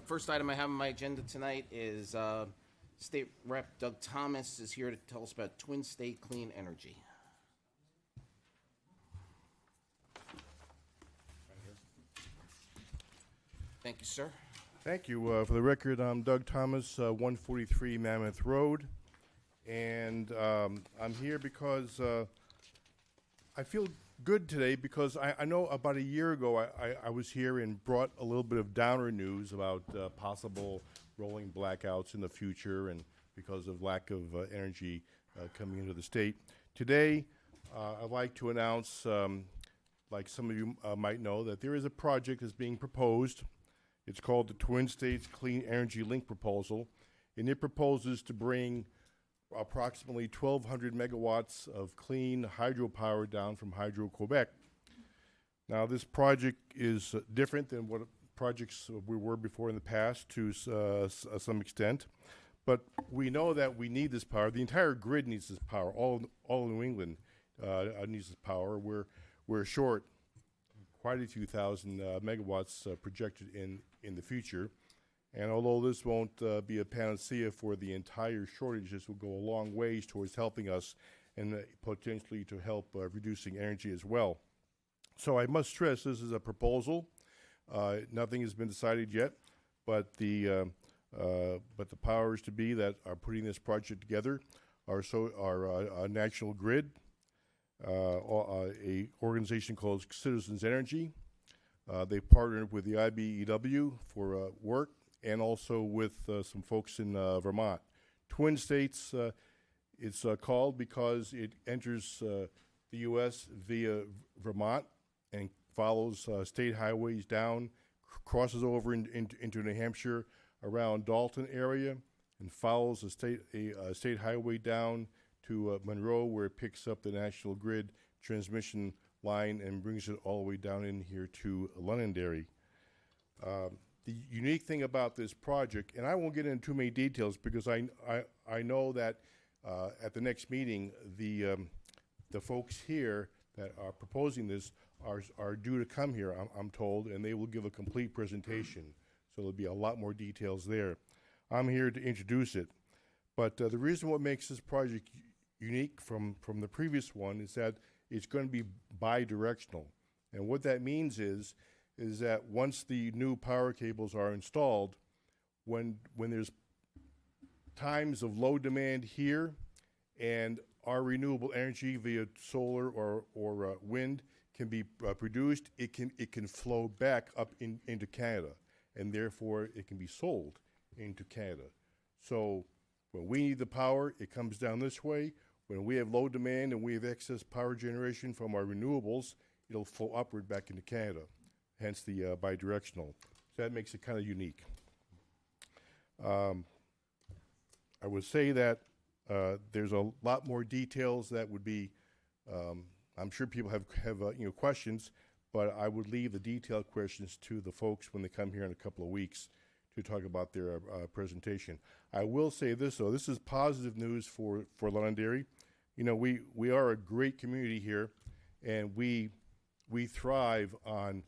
First item I have on my agenda tonight is State Rep Doug Thomas is here to tell us about Twin State Clean Energy. Thank you, sir. Thank you. For the record, I'm Doug Thomas, 143 Mammoth Road, and I'm here because I feel good today because I know about a year ago I was here and brought a little bit of downer news about possible rolling blackouts in the future and because of lack of energy coming into the state. Today, I'd like to announce, like some of you might know, that there is a project that's being proposed. It's called the Twin States Clean Energy Link Proposal, and it proposes to bring approximately 1,200 megawatts of clean hydropower down from Hydro-Quebec. Now, this project is different than what projects we were before in the past to some extent, but we know that we need this power. The entire grid needs this power. All New England needs this power. We're short quite a few thousand megawatts projected in the future. And although this won't be a panacea for the entire shortage, this will go a long ways towards helping us and potentially to help reducing energy as well. So I must stress this is a proposal. Nothing has been decided yet, but the powers to be that are putting this project together are National Grid, a organization called Citizens Energy. They partnered with the IBEW for work, and also with some folks in Vermont. Twin States, it's called because it enters the U.S. via Vermont and follows state highways down, crosses over into New Hampshire around Dalton area, and follows a state highway down to Monroe, where it picks up the National Grid transmission line and brings it all the way down in here to Londonderry. The unique thing about this project, and I won't get into too many details because I know that at the next meeting, the folks here that are proposing this are due to come here, I'm told, and they will give a complete presentation. So there'll be a lot more details there. I'm here to introduce it. But the reason what makes this project unique from the previous one is that it's going to be bi-directional. And what that means is that once the new power cables are installed, when there's times of low demand here and our renewable energy via solar or wind can be produced, it can flow back up into Canada, and therefore it can be sold into Canada. So when we need the power, it comes down this way. When we have low demand and we have excess power generation from our renewables, it'll flow upward back into Canada, hence the bi-directional. So that makes it kind of unique. I would say that there's a lot more details that would be, I'm sure people have questions, but I would leave the detailed questions to the folks when they come here in a couple of weeks to talk about their presentation. I will say this, though. This is positive news for Londonderry. You know, we are a great community here, and we thrive on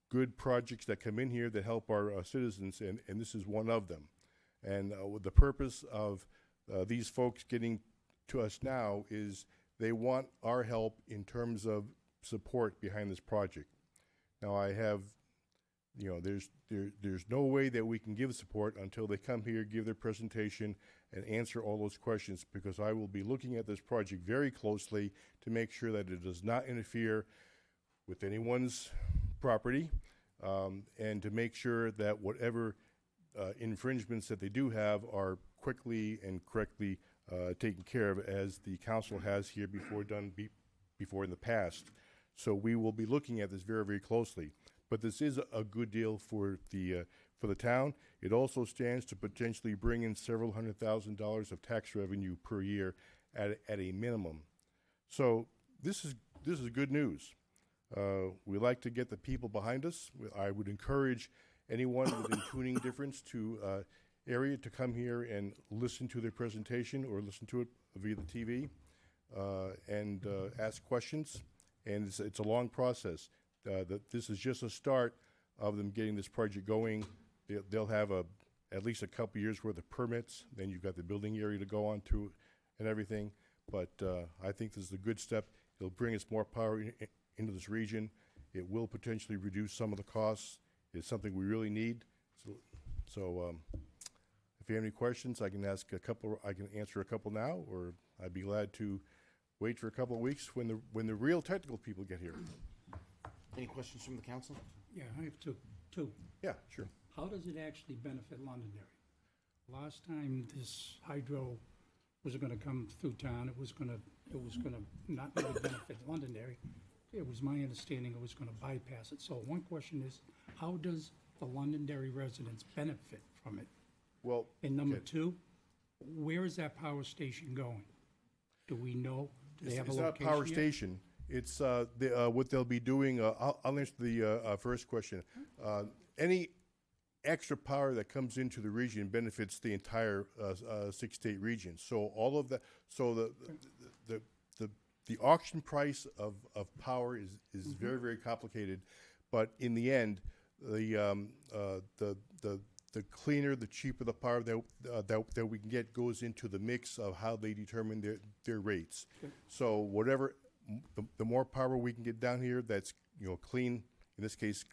good projects that come in here that help our citizens, and this is one of them. And the purpose of these folks getting to us now is they want our help in terms of support behind this project. Now, I have, there's no way that we can give support until they come here, give their presentation, and answer all those questions, because I will be looking at this project very closely to make sure that it does not interfere with anyone's property, and to make sure that whatever infringements that they do have are quickly and correctly taken care of, as the council has here before in the past. So we will be looking at this very, very closely. But this is a good deal for the town. It also stands to potentially bring in several $100,000 of tax revenue per year at a minimum. So this is good news. We like to get the people behind us. I would encourage anyone with a tuning difference to area to come here and listen to their presentation or listen to it via the TV and ask questions. And it's a long process. This is just a start of them getting this project going they'll have at least a couple years worth of permits. Then you've got the building area to go on to and everything. But I think this is a good step. It'll bring us more power into this region. It will potentially reduce some of the costs. It's something we really need. So if you have any questions, I can ask a couple. I can answer a couple now, or I'd be glad to wait for a couple of weeks when the real technical people get here. Any questions from the council? Yeah, I have two. Yeah, sure. How does it actually benefit Londonderry? Last time this hydro was gonna come through town, it was gonna not really benefit Londonderry. It was my understanding it was gonna bypass it. So one question is, how does the Londonderry residents benefit from it? Well, And number okay. two, where is that power station going? Do we know? Do they have a It's not a location power yet? station. It's what they'll be doing. I'll answer the first question. Any extra power that comes into the region benefits the entire six-state region. So all of that. So the auction price of power is very, very complicated, but in the end, the cleaner, the cheaper the power that we can get goes into the mix of how they determine their rates. Okay. So whatever, the more power we can get down here, that's clean. In this case,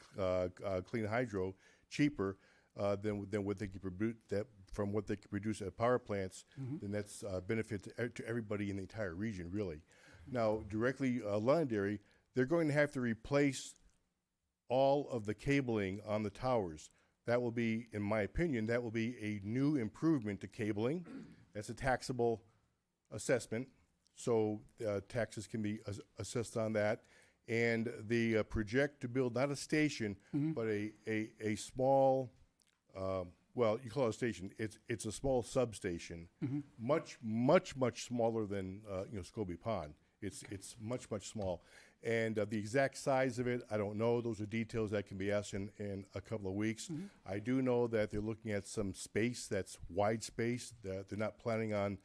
clean hydro, cheaper than what they can produce. That from what they can produce at power plants, then that's a benefit to everybody in the entire region, really. Now, directly Londonderry, they're going to have to replace all of the cabling on the towers. That will be, in my opinion, that will be a new improvement to cabling. That's a taxable assessment, so taxes can be assessed on that. And the project to build not a station, but a small, well, you call it a station. It's a small substation, much smaller than Scobie Pond. It's much small. And the exact size of it, I don't know. Those are details that can be asked in a couple of weeks. I do know that they're looking at some space that's wide space. That they're not planning on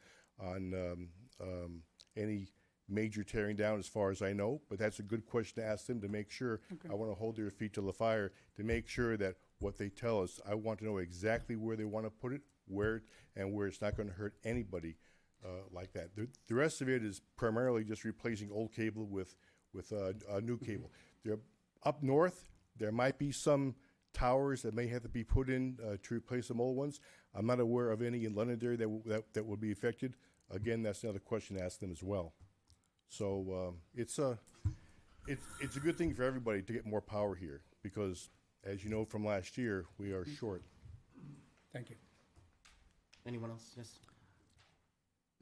any major tearing down, as far as I know. But that's a good question to ask them to make sure. Okay. I want to hold their feet to the fire to make sure that what they tell us. I want to know exactly where they want to put it, where it's not going to hurt anybody like that. The rest of it is primarily just replacing old cable with a new cable. They're up north. There might be some towers that may have to be put in to replace some old ones. I'm not aware of any in Londonderry that would be affected. Again, that's another question to ask them as well. So it's a good thing for everybody to get more power here because, as you know from last year, we are short. Thank you. Anyone else? Yes.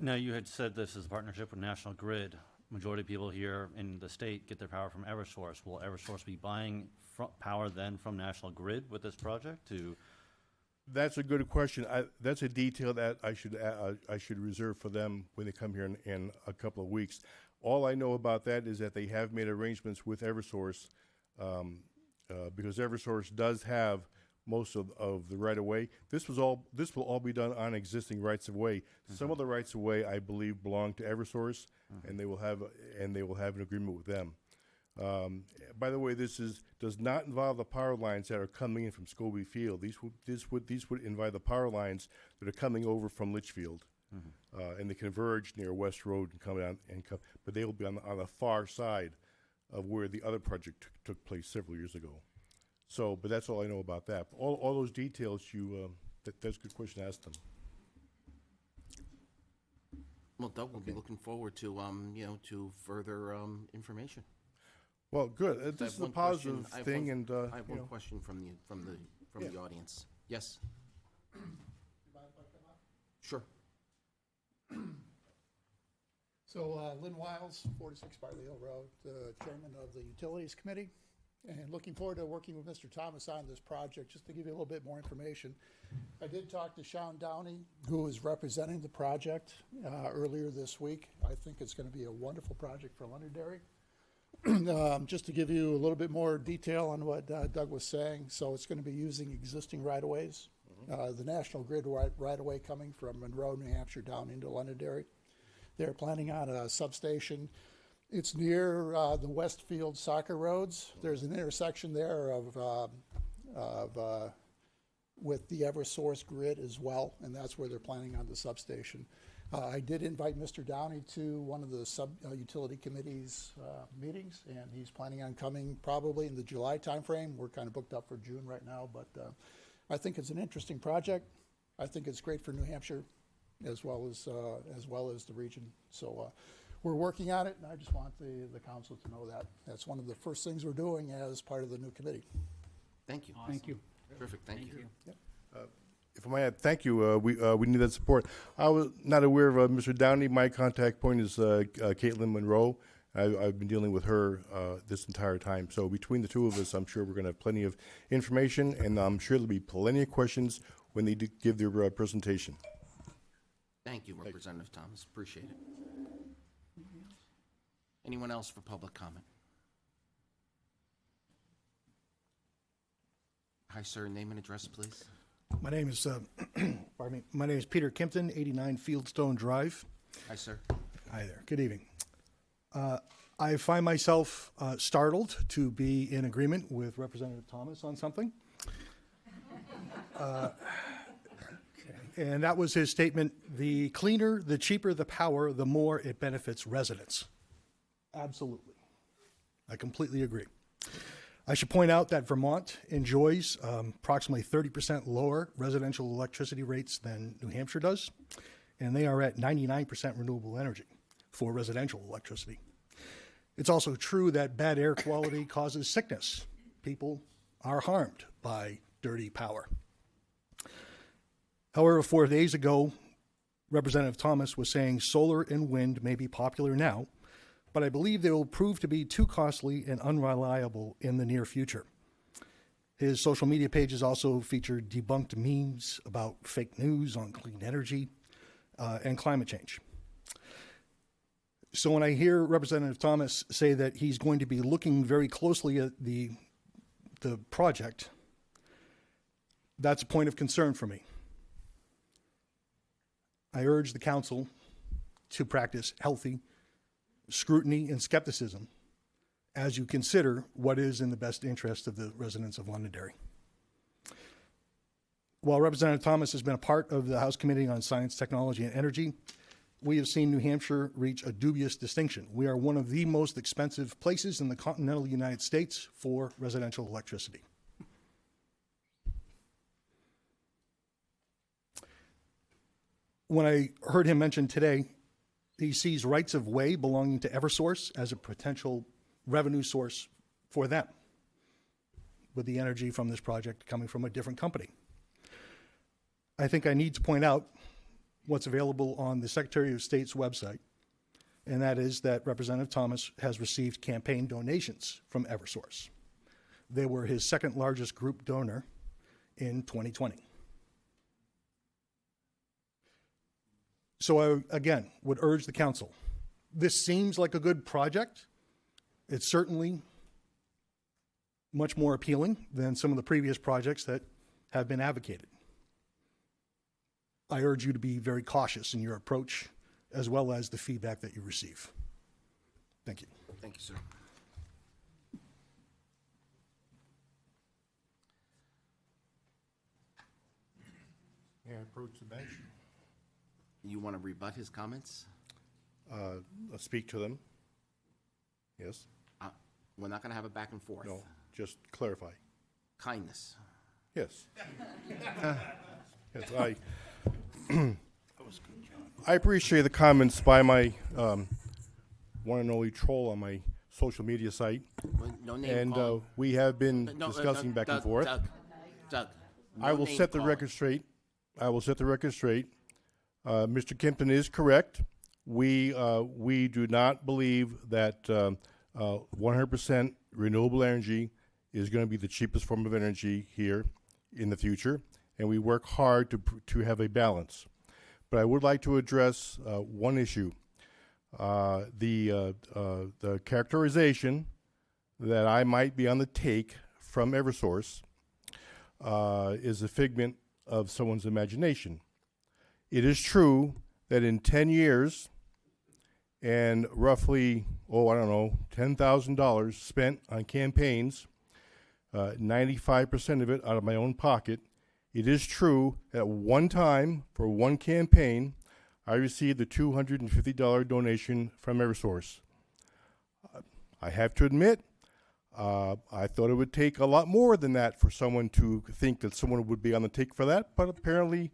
Now, you had said this is a partnership with National Grid. Majority of people here in the state get their power from Eversource. Will Eversource be buying power then from National Grid with this project? That's a good question. That's a detail that I should reserve for them when they come here in a couple of weeks. All I know about that is that they have made arrangements with Eversource because Eversource does have most of the right of way. This will all be done on existing rights of way. Some of the rights of way, I believe, belong to Eversource, and they will have an agreement with them. By the way, this does not involve the power lines that are coming in from Scobie Field. These would involve the power lines that are coming over from Litchfield, and they converge near West Road and come down but they will be on the far side of where the other project took place several years ago. So, but that's all I know about that. All those details, that's a good question to ask them. Well, Doug, we'll be looking forward to to further information. Well, good. I This have is a one question. positive thing, and I have one question from Yeah. the audience. Yes. Sure. So Lynn Wiles, 46 Barley Hill Road, the chairman of the Utilities Committee, and looking forward to working with Mr. Thomas on this project. Just to give you a little bit more information, I did talk to Sean Downey, who is representing the project earlier this week. I think it's going to be a wonderful project for Londonderry. Just to give you a little bit more detail on what Doug was saying, so it's going to be using existing right-of-ways. The National Grid right-of-way coming from Monroe, New Hampshire down into Londonderry. They're planning on a substation. It's near the Westfield soccer roads. There's an intersection there of with the Eversource grid as well, and that's where they're planning on the substation. I did invite Mr. Downey to one of the utility committee's meetings, and he's planning on coming probably in the July timeframe. We're kind of booked up for June right now, but I think it's an interesting project. I think it's great for New Hampshire as well as the region. So we're working on it, and I just want the council to know that. That's one of the first things we're doing as part of the new committee. Thank you. Thank you. Perfect, thank you. If I might add, thank you. We need that support. I was not aware of Mr. Downey. My contact point is Caitlin Monroe. I've been dealing with her this entire time. So between the two of us, I'm sure we're going to have plenty of information, and I'm sure there'll be plenty of questions when they give their presentation. Thank you, Representative Thomas, appreciate it. Anyone else for public comment? Hi, sir, name and address, please. My name is, pardon me, my name is Peter Kimpton, 89 Fieldstone Drive. Hi, sir. Hi there, good evening. I find myself startled to be in agreement with Representative Thomas on something. And that was his statement, the cleaner, the cheaper the power, the more it benefits residents. Absolutely. I completely agree. I should point out that Vermont enjoys approximately 30% lower residential electricity rates than New Hampshire does, and they are at 99% renewable energy for residential electricity. It's also true that bad air quality causes sickness. People are harmed by dirty power. However, 4 days ago, Representative Thomas was saying solar and wind may be popular now, but I believe they will prove to be too costly and unreliable in the near future. His social media pages also feature debunked memes about fake news on clean energy and climate change. So when I hear Representative Thomas say that he's going to be looking very closely at the project, that's a point of concern for me. I urge the council to practice healthy scrutiny and skepticism as you consider what is in the best interest of the residents of Londonderry. While Representative Thomas has been a part of the House Committee on Science, Technology, and Energy, we have seen New Hampshire reach a dubious distinction. We are one of the most expensive places in the continental United States for residential electricity. When I heard him mention today, he sees rights of way belonging to Eversource as a potential revenue source for them, with the energy from this project coming from a different company. I think I need to point out what's available on the Secretary of State's website, and that is that Representative Thomas has received campaign donations from Eversource. They were his second largest group donor in 2020. So I, again, would urge the council. This seems like a good project. It's certainly much more appealing than some of the previous projects that have been advocated. I urge you to be very cautious in your approach, as well as the feedback that you receive. Thank you. Thank you, sir. May I approach the bench? You want to rebut his comments? Speak to them. Yes? We're not going to have a back and forth. No? Just clarify. Kindness. Yes. Yes, I appreciate the comments by my one and only troll on my social media site. Well, no name And calling. we have been No, discussing back and Doug, forth. Doug, no I will name set the calling. record straight. I will set the record straight. Mr. Kimpton is correct. We do not believe that 100% renewable energy is going to be the cheapest form of energy here in the future, and we work hard to have a balance. But I would like to address one issue. The characterization that I might be on the take from Eversource is a figment of someone's imagination. It is true that in 10 years and roughly, $10,000 spent on campaigns, 95% of it out of my own pocket, It is true at one time, for one campaign, I received a $250 donation from Eversource. I have to admit, I thought it would take a lot more than that for someone to think that someone would be on the take for that, but apparently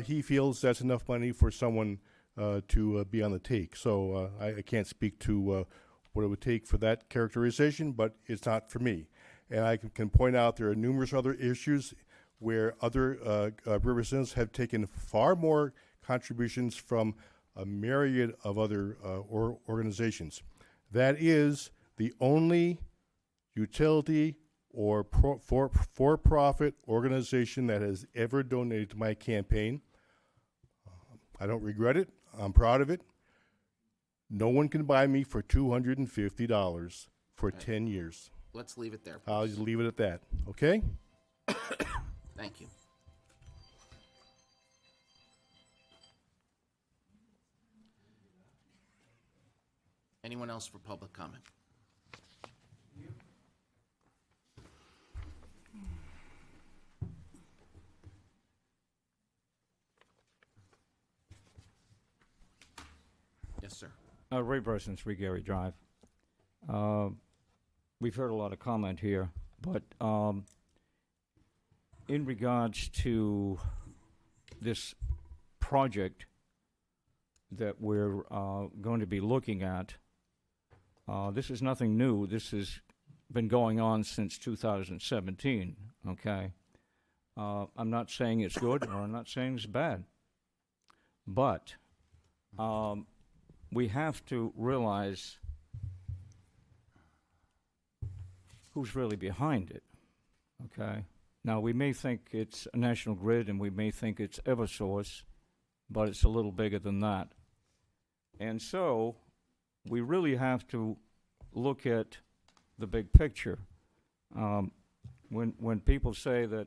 he feels that's enough money for someone to be on the take. So I can't speak to what it would take for that characterization, but it's not for me. And I can point out there are numerous other issues where other representatives have taken far more contributions from a myriad of other organizations. That is the only utility or for-profit organization that has ever donated to my campaign. I don't regret it. I'm proud of it. No one can buy me for $250 for 10 years. Let's leave it there. I'll just leave it at that, okay? Thank you. Anyone else for public comment? Yes, sir. Ray Burson, 3 Gary Drive. We've heard a lot of comment here, but in regards to this project that we're going to be looking at, this is nothing new. This has been going on since 2017, okay? I'm not saying it's good or I'm not saying it's bad, but we have to realize who's really behind it, okay? Now, we may think it's National Grid and we may think it's Eversource, but it's a little bigger than that. And so, we really have to look at the big picture. When people say that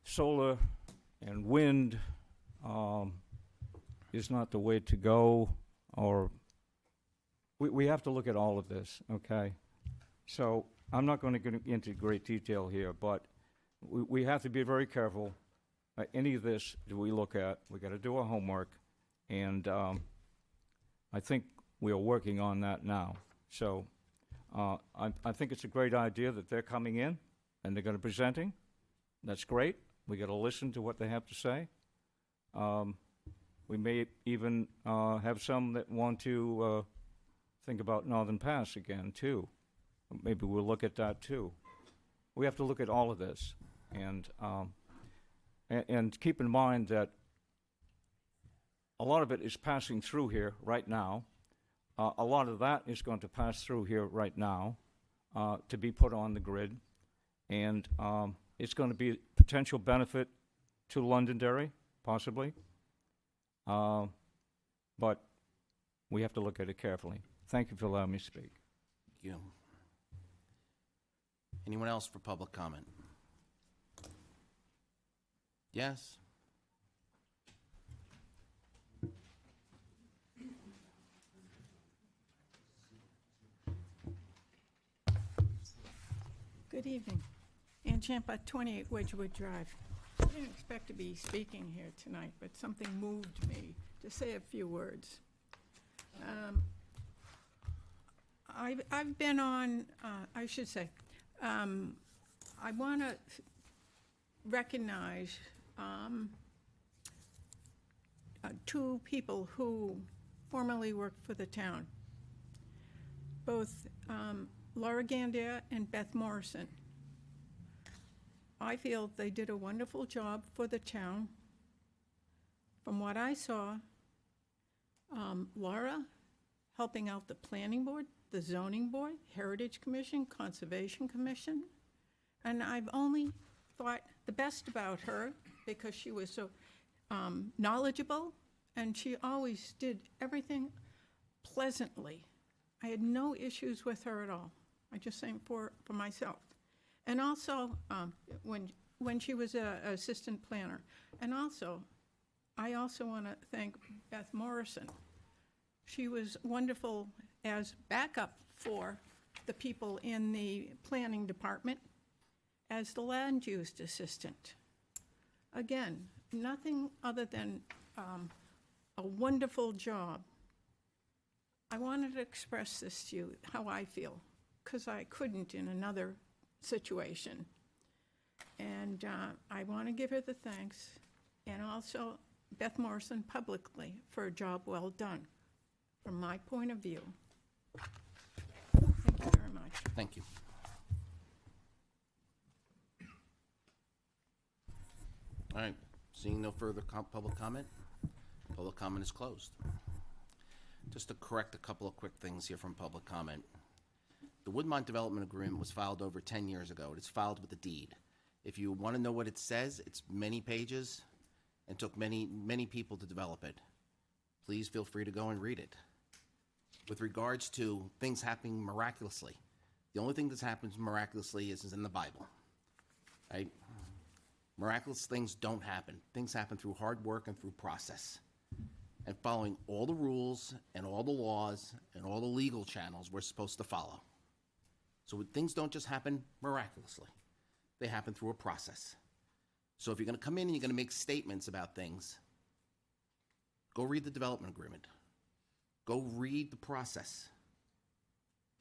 solar and wind is not the way to go, or we have to look at all of this, okay? So I'm not going to get into great detail here, but we have to be very careful. Any of this that we look at, we got to do our homework, and I think we are working on that now. So I think it's a great idea that they're coming in and they're going to be presenting. That's great. We got to listen to what they have to say. We may even have some that want to think about Northern Pass again, too. Maybe we'll look at that, too. We have to look at all of this. And keep in mind that a lot of it is passing through here right now. A lot of that is going to pass through here right now to be put on the grid. And it's going to be a potential benefit to Londonderry, possibly. But we have to look at it carefully. Thank you for allowing me to speak. Thank you. Anyone else for public comment? Yes? Good evening. Ann Champa, 28 Wedgewood Drive. I didn't expect to be speaking here tonight, but something moved me to say a few words. I've been on, I should say, I want to recognize two people who formerly worked for the town, both Laura Gandia and Beth Morrison. I feel they did a wonderful job for the town. From what I saw, Laura helping out the planning board, the zoning board, Heritage Commission, Conservation Commission, and I've only thought the best about her because she was so knowledgeable and she always did everything pleasantly. I had no issues with her at all. I just saying for myself. And also, when she was an assistant planner. And also, I also want to thank Beth Morrison. She was wonderful as backup for the people in the planning department as the land use assistant. Again, nothing other than a wonderful job. I wanted to express this to you, how I feel, because I couldn't in another situation. And I want to give her the thanks, and also Beth Morrison publicly for a job well done, from my point of view. Thank you very much. Thank you. All right, seeing no further public comment, public comment is closed. Just to correct a couple of quick things here from public comment. The Woodmont Development Agreement was filed over 10 years ago. It's filed with a deed. If you want to know what it says, it's many pages and took many, many people to develop it. Please feel free to go and read it. With regards to things happening miraculously, the only thing that happens miraculously is in the Bible, right? Miraculous things don't happen. Things happen through hard work and through process and following all the rules and all the laws and all the legal channels we're supposed to follow. So things don't just happen miraculously. They happen through a process. So if you're going to come in and you're going to make statements about things, go read the development agreement. Go read the process.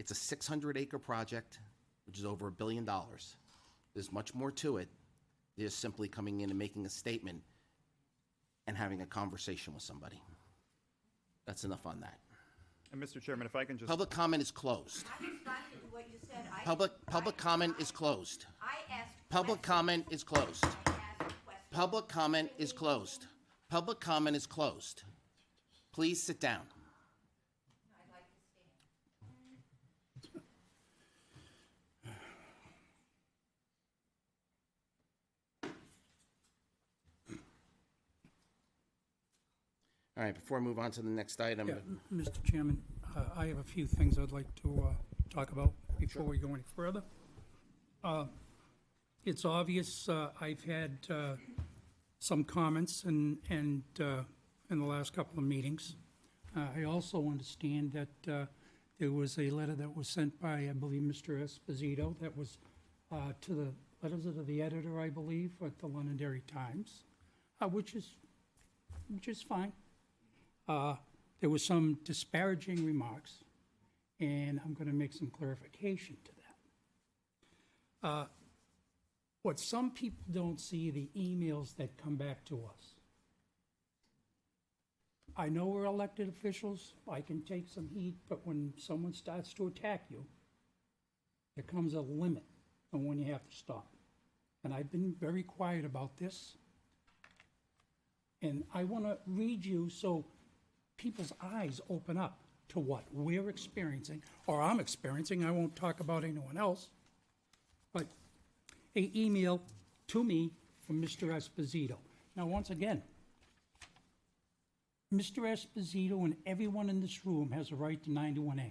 It's a 600-acre project, which is over $1 billion. There's much more to it. There's simply coming in and making a statement and having a conversation with somebody. That's enough on that. And Mr. Chairman, if I can just... Public comment is closed. I responded to what you said. Public comment is closed. I asked. Public comment is closed. I asked questions. Public comment is closed. Public comment is closed. Please sit down. I'd like to stand. All right, before I move on to the next item, Yeah, Mr. Chairman, I have a few things I'd like to talk about before we go any further. It's obvious, I've had some comments in the last couple of meetings. I also understand that there was a letter that was sent by, I believe, Mr. Esposito, that was to the letters of the editor, I believe, at the Londonderry Times, which is fine. There was some disparaging remarks, and I'm going to make some clarification to that. What some people don't see, the emails that come back to us. I know we're elected officials, I can take some heat, but when someone starts to attack you, there comes a limit on when you have to stop. And I've been very quiet about this. And I want to read you so people's eyes open up to what we're experiencing, or I'm experiencing. I won't talk about anyone else. But an email to me from Mr. Esposito. Now, once again, Mr. Esposito and everyone in this room has a right to 91A.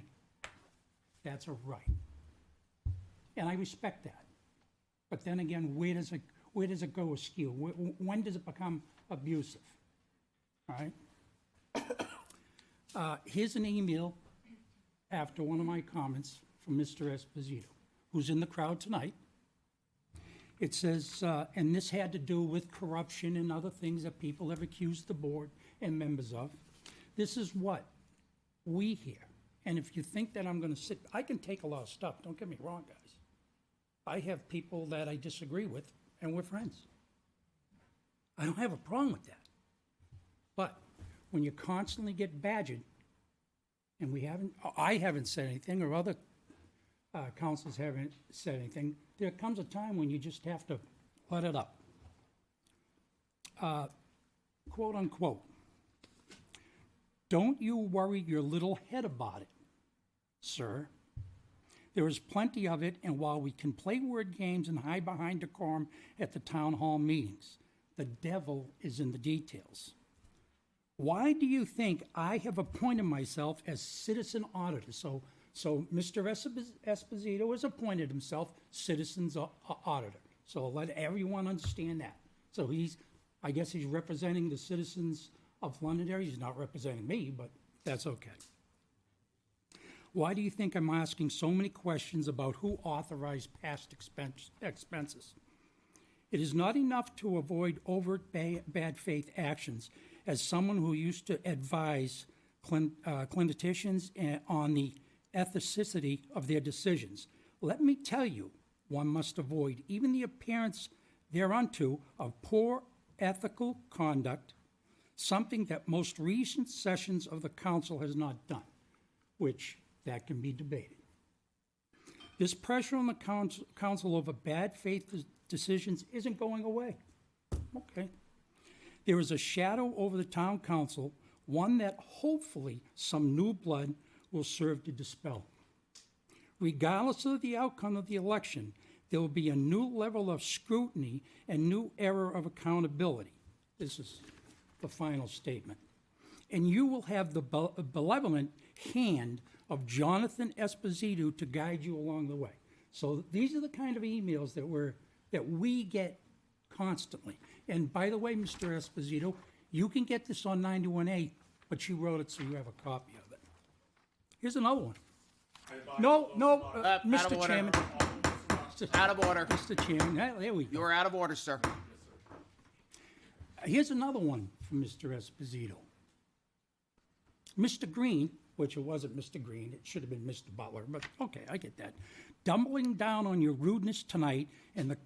That's a right. And I respect that. But then again, where does it go askew? When does it become abusive? All right? Here's an email after one of my comments from Mr. Esposito, who's in the crowd tonight. It says, and this had to do with corruption and other things that people have accused the board and members of. This is what we hear. And if you think that I'm going to sit, I can take a lot of stuff, don't get me wrong, guys. I have people that I disagree with, and we're friends. I don't have a problem with that. But when you constantly get badgered, and I haven't said anything, or other councils haven't said anything, there comes a time when you just have to let it up. Quote unquote, don't you worry your little head about it, sir. There is plenty of it, and while we can play word games and hide behind decorum at the town hall meetings, the devil is in the details. Why do you think I have appointed myself as citizen auditor? So Mr. Esposito has appointed himself citizen's auditor. So let everyone understand that. So I guess he's representing the citizens of Londonderry. He's not representing me, but that's okay. Why do you think I'm asking so many questions about who authorized past expenses? It is not enough to avoid overt bad faith actions. As someone who used to advise clinicians on the ethicity of their decisions, let me tell you, one must avoid even the appearance thereunto of poor ethical conduct, something that most recent sessions of the council has not done, which that can be debated. This pressure on the council over bad faith decisions isn't going away. Okay. There is a shadow over the town council, one that hopefully some new blood will serve to dispel. Regardless of the outcome of the election, there will be a new level of scrutiny and new era of accountability. This is the final statement. And you will have the benevolent hand of Jonathan Esposito to guide you along the way. So these are the kind of emails that we get constantly. And by the way, Mr. Esposito, you can get this on 91A, but you wrote it so you have a copy of it. Here's another one. No, Out of Mr. order. Chairman. Out of order. Mr. Chairman, there we go. You are out of order, sir. Here's another one from Mr. Esposito. Mr. Green, which it wasn't Mr. Green, it should have been Mr. Butler, but okay, I get that. Doubling down on your rudeness tonight and the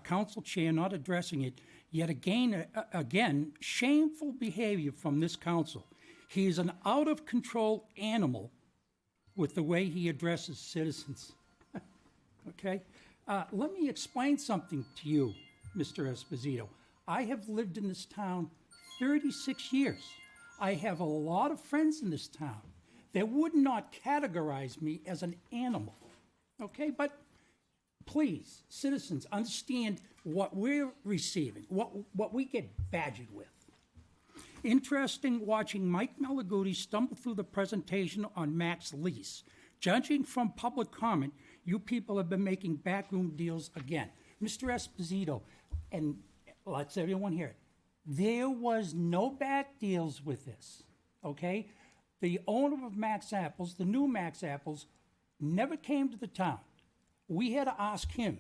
council chair not addressing it, yet again, shameful behavior from this council. He is an out-of-control animal with the way he addresses citizens. Okay? Let me explain something to you, Mr. Esposito. I have lived in this town 36 years. I have a lot of friends in this town that would not categorize me as an animal. Okay? But please, citizens, understand what we're receiving, what we get badgered with. Interesting watching Mike Malaguti stumble through the presentation on Mac's lease. Judging from public comment, you people have been making backroom deals again. Mr. Esposito, and let's everyone hear it, there was no back deals with this, okay? The owner of Mac's Apples, the new Mac's Apples, never came to the town. We had to ask him,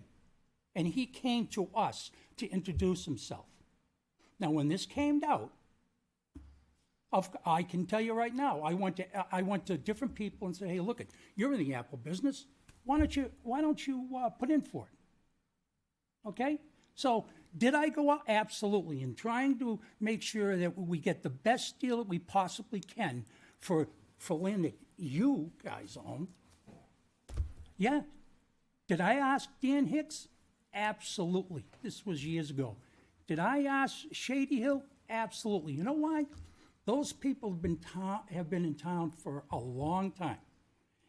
and he came to us to introduce himself. Now, when this came out, I can tell you right now, I went to different people and said, hey, look, you're in the apple business. Why don't you put in for it? Okay? So did I go out? Absolutely. In trying to make sure that we get the best deal that we possibly can for land that you guys own. Yeah. Did I ask Dan Hicks? Absolutely. This was years ago. Did I ask Shady Hill? Absolutely. You know why? Those people have been in town for a long time,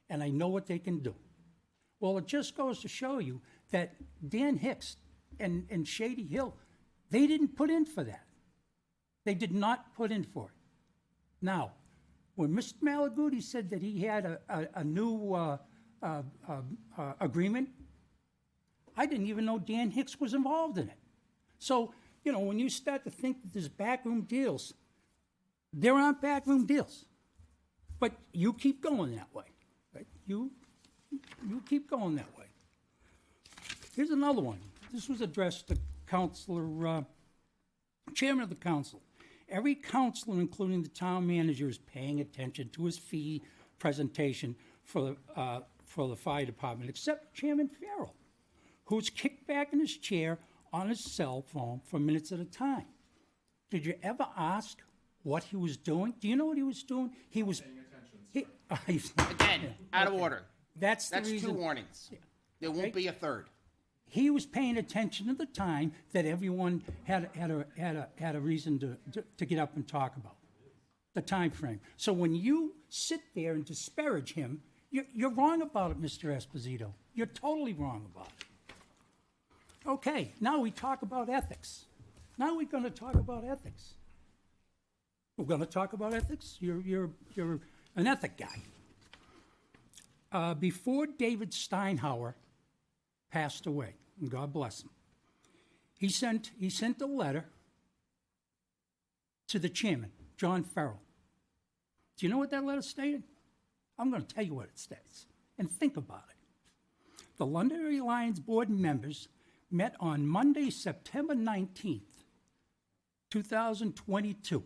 and I know what they can do. Well, it just goes to show you that Dan Hicks and Shady Hill, they didn't put in for that. They did not put in for it. Now, when Mr. Malaguti said that he had a new agreement, I didn't even know Dan Hicks was involved in it. So, you know, when you start to think that there's backroom deals, there aren't backroom deals. But you keep going that way. Right? You keep going that way. Here's another one. This was addressed to Councilor, Chairman of the Council. Every councilor, including the town manager, is paying attention to his fee presentation for the fire department, except Chairman Farrell, who's kicked back in his chair on his cell phone for minutes at a time. Did you ever ask what he was doing? Do you know what he was doing? He was paying attention. Again, out of order. That's the That's reason. 2 warnings. There won't be a third. He was paying attention to the time that everyone had a reason to get up and talk about, the time frame. So when you sit there and disparage him, you're wrong about it, Mr. Esposito. You're totally wrong about it. Okay, now we talk about ethics. Now we're going to talk about ethics. We're going to talk about ethics? You're an ethic guy. Before David Steinhauer passed away, and God bless him, he sent a letter to the chairman, John Farrell. Do you know what that letter stated? I'm going to tell you what it says, and think about it. The Londonderry Lions Board members met on Monday, September 19th, 2022,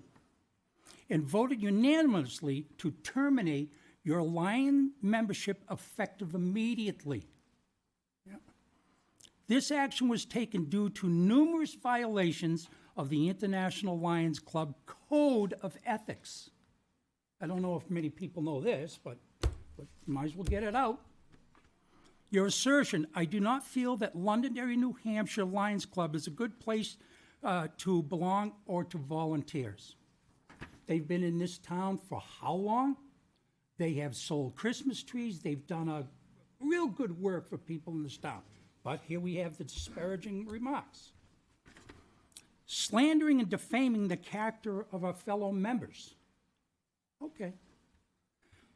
and voted unanimously to terminate your Lion membership effective immediately. Yeah. This action was taken due to numerous violations of the International Lions Club Code of Ethics. I don't know if many people know this, but might as well get it out. Your assertion, I do not feel that Londonderry, New Hampshire Lions Club is a good place to belong or to volunteers. They've been in this town for how long? They have sold Christmas trees. They've done a real good work for people in this town. But here we have the disparaging remarks. Slandering and defaming the character of our fellow members. Okay.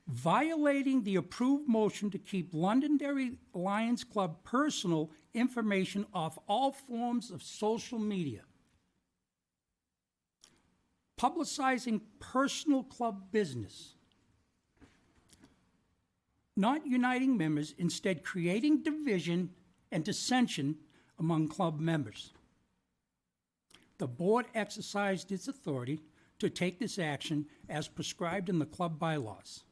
Violating the approved motion to keep Londonderry Lions Club personal information off all forms of social media. Publicizing personal club business. Not uniting members, instead creating division and dissension among club members. The board exercised its authority to take this action as prescribed in the club bylaws.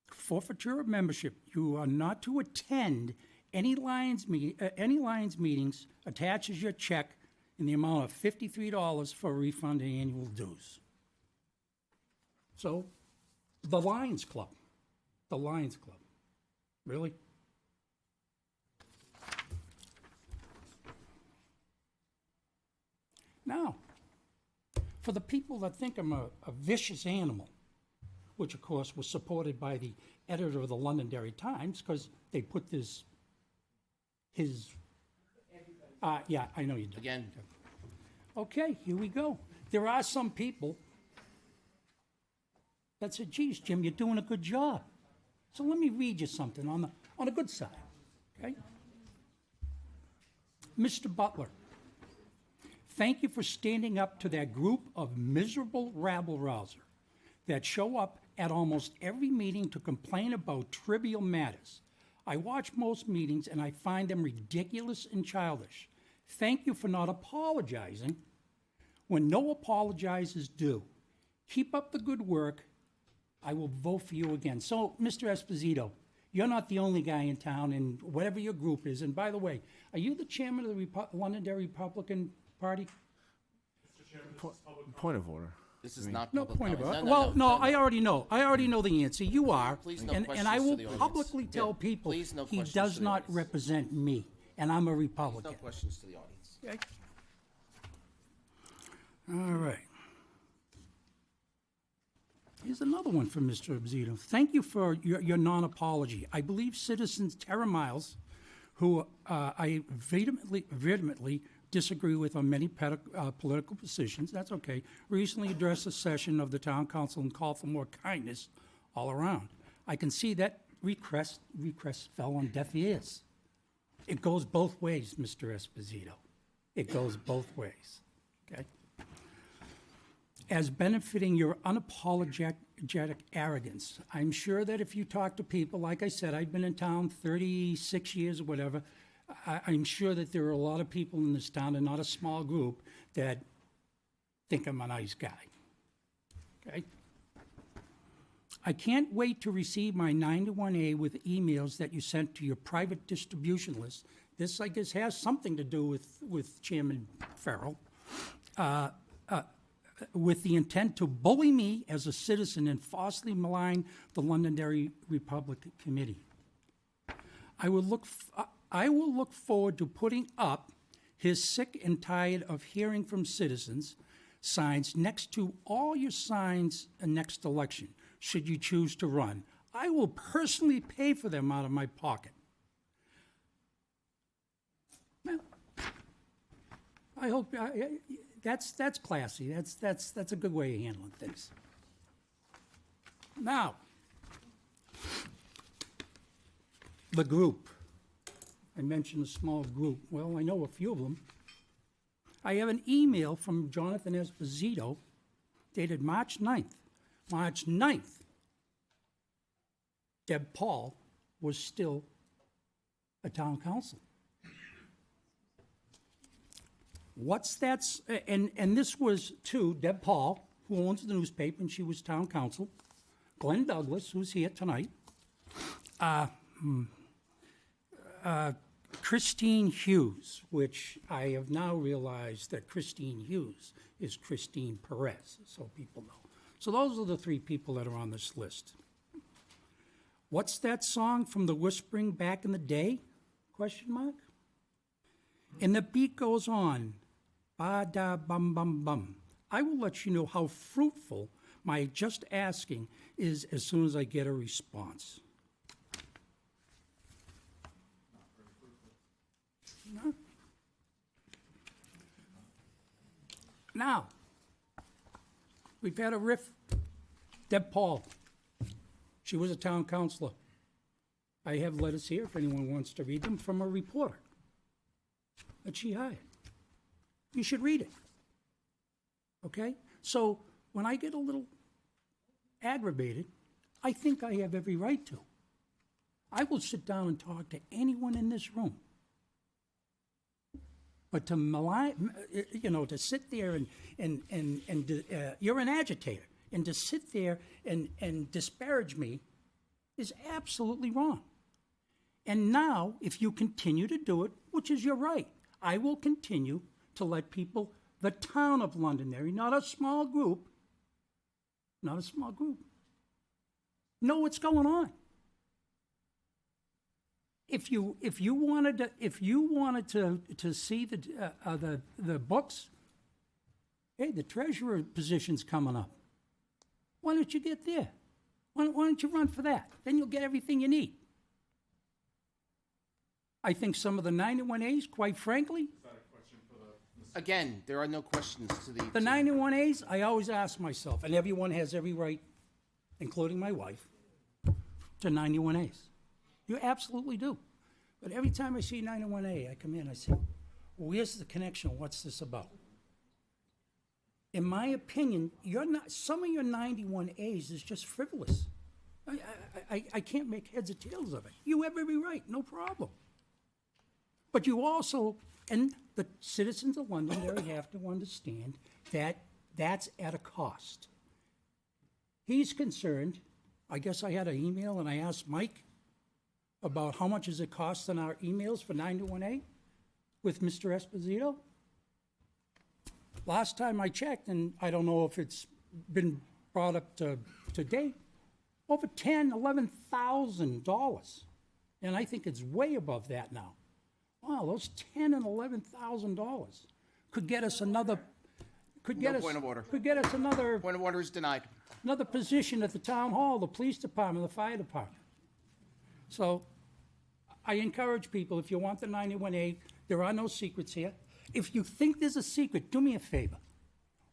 Forfeiture of membership. You are not to attend any Lions meetings. Attaches your check in the amount of $53 for a refund of annual dues. So, the Lions Club. The Lions Club. Really? Now, for the people that think I'm a vicious animal, which of course was supported by the editor of the Londonderry Times, because they put yeah, I know you do. Again, Okay, here we go. There are some people that said, geez, Jim, you're doing a good job. So let me read you something on the good side, okay? Mr. Butler, thank you for standing up to that group of miserable rabble-rouser that show up at almost every meeting to complain about trivial matters. I watch most meetings and I find them ridiculous and childish. Thank you for not apologizing when no apologies is due. Keep up the good work. I will vote for you again. So, Mr. Esposito, you're not the only guy in town, and whatever your group is. And by the way, are you the chairman of the Londonderry Republican Party? Point of order. this is not No public point comment. about it. Well, no, I already know. I already know the answer. You are. Please, no And I questions will to the audience. publicly tell Yeah, people please, no he questions does to the not audience. represent me, and I'm a No Republican. questions to the audience. Okay? All right. Here's another one from Mr. Esposito. Thank you for your non-apology. I believe citizens Tara Miles, who I vehemently disagree with on many political positions, that's okay, recently addressed a session of the town council and called for more kindness all around. I can see that request fell on deaf ears. It goes both ways, Mr. Esposito. It goes both ways, okay? As benefiting your unapologetic arrogance. I'm sure that if you talk to people, like I said, I've been in town 36 years or whatever, I'm sure that there are a lot of people in this town, and not a small group, that think I'm a nice guy, okay? I can't wait to receive my 91A with emails that you sent to your private distribution list. This, I guess, has something to do with Chairman Farrell. With the intent to bully me as a citizen and falsely malign the Londonderry Republican Committee. I will look forward to putting up his sick and tired of hearing from citizens signs next to all your signs next election, should you choose to run. I will personally pay for them out of my pocket. Well, I hope that's classy. That's a good way of handling things. Now, the group. I mentioned a small group. Well, I know a few of them. I have an email from Jonathan Esposito dated March 9th, March 9th, Deb Paul was still a town council. What's that, and this was to Deb Paul, who owns the newspaper, and she was town council, Glenn Douglas, who's here tonight, Christine Hughes, which I have now realized that Christine Hughes is Christine Perez, so people know. So those are the three people that are on this list. What's that song from the Whispering back in the day? Question mark. And the beat goes on. Ba da bum bum bum. I will let you know how fruitful my just asking is as soon as I get a response. No. Now, we've had a riff. Deb Paul, she was a town councilor. I have letters here, if anyone wants to read them, from a reporter that she hired. You should read it. Okay? So when I get a little aggravated, I think I have every right to. I will sit down and talk to anyone in this room. But to malign, to sit there and you're an agitator, and to sit there and disparage me is absolutely wrong. And now, if you continue to do it, which is your right, I will continue to let people, the town of Londonderry, not a small group, know what's going on. If you wanted to see the books, hey, the treasurer position's coming up. Why don't you get there? Why don't you run for that? Then you'll get everything you need. I think some of the 91As, quite frankly, Again, there are no questions to the. the 91As, I always ask myself, and everyone has every right, including my wife, to 91As. You absolutely do. But every time I see 91A, I come in, I say, where's the connection? What's this about? In my opinion, some of your 91As is just frivolous. I can't make heads or tails of it. You have every right, no problem. But you also, and the citizens of Londonderry have to understand that that's at a cost. He's concerned, I guess I had an email and I asked Mike about how much does it cost on our emails for 91A with Mr. Esposito. Last time I checked, and I don't know if it's been brought up to date, over $10,000, $11,000. And I think it's way above that now. Wow, those $10,000 and $11,000 could get us another, No point of order. could get us another Point of order is denied. position at the town hall, the police department, the fire department. So I encourage people, if you want the 91A, there are no secrets here. If you think there's a secret, do me a favor.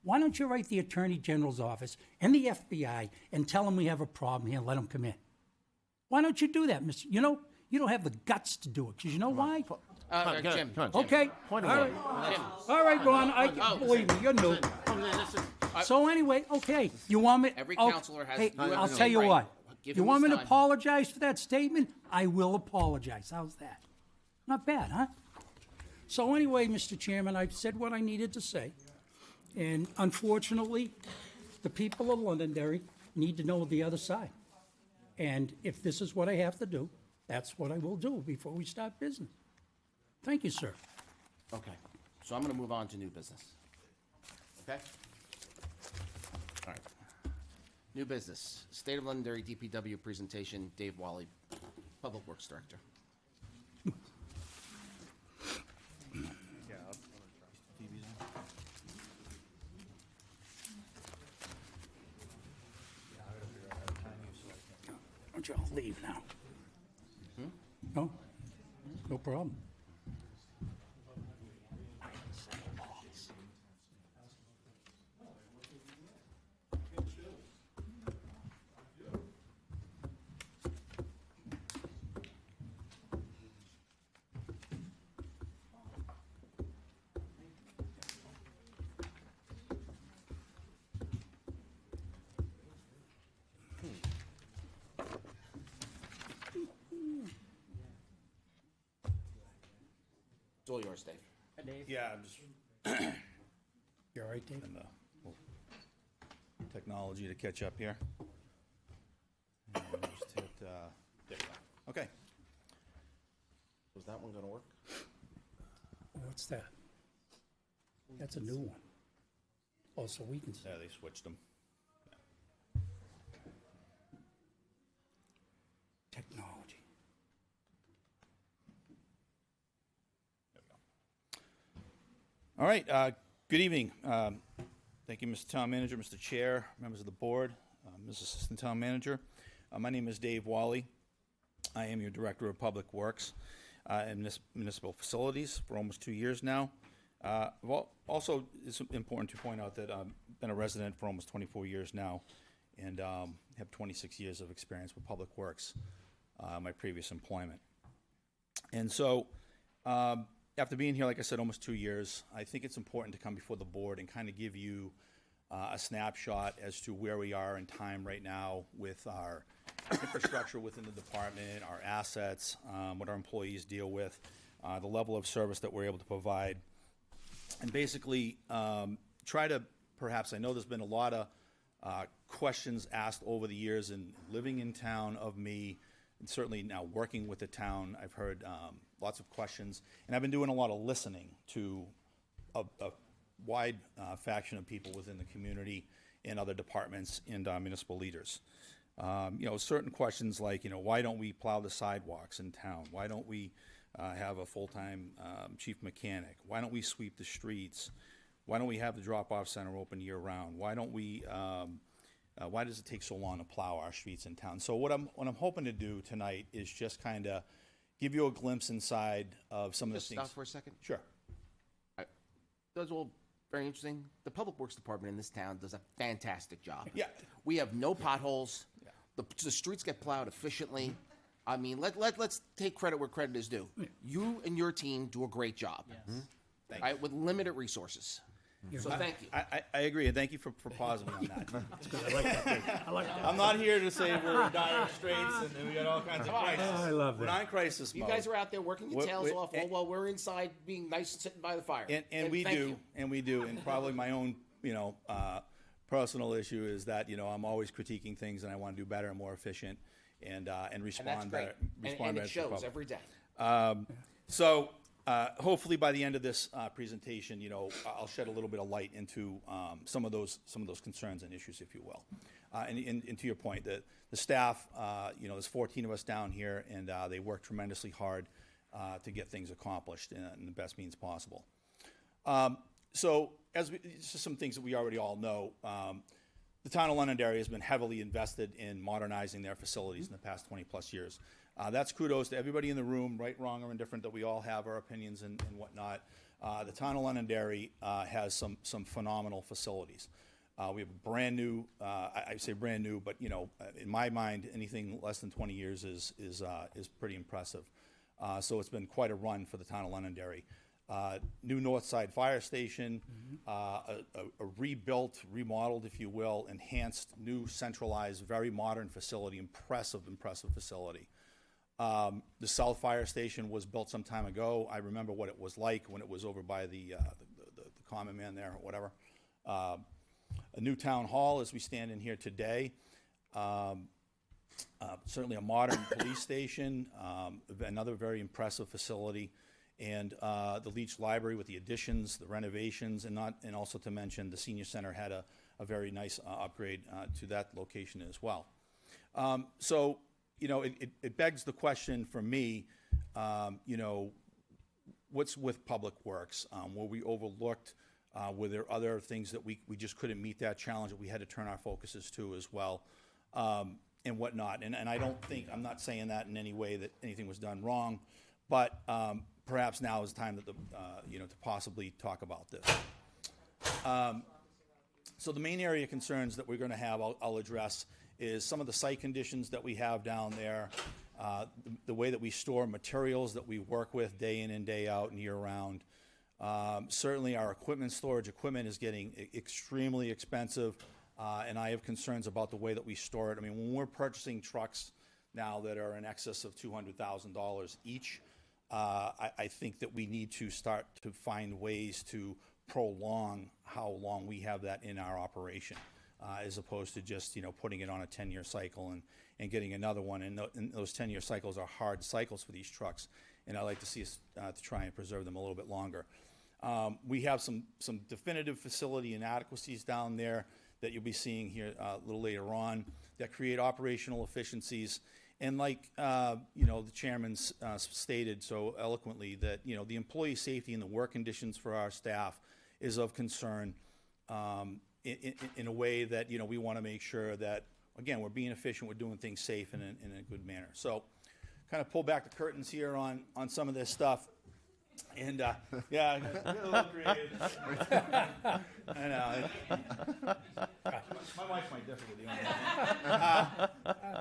Why don't you write the Attorney General's office and the FBI and tell them we have a problem here and let them come in? Why don't you do that, Mr.? You don't have the guts to do it, because you know why? Jim. Okay, all right. All right, Ron, believe me, you're new. So anyway, okay, you want me? Every oh, counselor has- Hey, you have I'll the tell same you right. what. Give You him want me his to time. apologize for that statement? I will apologize. How's that? Not bad, huh? So anyway, Mr. Chairman, I've said what I needed to say. And unfortunately, the people of Londonderry need to know the other side. And if this is what I have to do, that's what I will do before we start business. Thank you, sir. Okay, so I'm gonna move on to new business. Okay? All right. New business, State of Londonderry DPW presentation, Dave Wally, Public Works Director. Why don't you all leave now? No? No problem. It's all yours, Dave. Yeah, I'm just You all right, Dave? in the technology to catch up here. And just hit, there we go. Okay. Was that one gonna work? What's that? That's a new one. Oh, so we can, Yeah, they switched them. technology. All right, good evening. Thank you, Mr. Town Manager, Mr. Chair, members of the board, Mrs. Assistant Town Manager. My name is Dave Wally. I am your Director of Public Works and Municipal Facilities for almost 2 years now. Also, it's important to point out that I've been a resident for almost 24 years now and have 26 years of experience with Public Works, my previous employment. And so, after being here, like I said, almost 2 years, I think it's important to come before the board and kind of give you a snapshot as to where we are in time right now with our infrastructure within the department, our assets, what our employees deal with, the level of service that we're able to provide, and basically try to perhaps, I know there's been a lot of questions asked over the years and living in town of me, and certainly now working with the town, I've heard lots of questions, and I've been doing a lot of listening to a wide faction of people within the community and other departments and municipal leaders. Certain questions like, why don't we plow the sidewalks in town? Why don't we have a full-time chief mechanic? Why don't we sweep the streets? Why don't we have the drop-off center open year-round? Why don't we? Why does it take so long to plow our streets in town? So what I'm hoping to do tonight is just kind of give you a glimpse inside of some Just of the things. stop for a second. Sure. That's all very interesting. The Public Works Department in this town does a fantastic job. Yeah. We have no potholes. The streets get plowed efficiently. I mean, let's take credit where credit is due. You and your team do a great job. Thank Right, with limited resources. So thank you. I agree, and thank you for pausing me on that. I like that. I'm not here to say we're in dire straits and we got all kinds of crises. I love We're that. not in crisis You mode. guys are out there working your We're- tails we're- off all while we're inside being nice and sitting by the fire. And we thank do, you. and we do, and probably my own, personal issue is that, I'm always critiquing things and I want to do better and more efficient and And that's respond great. better. And Respond it better to the shows public. every day. So hopefully by the end of this presentation, I'll shed a little bit of light into some of those concerns and issues, if you will. And to your point, the staff, there's 14 of us down here, and they work tremendously hard to get things accomplished in the best means possible. So just some things that we already all know. The town of Londonderry has been heavily invested in modernizing their facilities in the past 20-plus years. That's kudos to everybody in the room, right, wrong, or indifferent, that we all have our opinions and whatnot. The town of Londonderry has some phenomenal facilities. We have a brand new, I say brand new, but in my mind, anything less than 20 years is pretty impressive. So it's been quite a run for the town of Londonderry. New North Side Fire Station, a rebuilt, remodeled, if you will, enhanced, new, centralized, very modern facility, impressive facility. The South Fire Station was built some time ago. I remember what it was like when it was over by the common man there, or whatever. A new town hall as we stand in here today. Certainly a modern police station, another very impressive facility. And the Leach Library with the additions, the renovations, and also to mention the senior center had a very nice upgrade to that location as well. So, it begs the question for me, what's with Public Works? Were we overlooked? Were there other things that we just couldn't meet that challenge that we had to turn our focuses to as well, and whatnot? And I'm not saying that in any way that anything was done wrong, but perhaps now is the time that to possibly talk about this. So the main area of concerns that we're going to have, I'll address, is some of the site conditions that we have down there, the way that we store materials that we work with day in and day out and year round. Certainly our storage equipment is getting extremely expensive, and I have concerns about the way that we store it. I mean, when we're purchasing trucks now that are in excess of $200,000 each, I think that we need to start to find ways to prolong how long we have that in our operation, as opposed to just, putting it on a 10-year cycle and getting another one. And those 10-year cycles are hard cycles for these trucks, and I'd like to see us to try and preserve them a little bit longer. We have some definitive facility inadequacies down there that you'll be seeing here a little later on that create operational efficiencies. And like, the chairman stated so eloquently, that, the employee safety and the work conditions for our staff is of concern in a way that, we want to make sure that, again, we're being efficient, we're doing things safe and in a good manner. So kind of pull back the curtains here on some of this stuff. And, yeah, get a little creative. I know. My wife might differ with you on that.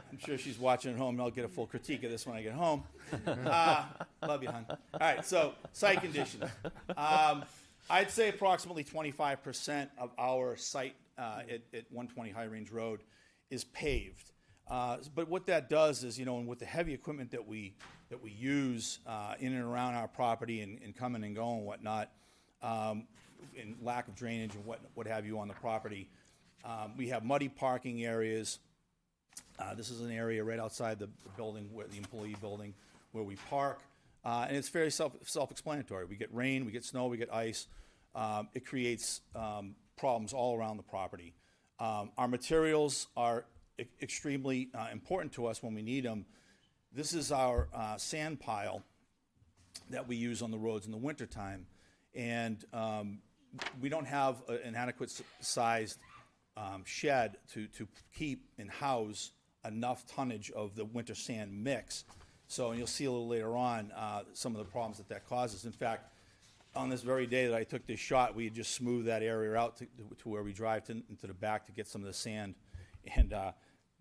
I'm sure she's watching at home, and I'll get a full critique of this when I get home. Love you, hon. All right, so site conditions. I'd say approximately 25% of our site at 120 High Range Road is paved. But what that does is, and with the heavy equipment that we use in and around our property and coming and going and whatnot, and lack of drainage and what have you on the property, we have muddy parking areas. This is an area right outside the building, the employee building, where we park, and it's very self-explanatory. We get rain, we get snow, we get ice. It creates problems all around the property. Our materials are extremely important to us when we need them. This is our sand pile that we use on the roads in the wintertime, and we don't have an adequate sized shed to keep and house enough tonnage of the winter sand mix. So, and you'll see a little later on some of the problems that causes. In fact, on this very day that I took this shot, we had just smoothed that area out to where we drive into the back to get some of the sand, and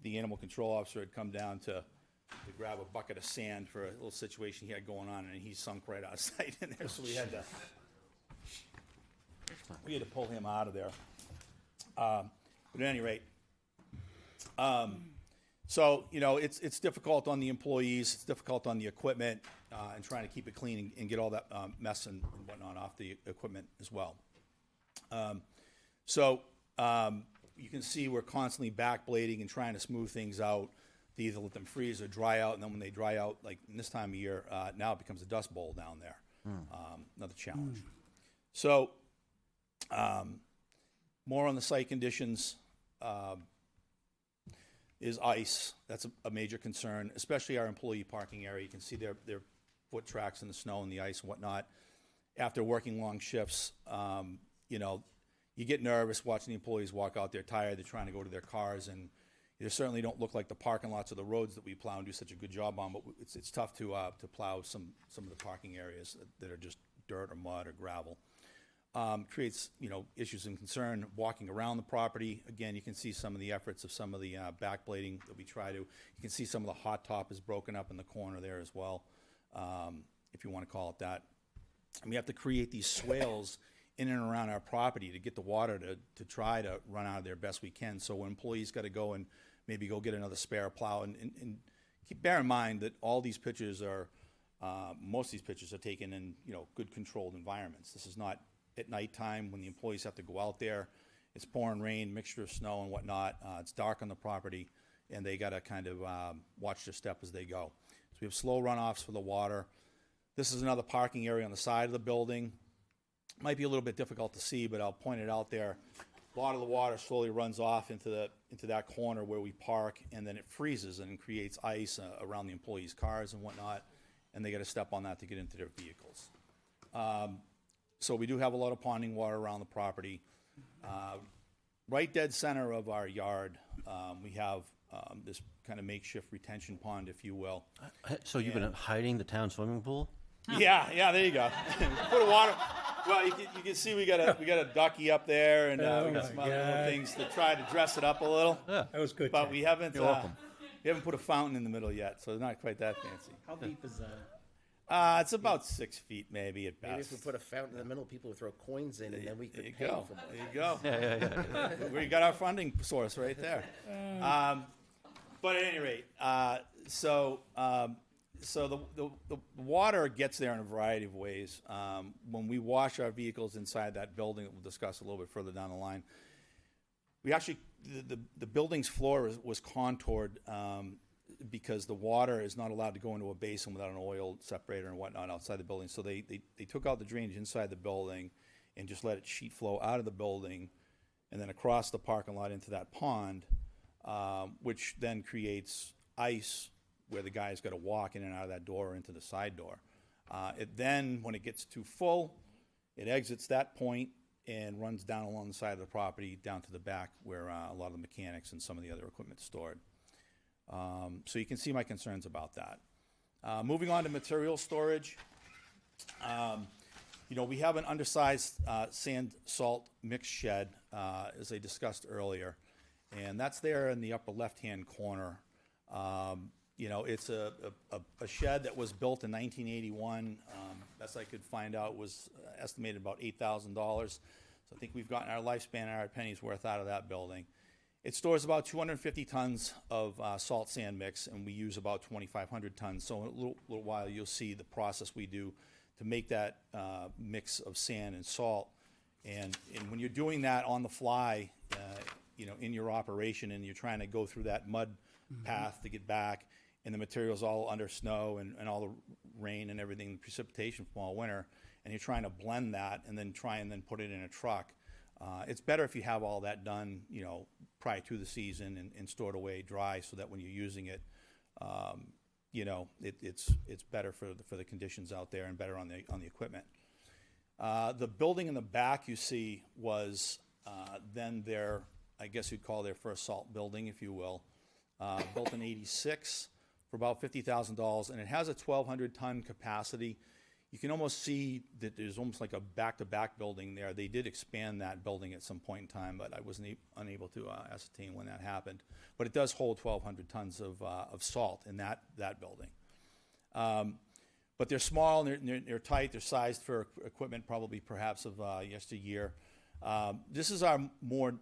the animal control officer had come down to grab a bucket of sand for a little situation he had going on, and he sunk right out of sight in there, so we had to pull him out of there. But at any rate, so, it's difficult on the employees, it's difficult on the equipment, and trying to keep it clean and get all that mess and whatnot off the equipment as well. You can see we're constantly backblading and trying to smooth things out to either let them freeze or dry out, and then when they dry out, like in this time of year, now it becomes a dust bowl down there. Another challenge. So, more on the site conditions. Is ice. That's a major concern, especially our employee parking area. You can see their foot tracks in the snow and the ice and whatnot. After working long shifts, you get nervous watching the employees walk out there tired. They're trying to go to their cars, and they certainly don't look like the parking lots of the roads that we plow and do such a good job on. But it's tough to plow some of the parking areas that are just dirt or mud or gravel. Creates, issues and concern walking around the property. Again, you can see some of the efforts of some of the backblading that we try to. You can see some of the hot top is broken up in the corner there as well, if you want to call it that. And we have to create these swales in and around our property to get the water to try to run out of there best we can. So when employees got to go and maybe go get another spare plow, and bear in mind that all these pictures are, most of these pictures are taken in, good controlled environments. This is not at nighttime when the employees have to go out there. It's pouring rain, mixture of snow and whatnot. It's dark on the property, and they got to kind of watch their step as they go. So we have slow runoffs for the water. This is another parking area on the side of the building. Might be a little bit difficult to see, but I'll point it out there. A lot of the water slowly runs off into that corner where we park, and then it freezes and creates ice around the employees' cars and whatnot, and they got to step on that to get into their vehicles. So we do have a lot of ponding water around the property. Right dead center of our yard, we have this kind of makeshift retention pond, if you will. So you've been hiding the town swimming pool? Yeah, there you go. Put a water. Well, you can see we got a ducky up there, and we got some other little things to try to dress it up a little. That was good. But Ted. we haven't. You're welcome. We haven't put a fountain in the middle yet, so it's not quite that fancy. How deep is that? It's about 6 feet, maybe at best. Maybe if we put a fountain in the middle, people would throw coins in, and then we There you could pay go. for There you go. We got our funding source right there. But at any rate, So the water gets there in a variety of ways. When we wash our vehicles inside that building, that we'll discuss a little bit further down the line, we actually, the building's floor was contoured because the water is not allowed to go into a basin without an oil separator and whatnot outside the building. So they took out the drainage inside the building and just let it sheet flow out of the building and then across the parking lot into that pond, which then creates ice where the guy's got to walk in and out of that door or into the side door. It then, when it gets too full, it exits that point and runs down along the side of the property down to the back where a lot of the mechanics and some of the other equipment's stored. So you can see my concerns about that. Moving on to material storage. We have an undersized sand salt mix shed, as I discussed earlier, and that's there in the upper left-hand corner. It's a shed that was built in 1981. Best I could find out was estimated about $8,000. So I think we've gotten our lifespan, our penny's worth out of that building. It stores about 250 tons of salt sand mix, and we use about 2,500 tons. So in a little while, you'll see the process we do to make that mix of sand and salt. And when you're doing that on the fly, in your operation, and you're trying to go through that mud path to get back, and the material's all under snow and all the rain and everything, precipitation from all winter, and you're trying to blend that and then put it in a truck. It's better if you have all that done, prior to the season and stored away dry, so that when you're using it, it's better for the conditions out there and better on the equipment. The building in the back you see was then their, I guess you'd call their first salt building, if you will, built in '86 for about $50,000, and it has a 1,200 ton capacity. You can almost see that there's almost like a back-to-back building there. They did expand that building at some point in time, but I wasn't unable to ascertain when that happened. But it does hold 1,200 tons of salt in that building. But they're small, and they're tight. They're sized for equipment probably perhaps of yesteryear. This is our more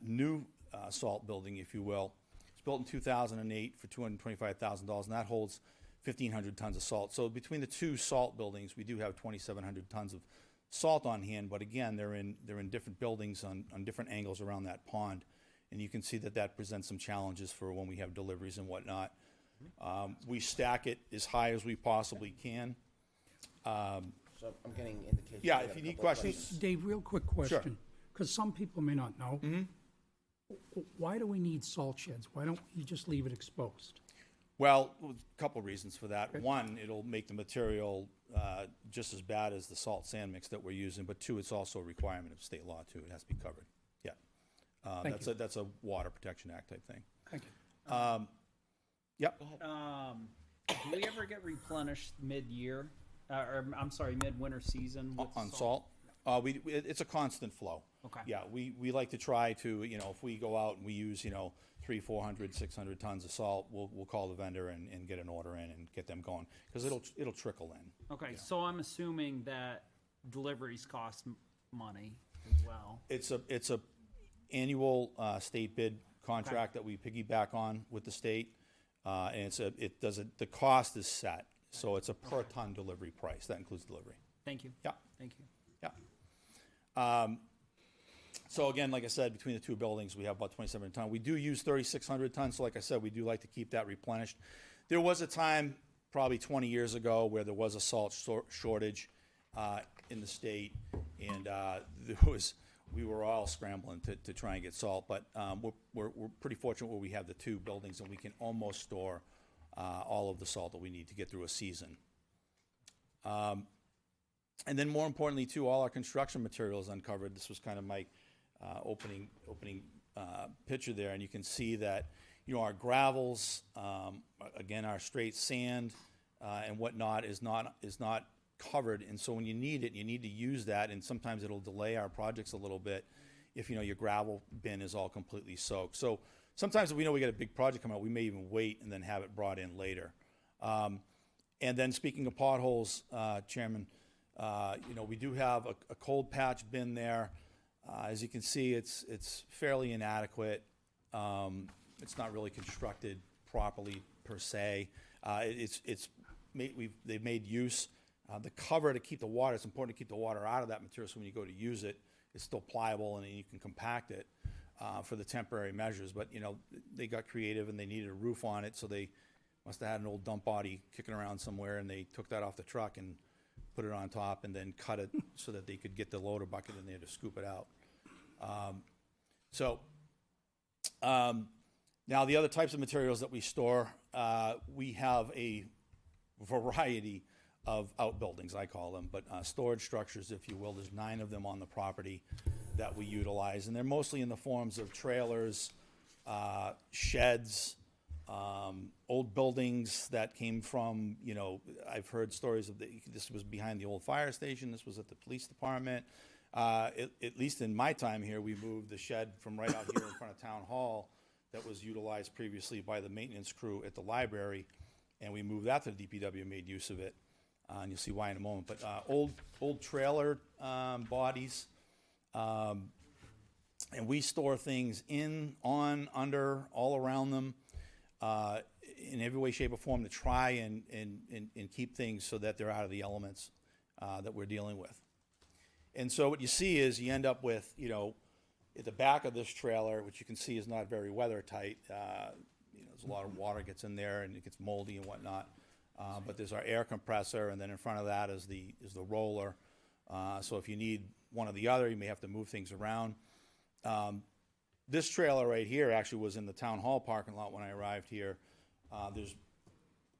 new salt building, if you will. It's built in 2008 for $225,000, and that holds 1,500 tons of salt. So between the two salt buildings, we do have 2,700 tons of salt on hand. But again, they're in different buildings on different angles around that pond, and you can see that presents some challenges for when we have deliveries and whatnot. We stack it as high as we possibly can. So I'm getting indications. Yeah, we if have you a need couple of questions. Dave, real quick question, because some people may not know. Why do we need salt sheds? Why don't we just leave it exposed? Well, a couple reasons for that. One, it'll make the material just as bad as the salt sand mix that we're using, but two, it's also a requirement of state law too. It has to be covered. Yeah. That's a Water Protection Act type thing. Thank you. Yep. Do we ever get replenished mid-year, or I'm sorry, mid-winter season with On salt? It's a constant flow. Okay. Yeah, we like to try to, if we go out and we use, 300, 400, 600 tons of salt, we'll call the vendor and get an order in and get them going, because it'll trickle in. Okay, so I'm assuming that deliveries cost money as well. It's a annual state bid contract that we piggyback on with the state, and the cost is set, so it's a per ton delivery price. That includes delivery. Thank you. Yeah. Thank you. Yeah. So again, like I said, between the two buildings, we have about 2,700 tons. We do use 3,600 tons, so like I said, we do like to keep that replenished. There was a time, probably 20 years ago, where there was a salt shortage in the state, and we were all scrambling to try and get salt, but we're pretty fortunate where we have the two buildings, and we can almost store all of the salt that we need to get through a season. And then more importantly, too, all our construction material is uncovered. This was kind of my opening picture there, and you can see that, our gravels, again, our straight sand and whatnot is not covered, and so when you need it, you need to use that, and sometimes it'll delay our projects a little bit if your gravel bin is all completely soaked. So sometimes if we know we got a big project coming out, we may even wait and then have it brought in later. And then speaking of potholes, Chairman, we do have a cold patch bin there. As you can see, it's fairly inadequate. It's not really constructed properly per se. It's they've made use. The cover to keep the water, it's important to keep the water out of that material so when you go to use it, it's still pliable and you can compact it for the temporary measures. But, you know, they got creative and they needed a roof on it, so they must have had an old dump body kicking around somewhere, and they took that off the truck and put it on top and then cut it so that they could get the loader bucket in there to scoop it out. Now, the other types of materials that we store, we have a variety of outbuildings, I call them, but storage structures, if you will. There's 9 of them on the property that we utilize, and they're mostly in the forms of trailers, sheds, old buildings that came from, you know, I've heard stories of this was behind the old fire station, this was at the police department. At least in my time here, we moved the shed from right out here in front of Town Hall that was utilized previously by the maintenance crew at the library, and we moved that to the DPW and made use of it. And you'll see why in a moment. But old trailer bodies, and we store things in, on, under, all around them, in every way, shape, or form to try and keep things so that they're out of the elements that we're dealing with. And so what you see is you end up with, you know, at the back of this trailer, which you can see is not very weather tight. You know, there's a lot of water gets in there and it gets moldy and whatnot. But there's our air compressor, and then in front of that is the roller. So if you need one or the other, you may have to move things around. This trailer right here actually was in the town hall parking lot when I arrived here. There's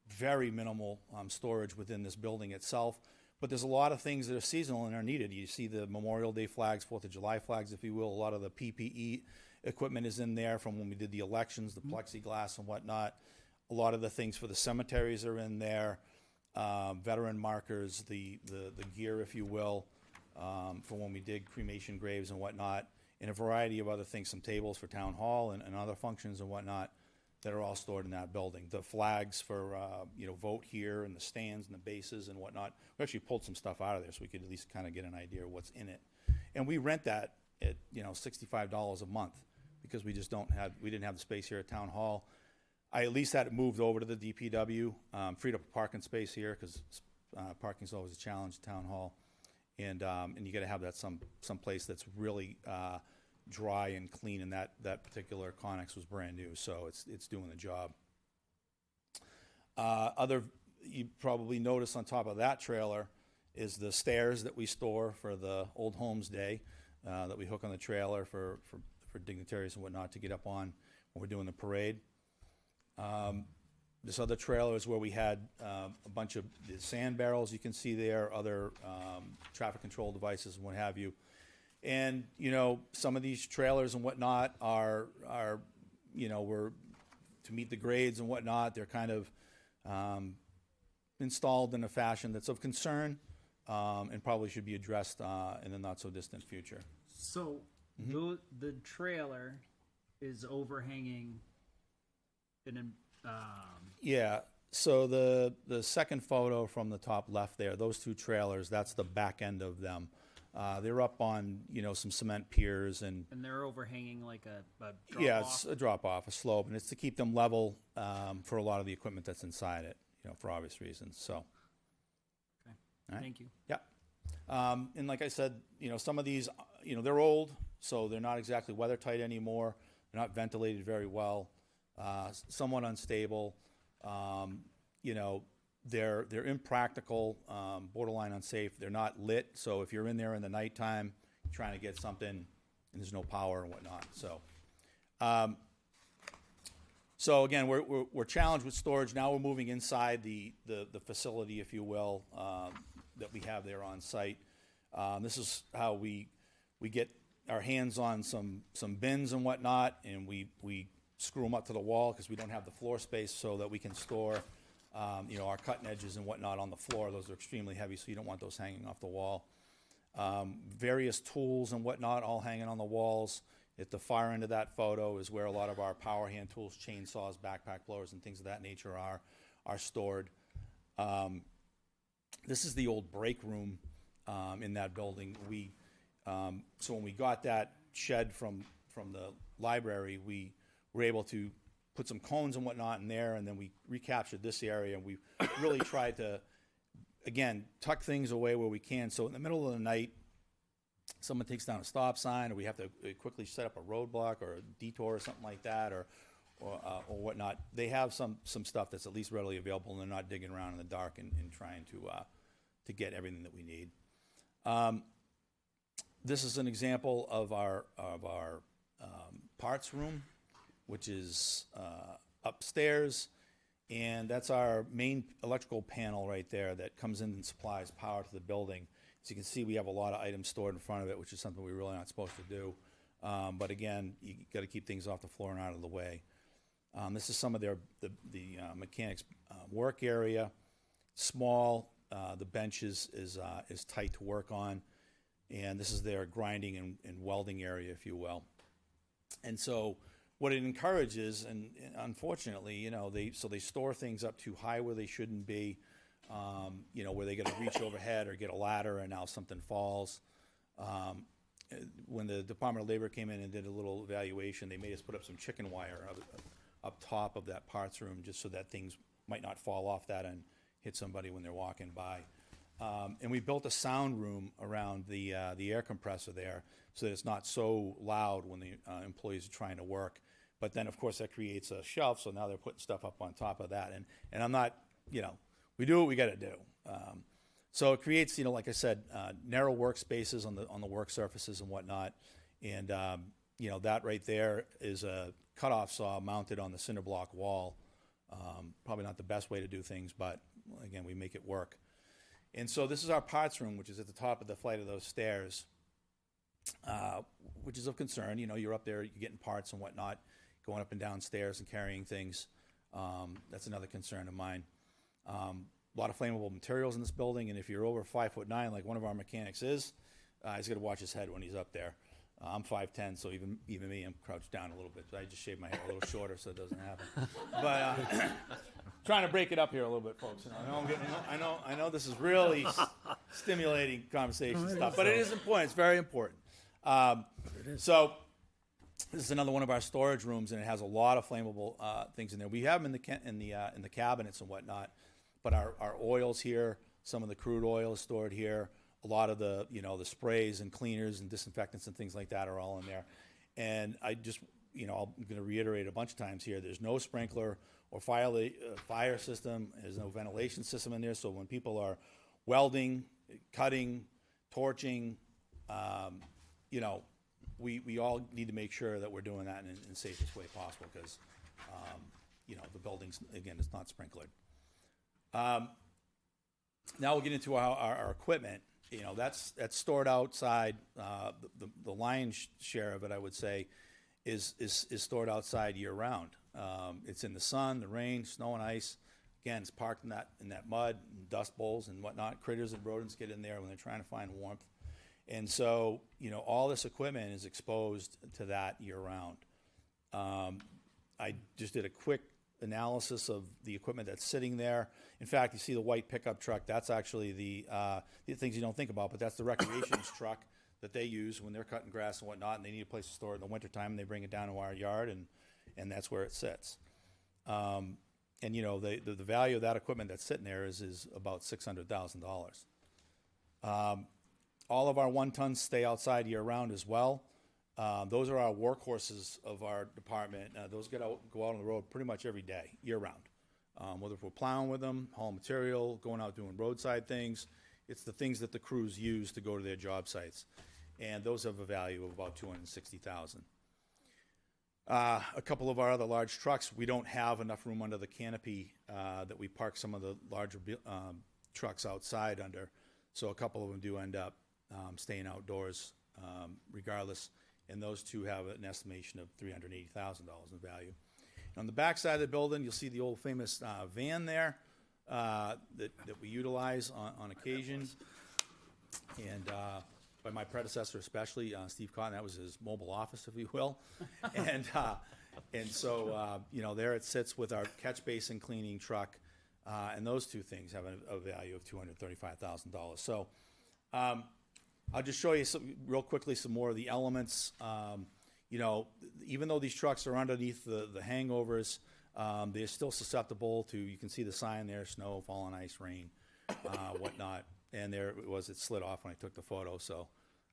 very minimal storage within this building itself, but there's a lot of things that are seasonal and are needed. You see the Memorial Day flags, 4th of July flags, if you will. A lot of the PPE equipment is in there from when we did the elections, the plexiglass and whatnot. A lot of the things for the cemeteries are in there, veteran markers, the gear, if you will, for when we dig cremation graves and whatnot, and a variety of other things, some tables for town hall and other functions and whatnot that are all stored in that building. The flags for, you know, vote here, and the stands and the bases and whatnot. We actually pulled some stuff out of there so we could at least kind of get an idea of what's in it. And we rent that at, you know, $65 a month because we just we didn't have the space here at town hall. I at least had it moved over to the DPW, freed up a parking space here because parking's always a challenge at town hall, and you got to have that some place that's really dry and clean. And that particular Connex was brand new, so it's doing the job. You probably notice on top of that trailer is the stairs that we store for the Old Homes Day that we hook on the trailer for dignitaries and whatnot to get up on when we're doing the parade. This other trailer is where we had a bunch of the sand barrels you can see there, other traffic control devices and what have you. And, you know, some of these trailers and whatnot are you know, were to meet the grades and whatnot. They're kind of installed in a fashion that's of concern and probably should be addressed in the not-so-distant future. So the trailer is overhanging Yeah, so the second photo from the top left there, those 2 trailers, that's the back end of them. They're up on, you know, some cement piers and they're overhanging like a drop yeah, off. it's a drop off, a slope, and it's to keep them level for a lot of the equipment that's inside it, you know, for obvious reasons. So, Okay. all right. Thank you. Yeah. And like I said, you know, some of these, you know, they're old, so they're not exactly weather tight anymore. They're not ventilated very well. Somewhat unstable. You know, they're impractical, borderline unsafe. They're not lit, so if you're in there in the nighttime trying to get something and there's no power and whatnot. So again, we're challenged with storage. Now we're moving inside the facility, if you will, that we have there on site. This is how we get our hands on some bins and whatnot, and we screw them up to the wall because we don't have the floor space so that we can store, you know, our cutting edges and whatnot on the floor. Those are extremely heavy, so you don't want those hanging off the wall. Various tools and whatnot all hanging on the walls. At the far end of that photo is where a lot of our power hand tools, chainsaws, backpack blowers, and things of that nature are stored. This is the old break room in that building. So when we got that shed from the library, we were able to put some cones and whatnot in there, and then we recaptured this area, and we really tried to, again, tuck things away where we can. So in the middle of the night, someone takes down a stop sign, or we have to quickly set up a roadblock or a detour or something like that, or whatnot. They have some stuff that's at least readily available, and they're not digging around in the dark and trying to get everything that we need. This is an example of our parts room, which is upstairs, and that's our main electrical panel right there that comes in and supplies power to the building. As you can see, we have a lot of items stored in front of it, which is something we're really not supposed to do. But again, you got to keep things off the floor and out of the way. This is some of the mechanics' work area. Small, the bench is tight to work on, and this is their grinding and welding area, if you will. And so, what it encourages, and unfortunately, they store things up too high where they shouldn't be. Where they got to reach overhead or get a ladder, and now something falls. When the Department of Labor came in and did a little evaluation, they made us put up some chicken wire up top of that parts room, just so that things might not fall off that and hit somebody when they're walking by. And we built a sound room around the air compressor there, so that it's not so loud when the employees are trying to work. But then, of course, that creates a shelf, so now they're putting stuff up on top of that. And I'm not, we do what we got to do. So it creates, like I said, narrow workspaces on the work surfaces and whatnot. And, that right there is a cutoff saw mounted on the cinder block wall. Probably not the best way to do things, but again, we make it work. And so this is our parts room, which is at the top of the flight of those stairs, which is of concern. You're up there, you're getting parts and whatnot, going up and down stairs and carrying things. That's another concern of mine. A lot of flammable materials in this building, and if you're over 5'9", like one of our mechanics is, he's got to watch his head when he's up there. I'm 5'10", so even me, I'm crouched down a little bit. But I just shaved my hair a little shorter so it doesn't happen. But trying to break it up here a little bit, folks. I know this is really stimulating conversation stuff, but it is important. It's very important. So this is another one of our storage rooms, and it has a lot of flammable things in there. We have them in the cabinets and whatnot. But our oils here, some of the crude oil is stored here. A lot of the the sprays and cleaners and disinfectants and things like that are all in there. And I just I'm going to reiterate a bunch of times here. There's no sprinkler or fire system. There's no ventilation system in there. So when people are welding, cutting, torching, we all need to make sure that we're doing that in the safest way possible because the buildings, again, it's not sprinklered. Now we'll get into our equipment. That's stored outside. The lion's share of it, I would say, is stored outside year round. It's in the sun, the rain, snow and ice. Again, it's parked in that mud, and dust bowls and whatnot. Critters and rodents get in there when they're trying to find warmth. And so, all this equipment is exposed to that year round. I just did a quick analysis of the equipment that's sitting there. In fact, you see the white pickup truck. That's actually the things you don't think about, but that's the recreations truck that they use when they're cutting grass and whatnot, and they need a place to store it in the wintertime, and they bring it down to our yard, and that's where it sits. And the value of that equipment that's sitting there is about $600,000. All of our 1-tons stay outside year round as well. Those are our workhorses of our department. Those go out on the road pretty much every day, year round. Whether we're plowing with them, hauling material, going out doing roadside things, it's the things that the crews use to go to their job sites. And those have a value of about $260,000. A couple of our other large trucks, we don't have enough room under the canopy that we park some of the larger trucks outside under. So a couple of them do end up staying outdoors regardless. And those two have an estimation of $380,000 in value. And on the back side of the building, you'll see the old famous van there that we utilize on occasion. And by my predecessor especially, Steve Cotton, that was his mobile office, if you will. And so, there it sits with our catch basin cleaning truck. And those two things have a value of $235,000. So I'll just show you real quickly some more of the elements. you know, even though these trucks are underneath the hangovers, they're still susceptible to, you can see the sign there, snow, falling ice, rain, whatnot. And there it was, it slid off when I took the photo, so.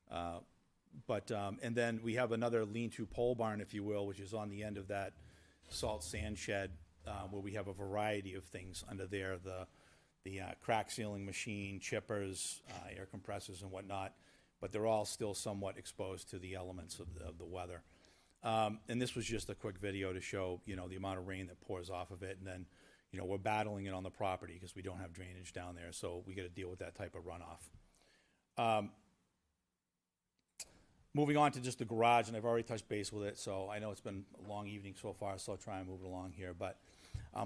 And then we have another lean-to pole barn, if you will, which is on the end of that salt sand shed, where we have a variety of things under there, the crack sealing machine, chippers, air compressors and whatnot, but they're all still somewhat exposed to the elements of the weather. And this was just a quick video to show, you know, the amount of rain that pours off of it, and then, you know, we're battling it on the property because we don't have drainage down there, so we got to deal with that type of runoff. Moving on to just the garage, and I've already touched base with it, so I know it's been a long evening so far, so I'll try and move it along here. But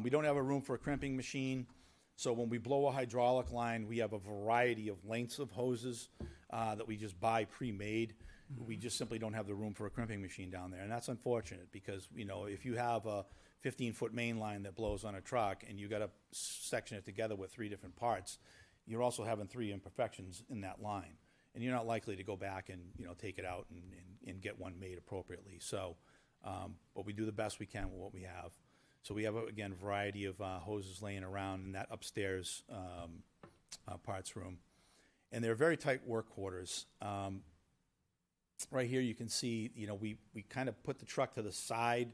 we don't have a room for a crimping machine, so when we blow a hydraulic line, we have a variety of lengths of hoses that we just buy pre-made. We just simply don't have the room for a crimping machine down there, and that's unfortunate because, you know, if you have a 15-foot main line that blows on a truck and you got to section it together with 3 different parts, you're also having 3 imperfections in that line. And you're not likely to go back and, you know, take it out and get one made appropriately. So, but we do the best we can with what we have. So we have, again, a variety of hoses laying around in that upstairs parts room. And they're very tight work quarters. Right here you can see, you know, we kind of put the truck to the side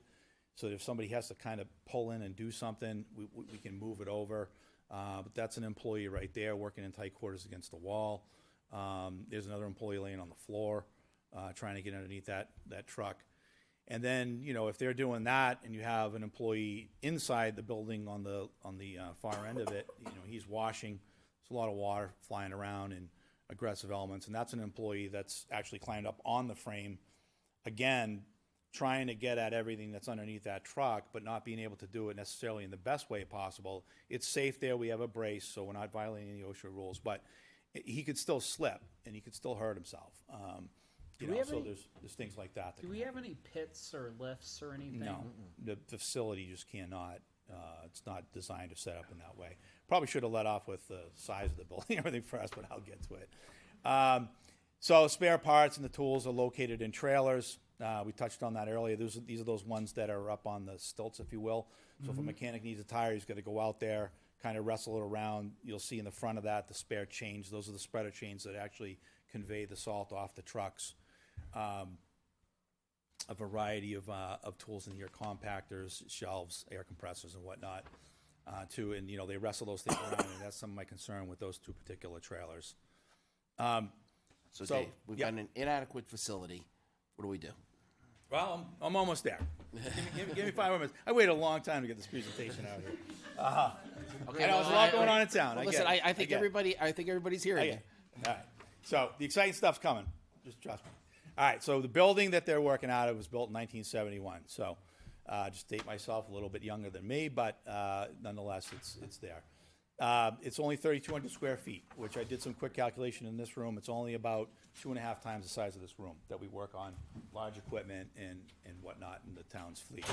so that if somebody has to kind of pull in and do something, we can move it over. But that's an employee right there working in tight quarters against the wall. There's another employee laying on the floor, trying to get underneath that truck. And then, you know, if they're doing that and you have an employee inside the building on the far end of it, you know, he's washing. There's a lot of water flying around and aggressive elements. And that's an employee that's actually climbed up on the frame, again, trying to get at everything that's underneath that truck, but not being able to do it necessarily in the best way possible. It's safe there. We have a brace, so we're not violating any OSHA rules. But he could still slip and he could still hurt himself. You know, so there's things like that. Do we have any pits or lifts or anything? No, the facility just cannot. It's not designed to set up in that way. Probably should have let off with the size of the building and everything first, but I'll get to it. So spare parts and the tools are located in trailers. We touched on that earlier. These are those ones that are up on the stilts, if you will. So if a mechanic needs a tire, he's got to go out there, kind of wrestle it around. You'll see in the front of that the spare chains. Those are the spreader chains that actually convey the salt off the trucks. A variety of tools in here, compactors, shelves, air compressors, and whatnot, too. And, you know, they wrestle those things around, and that's some of my concern with those 2 particular trailers. So Dave, we've got an inadequate facility. What do we do? Well, I'm almost there. Give me 5 more minutes. I waited a long time to get this presentation out here. Okay, I know there's a lot going on in town. Well, I listen, get it. I think everybody's hearing you. All right. So the exciting stuff's coming. Just trust me. All right. So the building that they're working out of was built in 1971. So just date myself a little bit younger than me, but nonetheless, it's there. It's only 3,200 square feet, which I did some quick calculation in this room. It's only about 2.5 times the size of this room that we work on large equipment and whatnot in the town's fleet.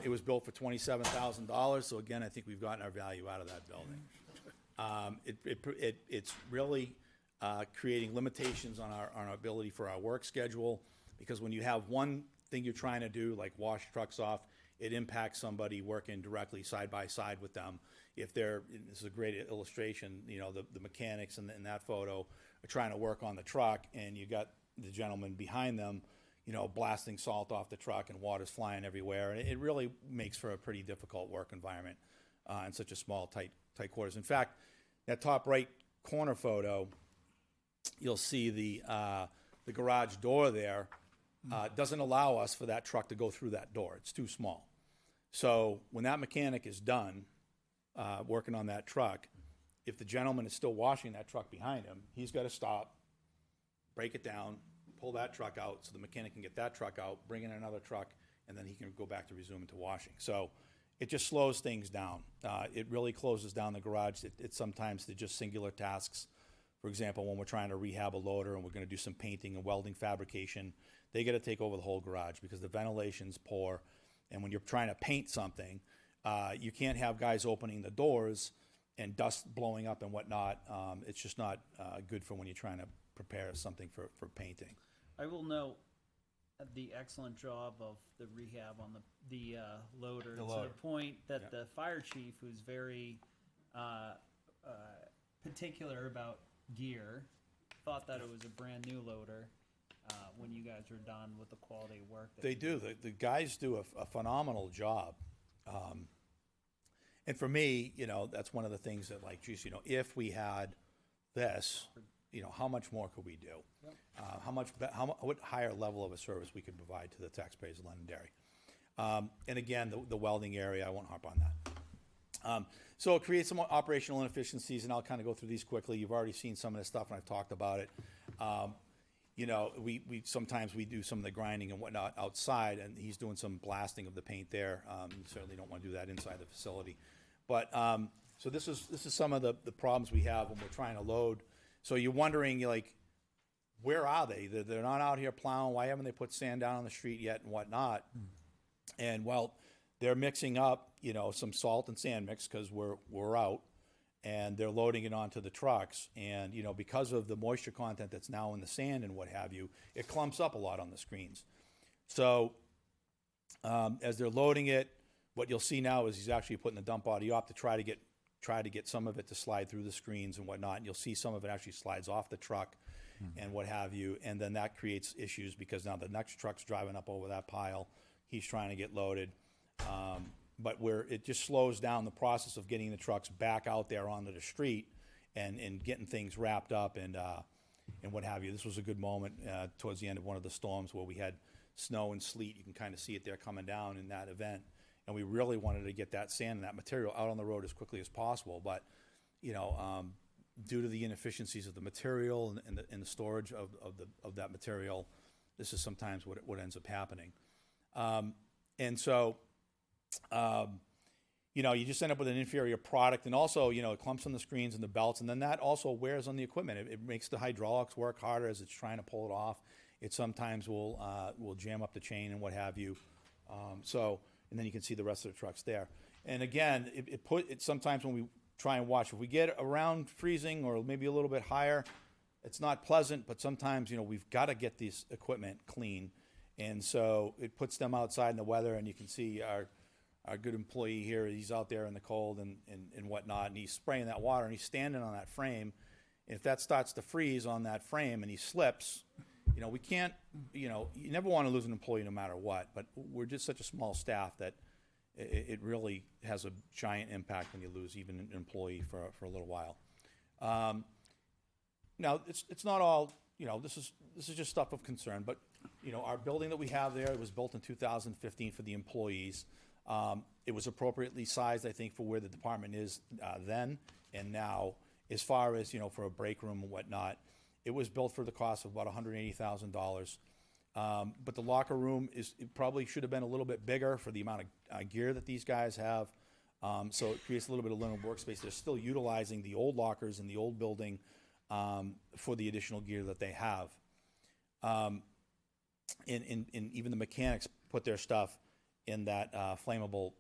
It was built for $27,000, so again, I think we've gotten our value out of that building. It's really creating limitations on our ability for our work schedule, because when you have one thing you're trying to do, like wash trucks off, it impacts somebody working directly side by side with them. If they're, this is a great illustration, you know, the mechanics in that photo are trying to work on the truck, and you got the gentleman behind them, you know, blasting salt off the truck and water's flying everywhere. And it really makes for a pretty difficult work environment in such a small, tight quarters. In fact, that top right corner photo, you'll see the garage door there doesn't allow us for that truck to go through that door. It's too small. So when that mechanic is done working on that truck, if the gentleman is still washing that truck behind him, he's got to stop, break it down, pull that truck out so the mechanic can get that truck out, bring in another truck, and then he can go back to resume into washing. So it just slows things down. It really closes down the garage. It's sometimes to just singular tasks. For example, when we're trying to rehab a loader and we're going to do some painting and welding fabrication, they got to take over the whole garage because the ventilation's poor. And when you're trying to paint something, you can't have guys opening the doors and dust blowing up and whatnot. It's just not good for when you're trying to prepare something for painting. I will note, the excellent job of the rehab on the loader. The To loader. the point that Yeah. the fire chief, who's very particular about gear, thought that it was a brand new loader when you guys were done with the quality of work. That They you do. The guys do a phenomenal job. And for me, you know, that's one of the things that, like, geez, you know, if we had this, you know, how much more could we do? What higher level of a service we could provide to the taxpayers of Londonderry? And again, the welding area, I won't harp on that. So it creates some operational inefficiencies, and I'll kind of go through these quickly. You've already seen some of this stuff, and I've talked about it. You know, we sometimes we do some of the grinding and whatnot outside, and he's doing some blasting of the paint there. You certainly don't want to do that inside the facility. But so this is some of the problems we have when we're trying to load. So you're wondering, you're like, where are they? They're not out here plowing. Why haven't they put sand down on the street yet and whatnot? And well, they're mixing up, you know, some salt and sand mix because we're out, and they're loading it onto the trucks. And, you know, because of the moisture content that's now in the sand and what have you, it clumps up a lot on the screens. So as they're loading it, what you'll see now is he's actually putting the dump body up to try to get some of it to slide through the screens and whatnot. And you'll see some of it actually slides off the truck and what have you. And then that creates issues because now the next truck's driving up over that pile. He's trying to get loaded. But it just slows down the process of getting the trucks back out there onto the street and getting things wrapped up and what have you. This was a good moment towards the end of one of the storms where we had snow and sleet. You can kind of see it there coming down in that event. And we really wanted to get that sand and that material out on the road as quickly as possible. But, you know, due to the inefficiencies of the material and the storage of that material, this is sometimes what ends up happening. And so, you know, you just end up with an inferior product. And also, you know, it clumps on the screens and the belts. And then that also wears on the equipment. It makes the hydraulics work harder as it's trying to pull it off. It sometimes will jam up the chain and what have you. And then you can see the rest of the trucks there. And again, sometimes when we try and watch, if we get around freezing or maybe a little bit higher, it's not pleasant, but sometimes, you know, we've got to get this equipment clean. And so it puts them outside in the weather, and you can see our good employee here, he's out there in the cold and whatnot, and he's spraying that water, and he's standing on that frame. And if that starts to freeze on that frame and he slips, you know, we can't, you know, you never want to lose an employee no matter what, but we're just such a small staff that it really has a giant impact when you lose even an employee for a little while. Now, it's not all, you know, this is just stuff of concern, but, you know, our building that we have there, it was built in 2015 for the employees. It was appropriately sized, I think, for where the department is then and now. As far as, you know, for a break room and whatnot, it was built for the cost of about $180,000. But the locker room it probably should have been a little bit bigger for the amount of gear that these guys have. So it creates a little bit of limited workspace. They're still utilizing the old lockers in the old building for the additional gear that they have. And even the mechanics put their stuff in that flammable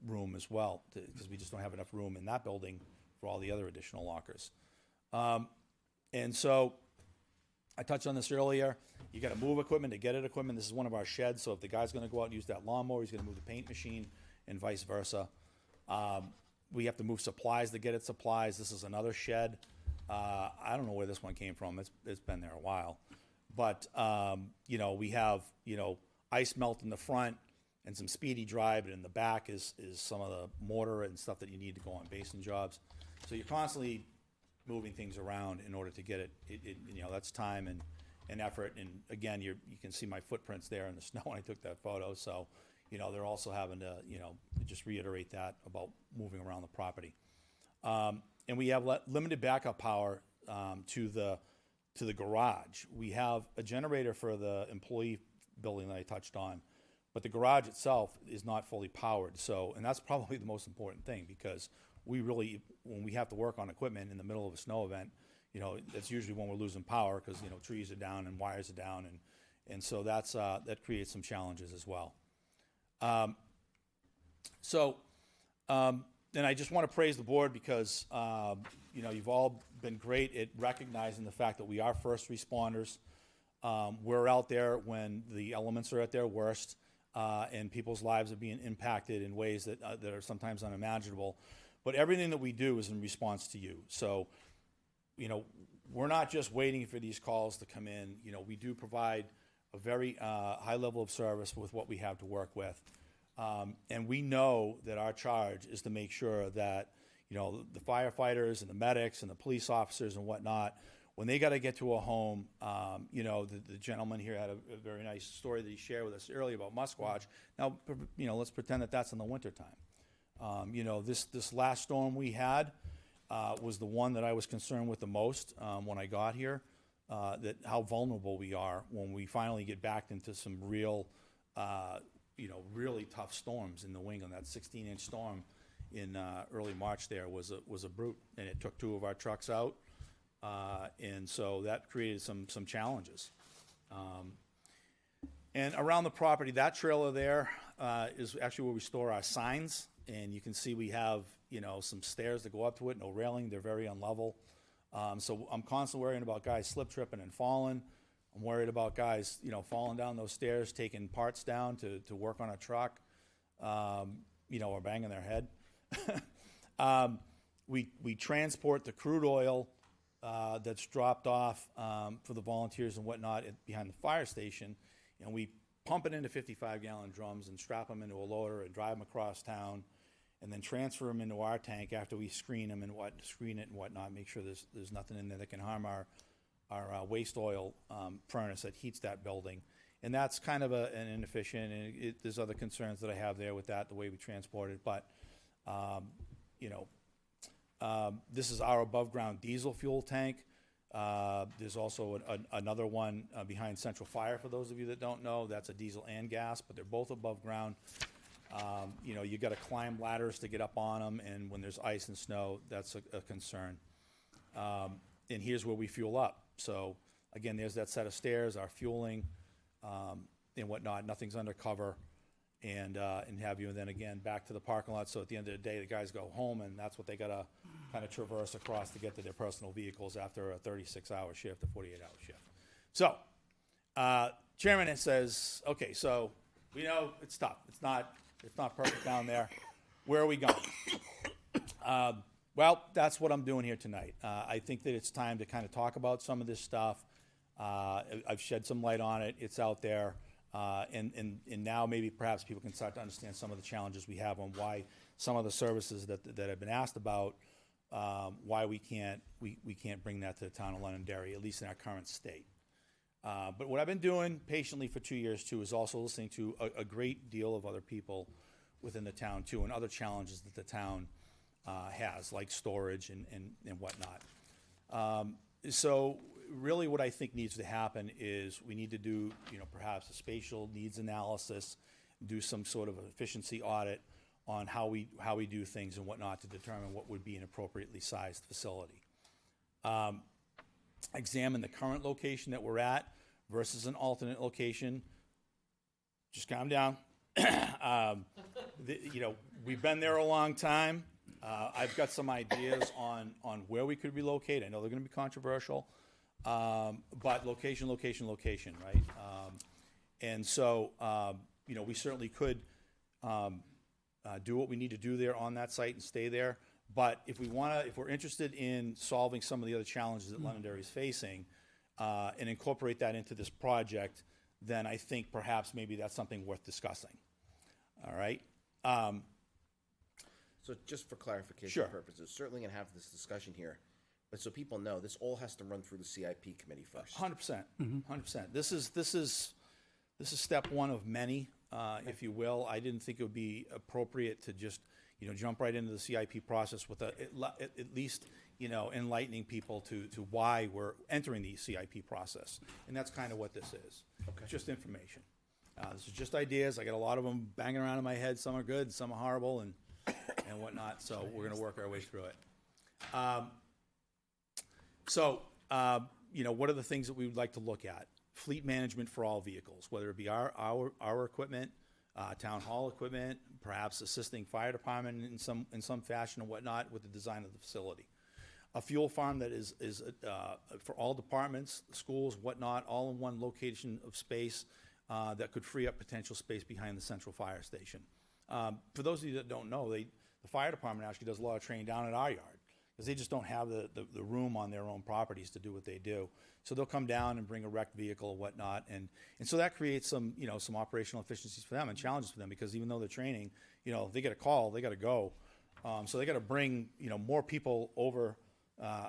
room as well, because we just don't have enough room in that building for all the other additional lockers. And so I touched on this earlier. You got to move equipment to get it equipment. This is one of our sheds, so if the guy's going to go out and use that lawnmower, he's going to move the paint machine and vice versa. We have to move supplies to get it supplies. This is another shed. I don't know where this one came from. It's been there a while. But, you know, we have, you know, ice melt in the front and some speedy dry, but in the back is some of the mortar and stuff that you need to go on basin jobs. So you're constantly moving things around in order to get it, you know, that's time and effort. And again, you can see my footprints there in the snow when I took that photo. So, you know, they're also having to, you know, just reiterate that about moving around the property. And we have limited backup power to the garage. We have a generator for the employee building that I touched on, but the garage itself is not fully powered. So, and that's probably the most important thing, because we really, when we have to work on equipment in the middle of a snow event, you know, that's usually when we're losing power, because, you know, trees are down and wires are down, and so that creates some challenges as well. And I just want to praise the board because, you know, you've all been great at recognizing the fact that we are first responders. We're out there when the elements are at their worst, and people's lives are being impacted in ways that are sometimes unimaginable. But everything that we do is in response to you. So, you know, we're not just waiting for these calls to come in. You know, we do provide a very high level of service with what we have to work with. And we know that our charge is to make sure that, you know, the firefighters and the medics and the police officers and whatnot, when they got to get to a home, you know, the gentleman here had a very nice story that he shared with us earlier about Musquatch. Now, you know, let's pretend that that's in the wintertime. You know, this last storm we had was the one that I was concerned with the most when I got here, that how vulnerable we are when we finally get back into some real, you know, really tough storms in New England. That 16-inch storm in early March there was a brute, and it took 2 of our trucks out, and so that created some challenges. And around the property, that trailer there is actually where we store our signs, and you can see we have, you know, some stairs that go up to it, no railing, they're very unlevel. So I'm constantly worrying about guys slip tripping and falling. I'm worried about guys, you know, falling down those stairs, taking parts down to work on a truck, you know, or banging their head. We transport the crude oil that's dropped off for the volunteers and whatnot behind the fire station, and we pump it into 55-gallon drums and strap them into a loader and drive them across town, and then transfer them into our tank after we screen them and screen it and whatnot, make sure there's nothing in there that can harm our waste oil furnace that heats that building. And that's kind of an inefficient, and there's other concerns that I have there with that, the way we transport it. But, you know, this is our above-ground diesel fuel tank. There's also another one behind Central Fire, for those of you that don't know. That's a diesel and gas, but they're both above ground. You know, you got to climb ladders to get up on them, and when there's ice and snow, that's a concern. And here's where we fuel up. So, again, there's that set of stairs, our fueling, and whatnot. Nothing's undercover, and have you. And then, again, back to the parking lot. So at the end of the day, the guys go home, and that's what they got to kind of traverse across to get to their personal vehicles after a 36-hour shift, a 48-hour shift. So, Chairman says, okay, so we know it's tough. It's not perfect down there. Where are we going? Well, that's what I'm doing here tonight. I think that it's time to kind of talk about some of this stuff. I've shed some light on it. It's out there. And now maybe perhaps people can start to understand some of the challenges we have on why some of the services that have been asked about, why we can't bring that to the town of Londonderry, at least in our current state. But what I've been doing patiently for 2 years, too, is also listening to a great deal of other people within the town, too, and other challenges that the town has, like storage and whatnot. So really what I think needs to happen is we need to do, you know, perhaps a spatial needs analysis, do some sort of efficiency audit on how we do things and whatnot to determine what would be an appropriately sized facility. Examine the current location that we're at versus an alternate location. Just calm down. You know, we've been there a long time. I've got some ideas on where we could relocate. I know they're going to be controversial, but location, right? And so, you know, we certainly could do what we need to do there on that site and stay there. But if we're interested in solving some of the other challenges that Londonderry is facing, and incorporate that into this project, then I think perhaps maybe that's something worth discussing. All right. So just for clarification Sure. purposes, certainly going to have this discussion here, but so people know, this all has to run through the CIP committee first. 100%. 100%. This is step one of many, if you will. I didn't think it would be appropriate to just, you know, jump right into the CIP process with at least, you know, enlightening people to why we're entering the CIP process. And that's kind of what this is. Okay. Just information. This is just ideas. I got a lot of them banging around in my head. Some are good, some are horrible, and whatnot. So we're going to work our way through it. You know, what are the things that we would like to look at? Fleet management for all vehicles, whether it be our equipment, town hall equipment, perhaps assisting fire department in some fashion and whatnot with the design of the facility. a fuel farm that is for all departments, schools, whatnot, all in one location of space that could free up potential space behind the central fire station. For those of you that don't know, the fire department actually does a lot of training down at our yard because they just don't have the room on their own properties to do what they do. So they'll come down and bring a wrecked vehicle or whatnot, and so that creates some operational efficiencies for them and challenges for them because even though they're training, they get a call, they got to go, so they got to bring more people over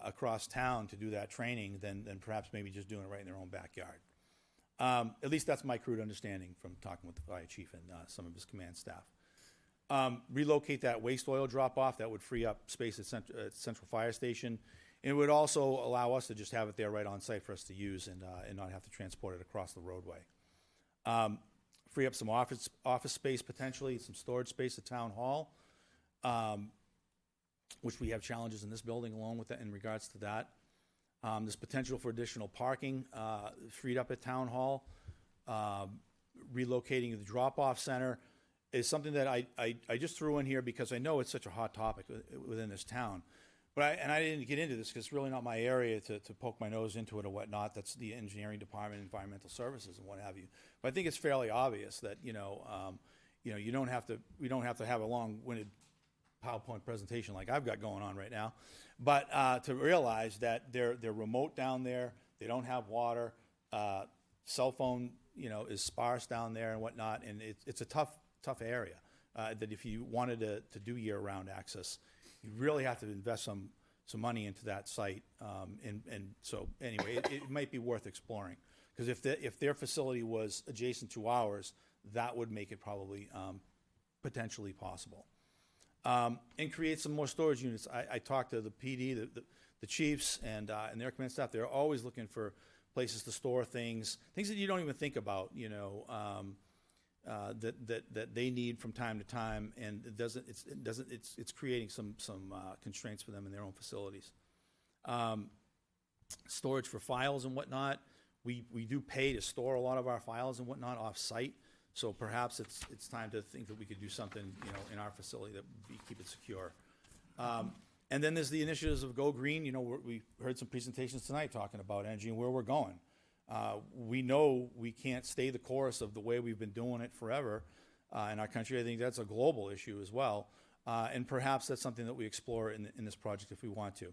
across town to do that training than perhaps maybe just doing it right in their own backyard. At least that's my crude understanding from talking with the fire chief and some of his command staff. Relocate that waste oil drop-off. That would free up space at Central Fire Station. And it would also allow us to just have it there right on site for us to use and not have to transport it across the roadway. Free up some office space potentially, some storage space at Town Hall, which we have challenges in this building along with that in regards to that. There's potential for additional parking freed up at Town Hall. Relocating the drop-off center is something that I just threw in here because I know it's such a hot topic within this town. But I didn't get into this because it's really not my area to poke my nose into it or whatnot. That's the engineering department, environmental services, and what have you. But I think it's fairly obvious that we don't have to have a long-winded PowerPoint presentation like I've got going on right now. But to realize that they're remote down there, they don't have water, cell phone is sparse down there and whatnot, and it's a tough area that if you wanted to do year-round access, you really have to invest some money into that site. And so anyway, it might be worth exploring because if their facility was adjacent to ours, that would make it probably potentially possible. And create some more storage units. I talked to the PD, the chiefs, and their command staff. They're always looking for places to store things that you don't even think about, that they need from time to time, and it's creating some constraints for them in their own facilities. Storage for files and whatnot. We do pay to store a lot of our files and whatnot off site. So perhaps it's time to think that we could do something, in our facility that keep it secure. And then there's the initiatives of Go Green. We heard some presentations tonight talking about energy and where we're going. We know we can't stay the course of the way we've been doing it forever in our country. I think that's a global issue as well. And perhaps that's something that we explore in this project if we want to.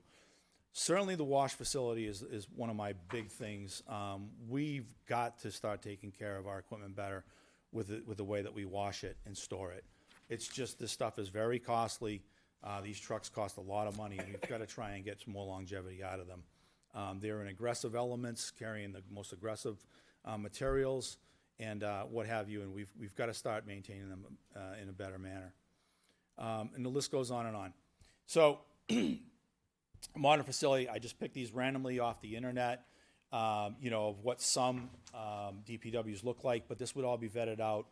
Certainly the wash facility is one of my big things. We've got to start taking care of our equipment better with the way that we wash it and store it. It's just, this stuff is very costly. These trucks cost a lot of money, and we've got to try and get some more longevity out of them. They're in aggressive elements, carrying the most aggressive materials and what have you, and we've got to start maintaining them in a better manner. And the list goes on and on. So, modern facility, I just picked these randomly off the internet. Of what some DPWs look like, but this would all be vetted out,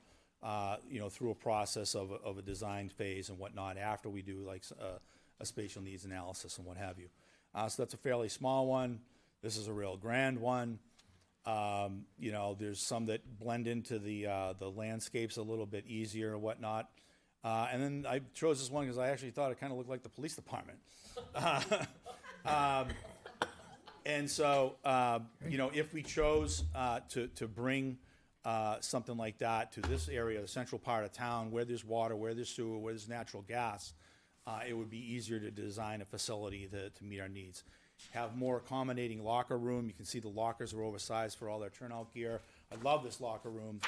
through a process of a design phase and whatnot after we do like a spatial needs analysis and what have you. So that's a fairly small one. This is a real grand one. There's some that blend into the landscapes a little bit easier and whatnot. And then I chose this one because I actually thought it kind of looked like the police department. And so, if we chose to bring something like that to this area, the central part of town, where there's water, where there's sewer, where there's natural gas, it would be easier to design a facility to meet our needs. Have more accommodating locker room. You can see the lockers are oversized for all their turnout gear. I love this locker room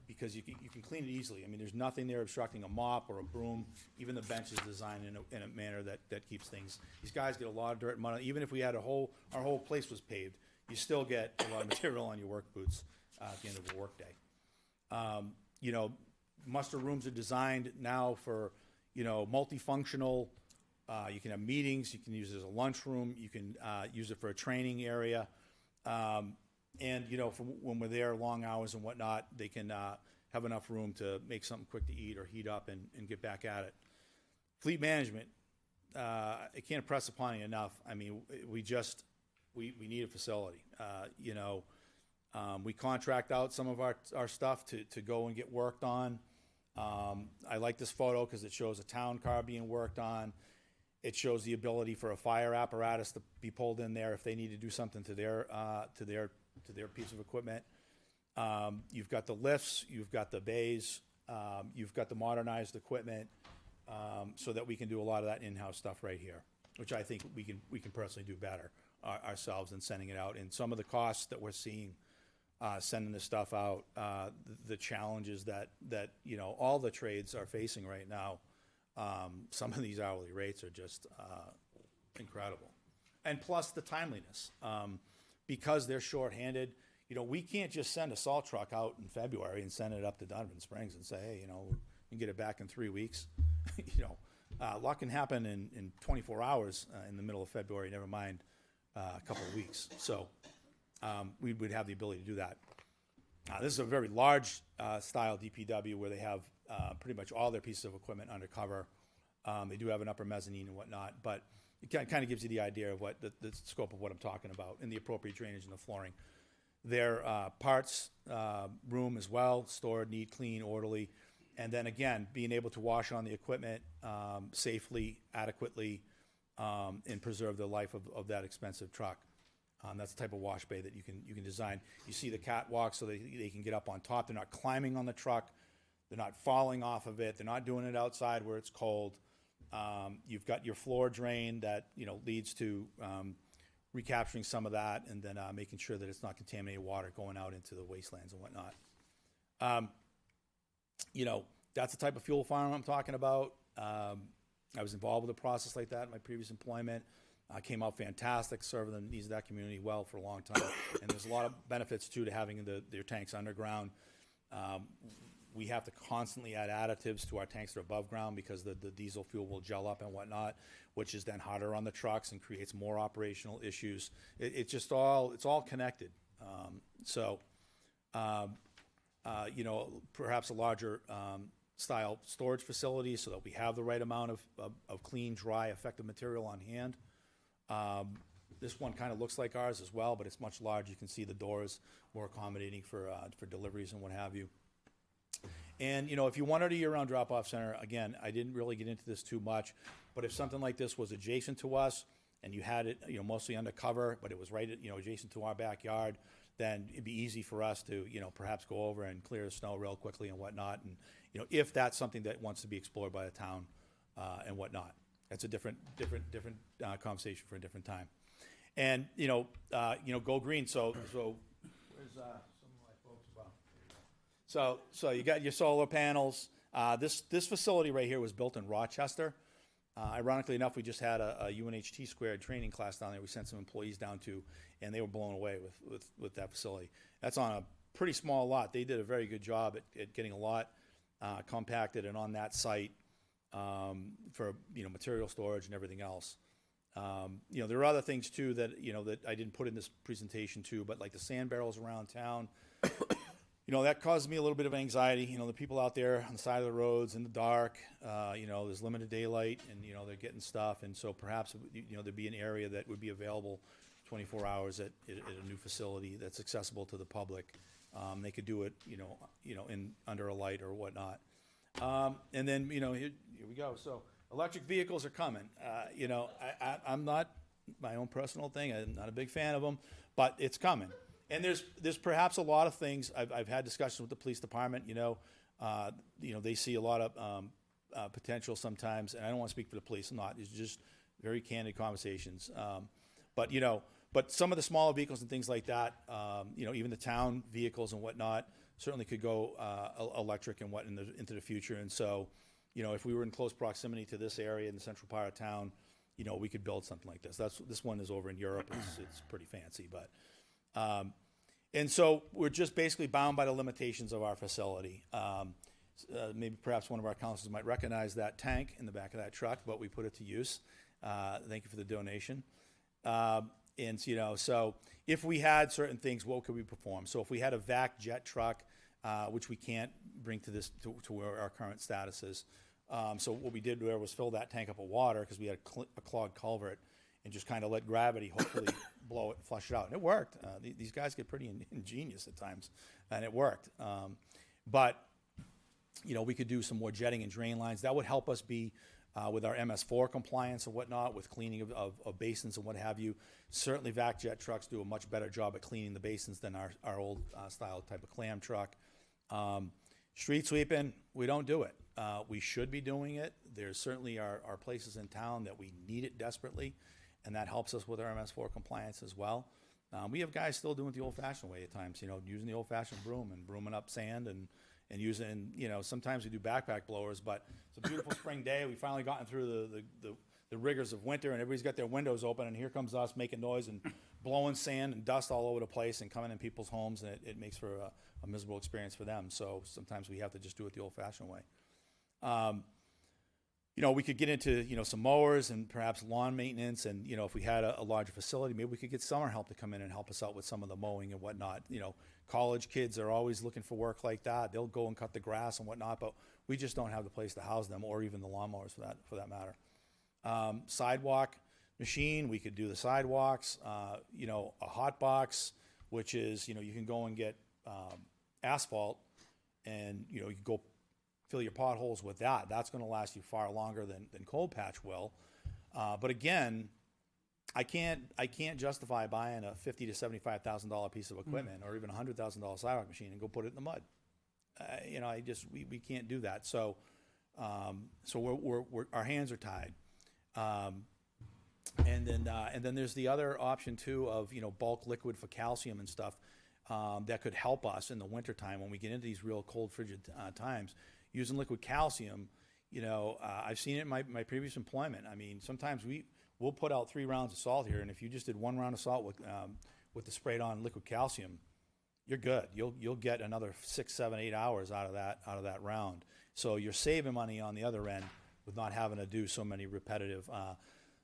because you can clean it easily. I mean, there's nothing there obstructing a mop or a broom. Even the bench is designed in a manner that keeps things. These guys get a lot of dirt and mud. Even if we had our whole place was paved, you still get a lot of material on your work boots at the end of a work day. Muster rooms are designed now for, multifunctional. You can have meetings. You can use it as a lunchroom. You can use it for a training area. And, for when we're there, long hours and whatnot, they can have enough room to make something quick to eat or heat up and get back at it. Fleet management, I can't impress upon you enough. I mean, we need a facility. We contract out some of our stuff to go and get worked on. I like this photo because it shows a town car being worked on. It shows the ability for a fire apparatus to be pulled in there if they need to do something to their piece of equipment. You've got the lifts, you've got the bays, you've got the modernized equipment, so that we can do a lot of that in-house stuff right here, which I think we can personally do better ourselves than sending it out. And some of the costs that we're seeing sending this stuff out, the challenges that all the trades are facing right now. Some of these hourly rates are just incredible. And plus the timeliness. Because they're shorthanded, we can't just send a salt truck out in February and send it up to Donovan Springs and say, hey, you can get it back in 3 weeks. A lot can happen in 24 hours in the middle of February, never mind a couple of weeks. So we would have the ability to do that. This is a very large style DPW where they have pretty much all their pieces of equipment undercover. They do have an upper mezzanine and whatnot, but it kind of gives you the idea of what the scope of what I'm talking about and the appropriate drainage in the flooring. Their parts room as well, stored, neat, clean, orderly. And then again, being able to wash on the equipment safely, adequately, and preserve the life of that expensive truck. That's the type of wash bay that you can design. You see the catwalk so they can get up on top. They're not climbing on the truck. They're not falling off of it. They're not doing it outside where it's cold. You've got your floor drain that leads to recapturing some of that, and then making sure that it's not contaminated water going out into the wastelands and whatnot. That's the type of fuel farm I'm talking about. I was involved with a process like that in my previous employment. Came out fantastic, serving the needs of that community well for a long time. And there's a lot of benefits, too, to having their tanks underground. We have to constantly add additives to our tanks that are above ground because the diesel fuel will gel up and whatnot, which is then harder on the trucks and creates more operational issues. It's all connected. Perhaps a larger style storage facility so that we have the right amount of clean, dry, effective material on hand. This one kind of looks like ours as well, but it's much larger. You can see the doors more accommodating for deliveries and what have you. And, if you wanted a year-round drop-off center, again, I didn't really get into this too much, but if something like this was adjacent to us and you had it, mostly undercover, but it was right, adjacent to our backyard, then it'd be easy for us to, perhaps go over and clear the snow real quickly and whatnot. And, if that's something that wants to be explored by the town and whatnot. That's a different conversation for a different time. And, go green. So where's some of my folks about? So you got your solar panels. This facility right here was built in Rochester. Ironically enough, we just had a UNHT squared training class down there. We sent some employees down to, and they were blown away with that facility. That's on a pretty small lot. They did a very good job at getting a lot compacted and on that site for material storage and everything else. There are other things too that that I didn't put in this presentation too, but like the sand barrels around town. That caused me a little bit of anxiety. The people out there on the side of the roads in the dark, there's limited daylight and, they're getting stuff. And so perhaps, there'd be an area that would be available 24 hours at a new facility that's accessible to the public. They could do it, in under a light or whatnot. And then, here we go. So electric vehicles are coming. I'm not my own personal thing. I'm not a big fan of them, but it's coming. And there's perhaps a lot of things. I've had discussions with the police department. They see a lot of potential sometimes, and I don't want to speak for the police. I'm not. It's just very candid conversations. But some of the smaller vehicles and things like that, even the town vehicles and whatnot, certainly could go electric and into the future. And so, if we were in close proximity to this area in the central part of town, we could build something like this. This one is over in Europe. It's pretty fancy, but. And so we're just basically bound by the limitations of our facility. Maybe perhaps one of our councilors might recognize that tank in the back of that truck, but we put it to use. Thank you for the donation. So if we had certain things, what could we perform? So if we had a vac jet truck, which we can't bring to where our current status is. So what we did there was fill that tank up with water because we had a clogged culvert and just kind of let gravity hopefully blow it and flush it out. And it worked. These guys get pretty ingenious at times, and it worked. But we could do some more jetting and drain lines. That would help us be with our MS4 compliance and whatnot, with cleaning of basins and what have you. Certainly vac jet trucks do a much better job at cleaning the basins than our old style type of clam truck. Street sweeping, we don't do it. We should be doing it. There certainly are places in town that we need it desperately, and that helps us with our MS4 compliance as well. We have guys still doing it the old-fashioned way at times, using the old-fashioned broom and brooming up sand and using, sometimes we do backpack blowers, but it's a beautiful spring day. We finally gotten through the rigors of winter, and everybody's got their windows open, and here comes us making noise and blowing sand and dust all over the place and coming in people's homes, and it makes for a miserable experience for them. So sometimes we have to just do it the old-fashioned way. We could get into, some mowers and perhaps lawn maintenance, and, if we had a larger facility, maybe we could get summer help to come in and help us out with some of the mowing and whatnot. College kids are always looking for work like that. They'll go and cut the grass and whatnot, but we just don't have the place to house them, or even the lawnmowers for that matter. Sidewalk machine, we could do the sidewalks. A hot box, which is, you can go and get asphalt, and you can go fill your potholes with that. That's going to last you far longer than cold patch will. But again, I can't justify buying a $50,000 to $75,000 piece of equipment or even a $100,000 sidewalk machine and go put it in the mud. We can't do that. So we're our hands are tied. And then there's the other option too of bulk liquid for calcium and stuff that could help us in the wintertime when we get into these real cold, frigid times. Using liquid calcium, I've seen it in my previous employment. I mean, sometimes we'll put out 3 rounds of salt here, and if you just did 1 round of salt with the sprayed on liquid calcium, you're good. You'll get another 6, 7, 8 hours out of that round. So you're saving money on the other end with not having to do so many repetitive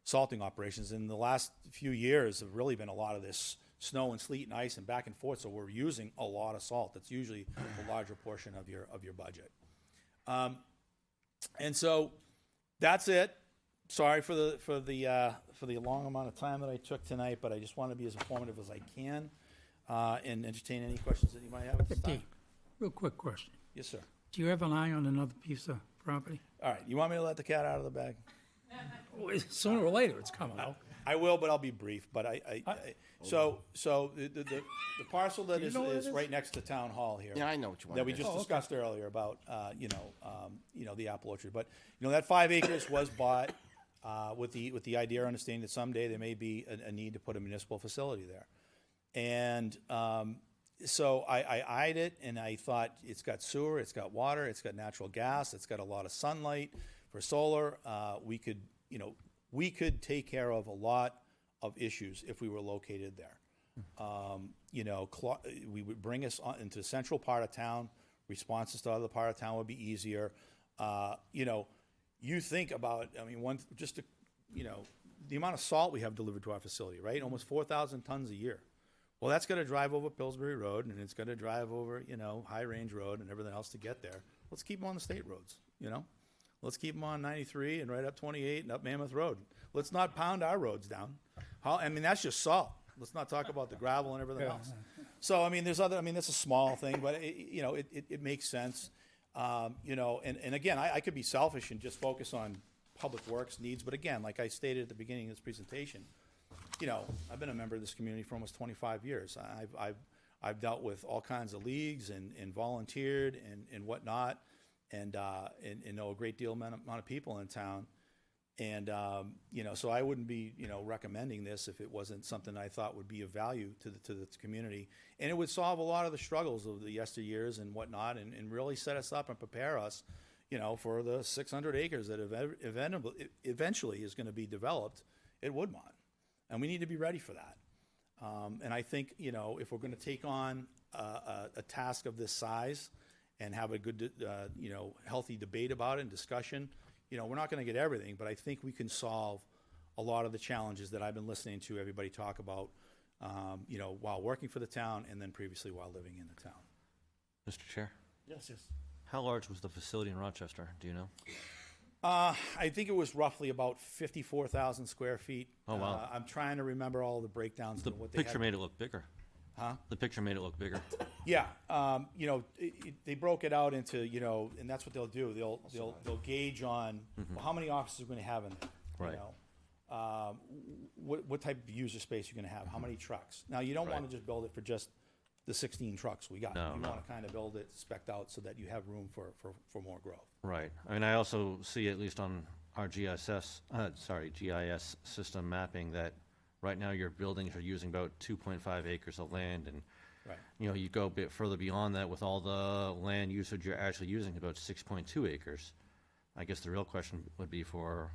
salting operations. In the last few years, have really been a lot of this snow and sleet and ice and back and forth. So we're using a lot of salt. That's usually a larger portion of your budget. And so that's it. Sorry for the long amount of time that I took tonight, but I just want to be as informative as I can and entertain any questions that you might have at this time. Dave, real quick question. Yes, sir. Do you have an eye on another piece of property? All right. You want me to let the cat out of the bag? Sooner or later, it's coming out. I will, but I'll be brief. But so the parcel that is right next to Town Hall here. Yeah, I know what you want. That we just discussed earlier about, the apple orchard. But, that 5 acres was bought with the idea or understanding that someday there may be a need to put a municipal facility there. And so I eyed it, and I thought it's got sewer, it's got water, it's got natural gas, it's got a lot of sunlight for solar. We could take care of a lot of issues if we were located there. We would bring us into the central part of town. Responses to other part of town would be easier. You think about, the amount of salt we have delivered to our facility, right? Almost 4,000 tons a year. Well, that's going to drive over Pillsbury Road, and it's going to drive over, High Range Road and everything else to get there. Let's keep them on the state roads, Let's keep them on 93 and right up 28 and up Mammoth Road. Let's not pound our roads down. That's just salt. Let's not talk about the gravel and everything else. So, that's a small thing, but it makes sense. And again, I could be selfish and just focus on public works needs, but again, like I stated at the beginning of this presentation, I've been a member of this community for almost 25 years. I've dealt with all kinds of leagues and volunteered and whatnot, and know a great deal amount of people in town. And, so I wouldn't be, recommending this if it wasn't something I thought would be of value to the community. And it would solve a lot of the struggles of the yesteryears and whatnot, and really set us up and prepare us, for the 600 acres that eventually is going to be developed at Woodmont. And we need to be ready for that. And I think, if we're going to take on a task of this size and have a good, healthy debate about it and discussion, we're not going to get everything, but I think we can solve a lot of the challenges that I've been listening to everybody talk about, while working for the town and then previously while living in the town. Mr. Chair, Yes. how large was the facility in Rochester? Do you know? I think it was roughly about 54,000 square feet. Oh, wow. I'm trying to remember all the breakdowns. The and what they picture had. made it look bigger. Huh? The picture made it look bigger. Yeah, you know, they broke it out into, you know, and that's what they'll do. They'll gauge on, well, how many offices we're gonna have in there, you Right. know? What type of user space you're gonna have, how many trucks. Now, you don't wanna just build it for just the 16 trucks we got. No, You no. wanna kinda build it spec'd out so that you have room for more growth. Right. I mean, I also see, at least on our GIS system mapping, that right now your buildings are using about 2.5 acres of land, and, Right. you know, you go a bit further beyond that with all the land usage, you're actually using about 6.2 acres. I guess the real question would be for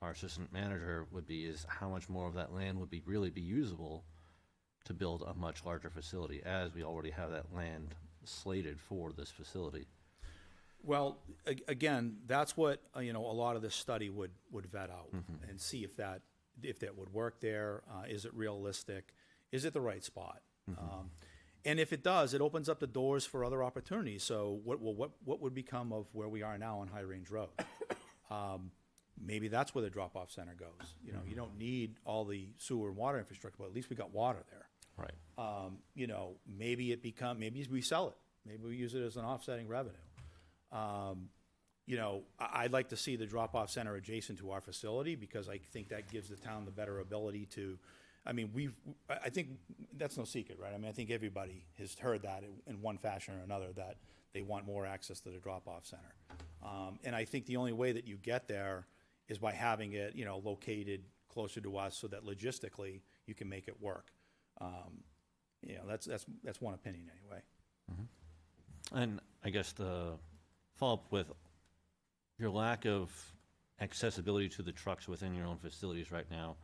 our assistant manager is how much more of that land would really be usable to build a much larger facility, as we already have that land slated for this facility. Well, again, that's what, you know, a lot of this study would vet out and see if that would work there. Is it realistic? Is it the right spot? And if it does, it opens up the doors for other opportunities. So what would become of where we are now on High Range Road? Maybe that's where the drop-off center goes. You know, you don't need all the sewer and water infrastructure, but at least we got water there. Right. You know, maybe we sell it. Maybe we use it as an offsetting revenue. You know, I'd like to see the drop-off center adjacent to our facility, because I think that gives the town the better ability to, I mean, I think that's no secret, right? I mean, I think everybody has heard that in one fashion or another, that they want more access to the drop-off center. And I think the only way that you get there is by having it, you know, located closer to us, so that logistically you can make it work. You know, that's one opinion anyway. And I guess the follow-up with your lack of accessibility to the trucks within your own facilities right now,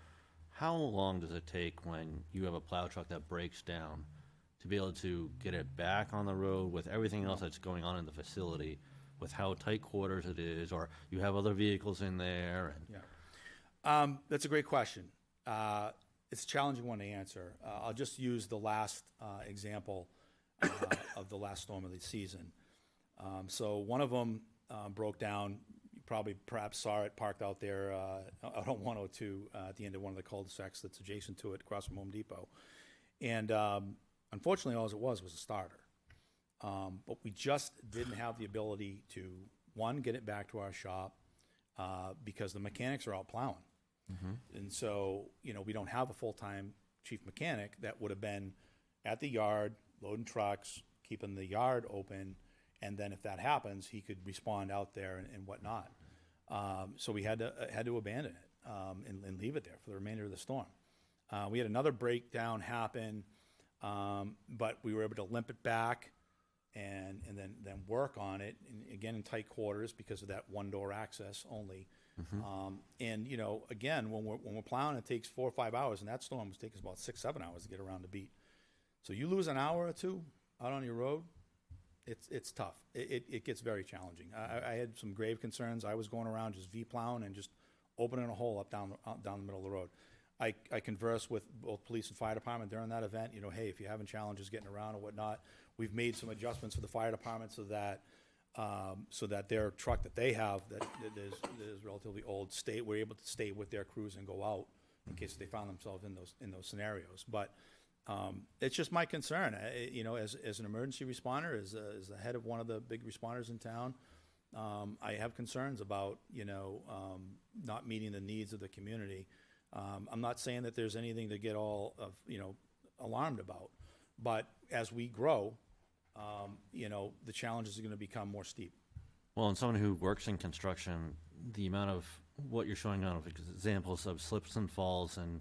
how long does it take when you have a plow truck that breaks down to be able to get it back on the road with everything else that's going on in the facility, with how tight quarters it is, or you have other vehicles in there? And Yeah. That's a great question. It's a challenging one to answer. I'll just use the last example of the last storm of the season. So one of them broke down. You probably perhaps saw it parked out there out on 102 at the end of one of the cul-de-sacs that's adjacent to it, across from Home Depot. And unfortunately, all it was a starter. But we just didn't have the ability to, one, get it back to our shop because the mechanics are out plowing. And so, you know, we don't have a full-time chief mechanic that would have been at the yard, loading trucks, keeping the yard open, and then if that happens, he could respond out there and whatnot. So we had to abandon it and leave it there for the remainder of the storm. We had another breakdown happen, but we were able to limp it back and then work on it, and again in tight quarters because of that one-door access only. And you know, again, when we're plowing, it takes 4 or 5 hours, and that storm was taking us about 6-7 hours to get around the beat. So you lose an hour or two out on your road, it's tough. It gets very challenging. I had some grave concerns. I was going around just V-plowing and just opening a hole up down the middle of the road. I conversed with both police and fire department during that event. You know, hey, if you're having challenges getting around or whatnot, we've made some adjustments for the fire department so that their truck that they have that is relatively old, we're able to stay with their crews and go out in case they found themselves in those scenarios. But it's just my concern, you know, as an emergency responder, as the head of one of the big responders in town, I have concerns about, you know, not meeting the needs of the community. I'm not saying that there's anything to get all of, you know, alarmed about, but as we grow, you know, the challenges are going to become more steep. well, and someone who works in construction, the amount of what you're showing out of examples of slips and falls and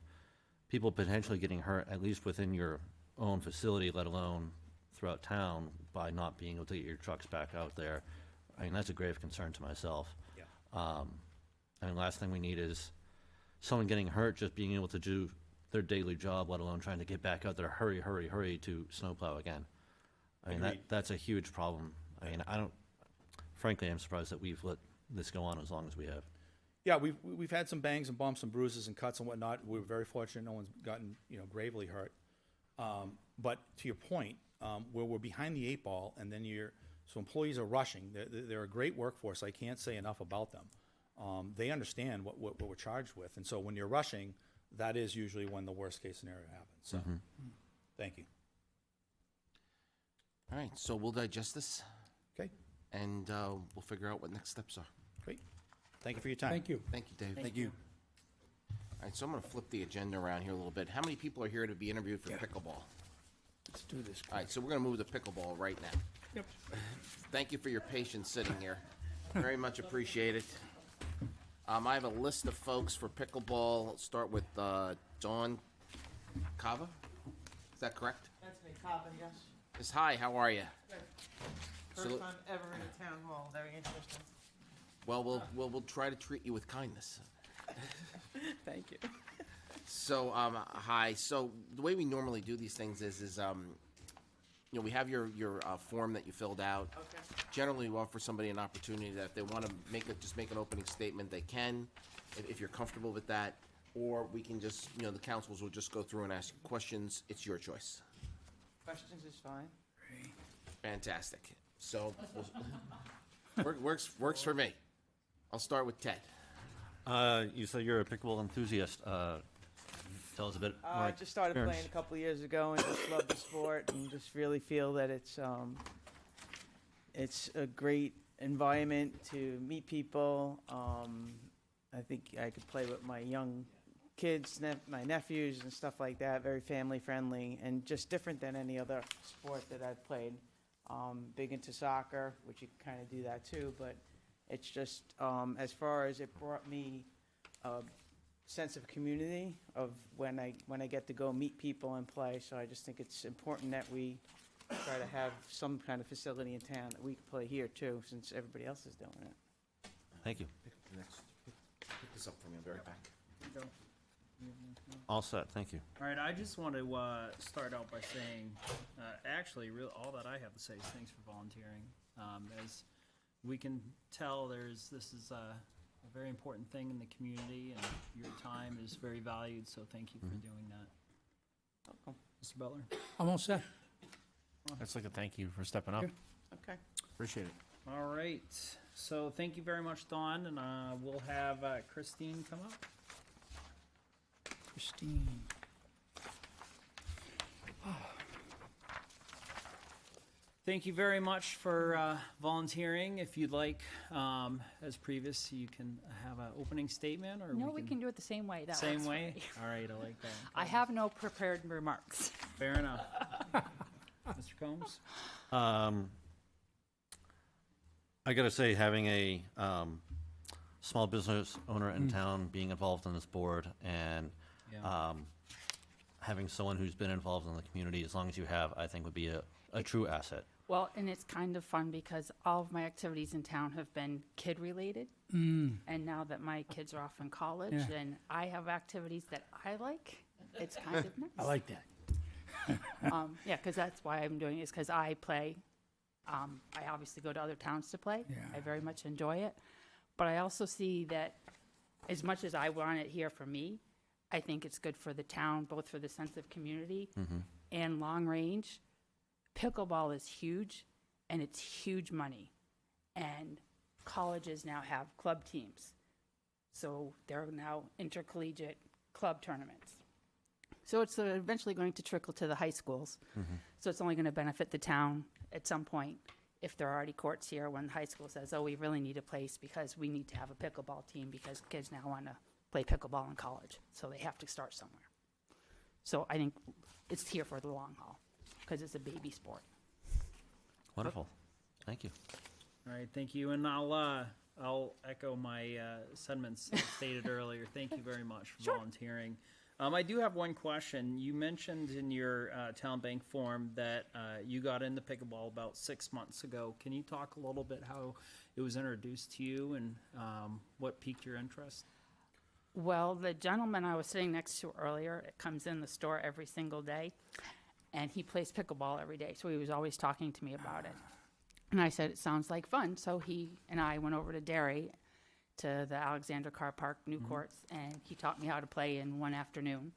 people potentially getting hurt, at least within your own facility, let alone throughout town, by not being able to get your trucks back out there. I mean, that's a grave concern to myself. Yeah. I mean, last thing we need is someone getting hurt just being able to do their daily job, let alone trying to get back out there, hurry to snowplow again. I mean, Agreed. that's a huge problem. I mean, frankly, I'm surprised that we've let this go on as long as we have. Yeah, we've had some bangs and bumps and bruises and cuts and whatnot. We're very fortunate no one's gotten, you know, gravely hurt. But to your point, where we're behind the 8 ball, and then so employees are rushing. They're a great workforce. I can't say enough about them. They understand what we're charged with, and so when you're rushing, that is usually when the worst case scenario happens. So, thank you. All right, so we'll digest this, Okay, and we'll figure out what next steps are. great. Thank you for your time. Thank you. Thank you, Dave. Thank you. All right, so I'm going to flip the agenda around here a little bit. How many people are here to be interviewed for pickleball? Let's do this. All right, so we're going to move to pickleball right now. Yep. Thank you for your patience sitting here. Very much appreciated. I have a list of folks for pickleball. Let's start with Dawn Cava. Is that correct? That's me, Cobbin, yes. Yes, hi, how are you? First So- time ever in a town hall, very interesting. Well, we'll try to treat you with kindness. Thank you. So, hi. So the way we normally do these things is you know, we have your form that you filled out. Okay. Generally, we offer somebody an opportunity that if they want to just make an opening statement, they can, if you're comfortable with that. Or we can just, you know, the councils will just go through and ask you questions. It's your choice. Questions is fine. Fantastic. So, works for me. I'll start with Ted. You said you're a pickleball enthusiast. Tell us a bit more. I just started experience. playing a couple of years ago and just love the sport and just really feel that it's a great environment to meet people. I think I could play with my young kids, my nephews and stuff like that, very family friendly and just different than any other sport that I've played. Big into soccer, which you can kind of do that too, but it's just, as far as it brought me a sense of community of when I get to go meet people and play. So I just think it's important that we try to have some kind of facility in town that we can play here too, since everybody else is doing it. Thank you. Pick this up for me. I'll be right back. All set, thank you. All right, I just want to start out by saying, actually, all that I have to say is thanks for volunteering. As we can tell, this is a very important thing in the community, and your time is very valued, so thank you for doing that. Welcome. Mr. Butler? I'm all set. I'd just like to thank you for stepping up. Okay. Appreciate it. All right, so thank you very much, Dawn, and we'll have Christine come up. Christine. Thank you very much for volunteering. If you'd like, as previous, you can have an opening statement, or No, we can do it the same way. That same works for way. me. All right, I like that. I have no prepared remarks. Fair enough. Mr. Combs. I gotta say, having a small business owner in town being involved in this board and Yeah. having someone who's been involved in the community as long as you have, I think would be a true asset. Well, and it's kind of fun because all of my activities in town have been kid-related. And now that my kids are off in college Yeah. and I have activities that I like, it's kind of nice. I like that. Yeah, because that's why I'm doing it, is because I play. I obviously go to other towns to play. Yeah. I very much enjoy it. But I also see that as much as I want it here for me, I think it's good for the town, both for the sense of community and long range. Pickleball is huge, and it's huge money. And colleges now have club teams. So there are now intercollegiate club tournaments. So it's eventually going to trickle to the high schools. So it's only going to benefit the town at some point if there are already courts here when the high school says, oh, we really need a place because we need to have a pickleball team because kids now want to play pickleball in college. So they have to start somewhere. So I think it's here for the long haul because it's a baby sport. Wonderful. Thank you. All right, thank you, and I'll echo my sentiments stated earlier. Thank you very much for volunteering. I do have one question. You mentioned in your town bank form that you got into pickleball about 6 months ago. Can you talk a little bit how it was introduced to you and what piqued your interest? Well, the gentleman I was sitting next to earlier, it comes in the store every single day, and he plays pickleball every day. So he was always talking to me about it. And I said, it sounds like fun. So he and I went over to Derry to the Alexander Carr Park new courts, and he taught me how to play in one afternoon.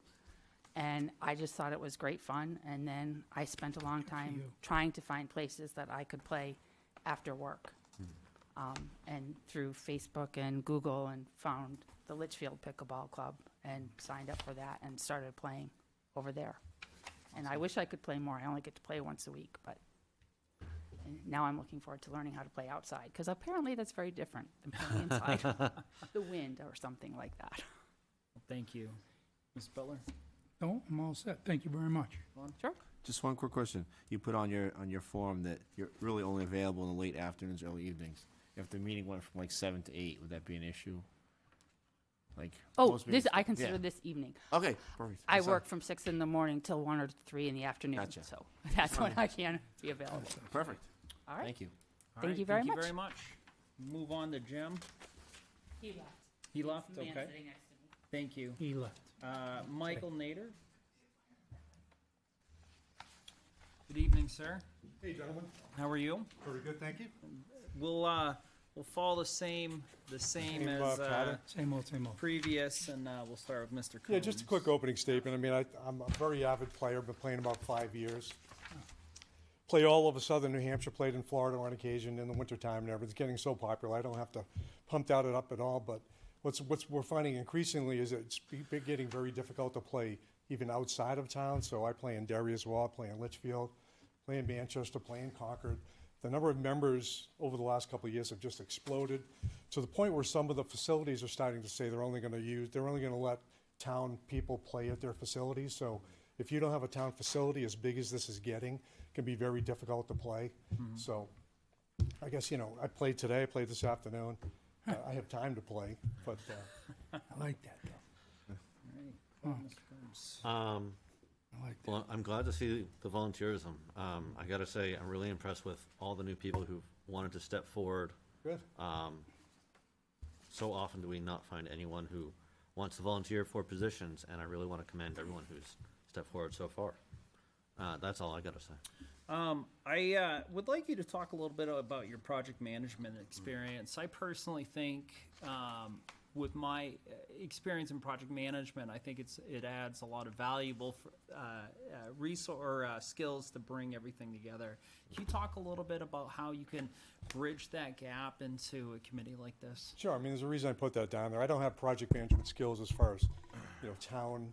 And I just thought it was great fun. And then I spent a long time trying to find places that I could play after work. And through Facebook and Google, and found the Litchfield Pickleball Club and signed up for that and started playing over there. And I wish I could play more. I only get to play once a week, but now I'm looking forward to learning how to play outside, because apparently that's very different than playing inside. The wind or something like that. Thank you. Ms. Butler? No, I'm all set. Thank you very much. Sure. Just one quick question. You put on your form that you're really only available in the late afternoons, early evenings. If the meeting went from like 7 to 8, would that be an issue? Like Oh, most this, meetings- I consider yeah. this evening. Okay, perfect. I That's all. work from 6 in the morning till 1 or 3 in the afternoon, Gotcha. so that's when I can be available. Perfect. All right. Thank you. All Thank right, you very Thank much. you very much. Move on to Jim. He left. He left? The man Okay. sitting next to me. Thank you. He left. Michael Nader? Good evening, sir. Hey, gentlemen. How are you? Very good, thank you. We'll follow the same as pattern. Same old. previous, and we'll start with Mr. Combs. Yeah, just a quick opening statement. I mean, I'm a very avid player, been playing about 5 years. Played all over southern New Hampshire, played in Florida on occasion in the wintertime and everything. It's getting so popular, I don't have to pump it up at all, but what's we're finding increasingly is it's getting very difficult to play even outside of town, so I play in Derry as well, I play in Litchfield, play in Manchester, play in Concord. The number of members over the last couple of years have just exploded to the point where some of the facilities are starting to say they're only going to let town people play at their facilities. So if you don't have a town facility as big as this is getting, it can be very difficult to play. So I guess, I played today, I played this afternoon. I have time to play, but I like that, though. All right. Mr. Combs. I like that. Well, I'm glad to see the volunteerism. I gotta say, I'm really impressed with all the new people who've wanted to step forward. good. So often do we not find anyone who wants to volunteer for positions, and I really want to commend everyone who's stepped forward so far. That's all I gotta say. I would like you to talk a little bit about your project management experience. I personally think, with my experience in project management, I think it adds a lot of valuable skills to bring everything together. Can you talk a little bit about how you can bridge that gap into a committee like this? Sure, I mean, there's a reason I put that down there. I don't have project management skills as far as, town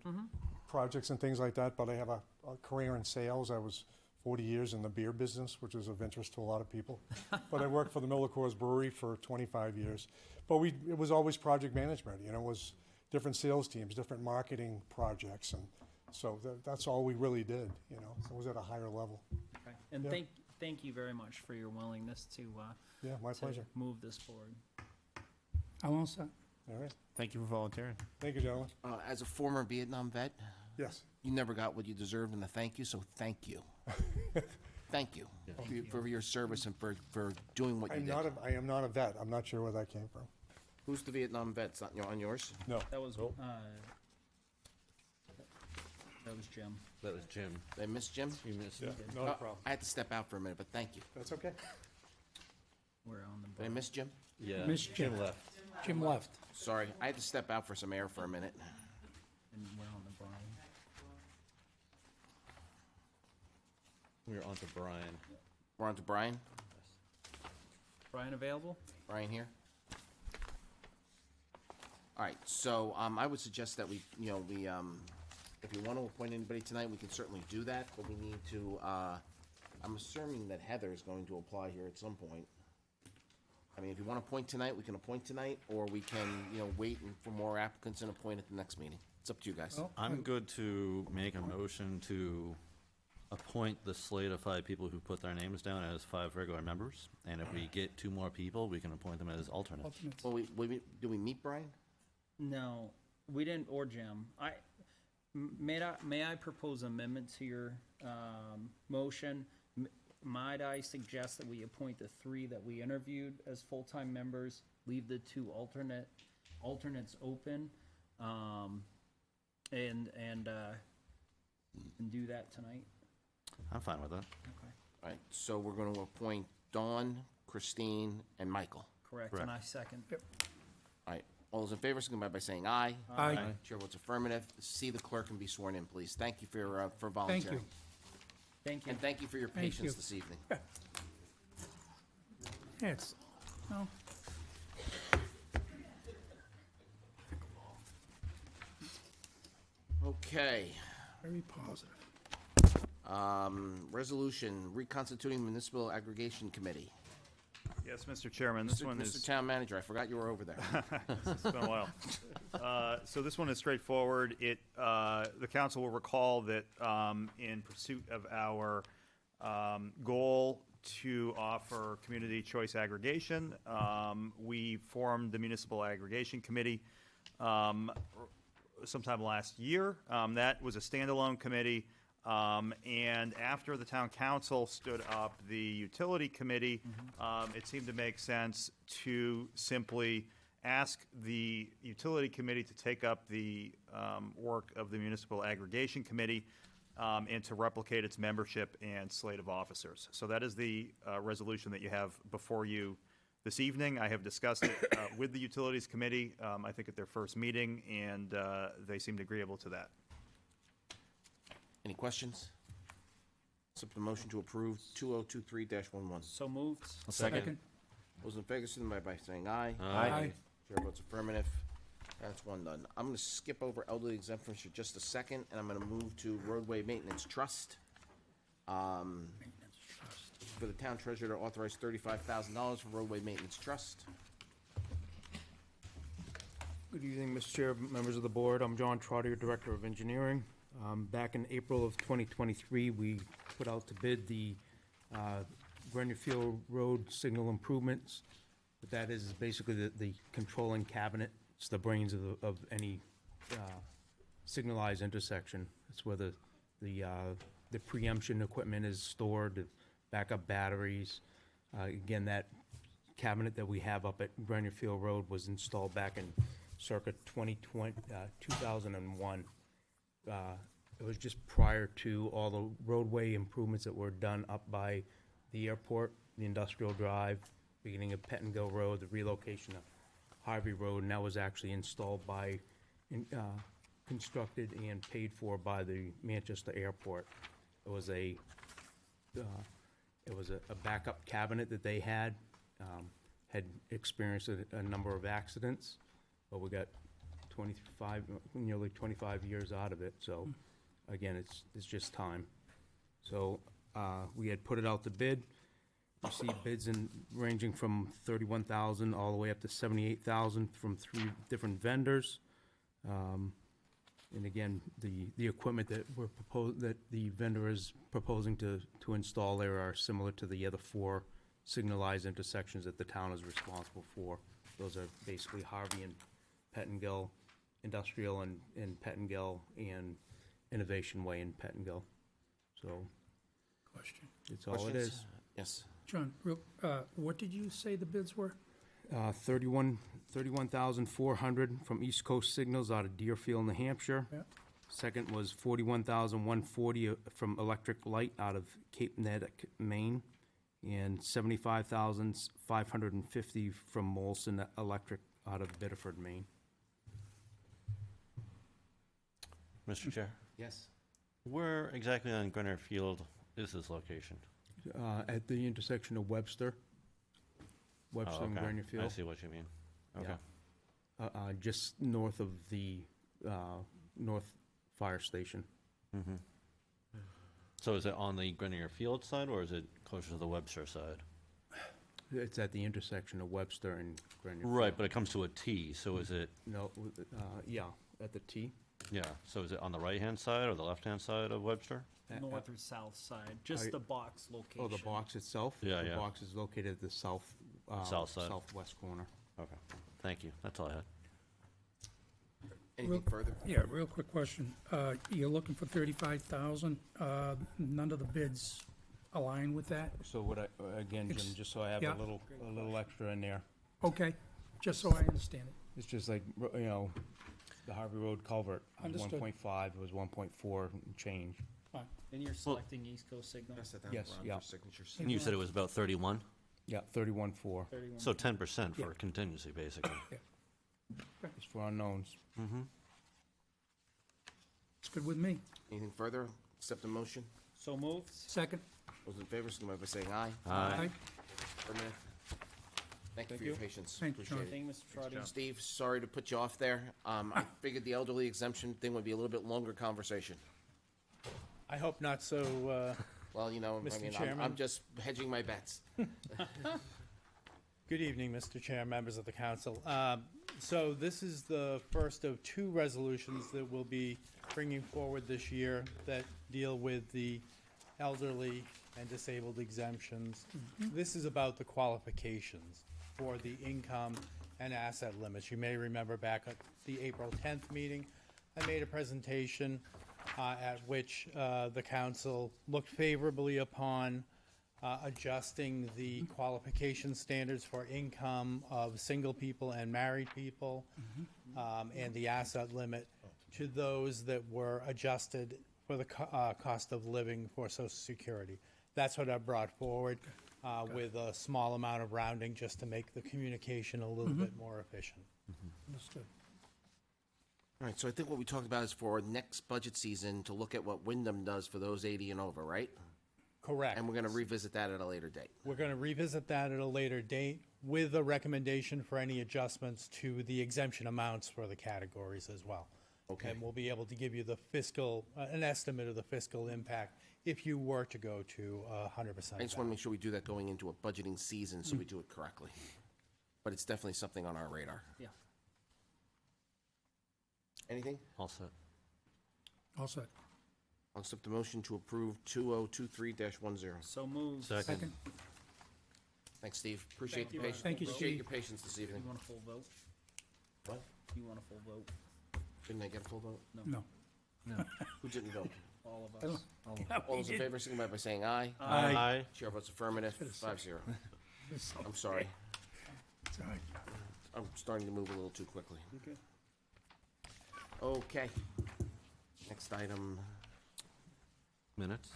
projects and things like that, but I have a career in sales. I was 40 years in the beer business, which is of interest to a lot of people. But I worked for the Miller Coors Brewery for 25 years. But it was always project management, it was different sales teams, different marketing projects. And so that's all we really did, It was at a higher level. Okay. And Yeah. thank you very much for your willingness to Yeah, my pleasure. move this forward. I'm all set. All right. Thank you for volunteering. Thank you, gentlemen. As a former Vietnam vet, Yes. you never got what you deserved in the thank you, so thank you. Thank you for your service and for doing what you did. I am not a vet. I'm not sure where that came from. Who's the Vietnam vet? It's not on yours? No. That was Jim. That was Jim. Did I miss Jim? You missed. Yeah, not a problem. I had to step out for a minute, but thank you. That's okay. We're on the Did I miss Jim? Yeah. Miss Jim. left. Jim left. Sorry, I had to step out for some air for a minute. and we're on the Brian. We're on to Brian. We're on to Brian. Brian available? Brian here. All right, so I would suggest that we, if you want to appoint anybody tonight, we can certainly do that, but we need to, I'm assuming that Heather is going to apply here at some point. I mean, if you want to appoint tonight, we can appoint tonight, or we can, wait for more applicants and appoint at the next meeting. It's up to you guys. Well, I'm good to make a motion to appoint the slate of 5 people who put their names down as 5 regular members. And if we get 2 more people, we can appoint them as alternates. Alternates. Well, do we meet Brian? No, we didn't, or Jim. May I propose amendment to your motion? Might I suggest that we appoint the 3 that we interviewed as full-time members, leave the 2 alternates open, and do that tonight? I'm fine with that. Okay, All right, so we're going to appoint Dawn, Christine, and Michael. correct, Correct. and I second. All right, all those in favor, signify by saying aye. Aye. Chair votes affirmative. See the clerk and be sworn in, please. Thank you for volunteering. Thank you. Thank you. And thank you for your Thank patience you. this evening. It's, no. Okay. Very positive. Resolution reconstituting municipal aggregation committee. Yes, Mr. Chairman, this one Mr. is, Town Manager, I forgot you were over there. it's been a while. So this one is straightforward. The council will recall that in pursuit of our goal to offer community choice aggregation, we formed the Municipal Aggregation Committee sometime last year. That was a standalone committee. And after the town council stood up the utility committee, it seemed to make sense to simply ask the utility committee to take up the work of the municipal aggregation committee and to replicate its membership and slate of officers. So that is the resolution that you have before you this evening. I have discussed it with the utilities committee, I think at their first meeting, and they seemed agreeable to that. Any questions? Accept the motion to approve 2023-11. So moved. Second. Those in favor, signify by saying aye. Aye. Chair votes affirmative. That's one done. I'm gonna skip over elderly exemptions for just a second, and I'm gonna move to roadway maintenance trust. For the town treasurer to authorize $35,000 for roadway maintenance trust. Good evening, Mr. Chair, members of the board. I'm John Trotter, Director of Engineering. Back in April of 2023, we put out to bid the Grenier Field Road signal improvements. What that is basically the controlling cabinet. It's the brains of any signalized intersection. It's where the preemption equipment is stored, the backup batteries. Again, that cabinet that we have up at Grenier Field Road was installed back in circa 2001. It was just prior to all the roadway improvements that were done up by the airport, the industrial drive, beginning of Pettingill Road, the relocation of Harvey Road, and that was actually installed by, constructed and paid for by the Manchester Airport. It was a backup cabinet that they had experienced a number of accidents, but we got nearly 25 years out of it, so again, it's just time. So we had put it out to bid, received bids ranging from 31,000 all the way up to 78,000 from 3 different vendors. And again, the equipment that that the vendor is proposing to install there are similar to the other 4 signalized intersections that the town is responsible for. Those are basically Harvey and Pettingill, Industrial and Pettingill, and Innovation Way in Pettingill. So, Question. it's all it Questions? is. Yes. John, what did you say the bids were? 31,400 from East Coast Signals out of Deerfield, New Hampshire. Yeah. Second was 41,140 from Electric Light out of Cape Natick, Maine, and 75,550 from Molson Electric out of Biddeford, Maine. Mr. Chair, Yes. where exactly on Grenier Field is this location? At the intersection of Webster Oh, and okay. Grenier I Field. see what you mean. Okay. Yeah. Just north of the North Fire Station. Mm-hmm. So is it on the Grenier Field side, or is it closer to the Webster side? It's at the intersection of Webster and Grenier Field. Right, but it comes to a T, so is it, No, yeah, at the T. yeah, so is it on the right-hand side or the left-hand side of Webster? North or south side, just the box location. Oh, the box itself? Yeah, The yeah. box is located at the south, South side. southwest corner. Okay, thank you, that's all I had. Anything further? Yeah, real quick question. You're looking for 35,000. None of the bids align with that? So again, Jim, just so I have Yeah. a little extra in there. Okay, just so I understand it. It's just like, the Harvey Road culvert was Understood. 1.5, it was 1.4 and change. Fine. And you're selecting East Coast Signal? Pass that down, Yes, Ron, yeah. for signatures. And you said it was about 31? Yeah, 31.4. 31. So 10% for Yeah. contingency, basically. It's for unknowns. Mm-hmm. It's good with me. Anything further? Accept the motion. So moved. Second. Those in favor, signify by saying aye. Aye. Affirmative. Thank you for your patience. Thank you, Appreciate John. it. Thank you, Mr. Trotter. Steve, sorry to put you off there. I figured the elderly exemption thing would be a little bit longer conversation. I hope not so, Well, you know, I Mr. mean, Chairman. I'm just hedging my bets. Good evening, Mr. Chair, members of the council. So this is the first of two resolutions that we'll be bringing forward this year that deal with the elderly and disabled exemptions. This is about the qualifications for the income and asset limits. You may remember back at the April 10th meeting, I made a presentation at which the council looked favorably upon adjusting the qualification standards for income of single people and married people, and the asset limit to those that were adjusted for the cost of living for Social Security. That's what I brought forward with a small amount of rounding just to make the communication a little bit more efficient. Understood. All right, so I think what we talked about is for next budget season to look at what Wyndham does for those 80 and over, right? Correct. And we're going to revisit that at a later date. We're going to revisit that at a later date with a recommendation for any adjustments to the exemption amounts for the categories as well. Okay. And we'll be able to give you the fiscal, an estimate of the fiscal impact if you were to go to 100%. I just want to make sure we do that going into a budgeting season so we do it correctly. But it's definitely something on our radar. Yeah. Anything? All set. All set. I'll accept the motion to approve 2023-10. So moved. Second. Thanks, Steve. Appreciate Thank the you, patience. Thank you, Appreciate Steve. your patience this evening. You want a full vote? What? You want a full vote? Didn't I get a full vote? No. Who didn't vote? All of I us. don't- Yeah, All we those in did. favor, signify by saying aye. Aye. Chair votes affirmative, 5-0. I'm sorry. It's all right. I'm starting to move a little too quickly. Okay. Okay. Next item, Minutes?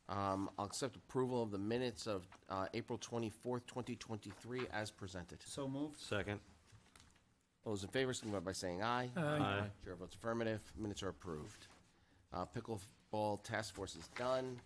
I'll accept approval of the minutes of April 24th, 2023 as presented. So moved. Second. All those in favor, signify by saying aye. Aye. Chair votes affirmative, minutes are approved. Pickleball task force is done.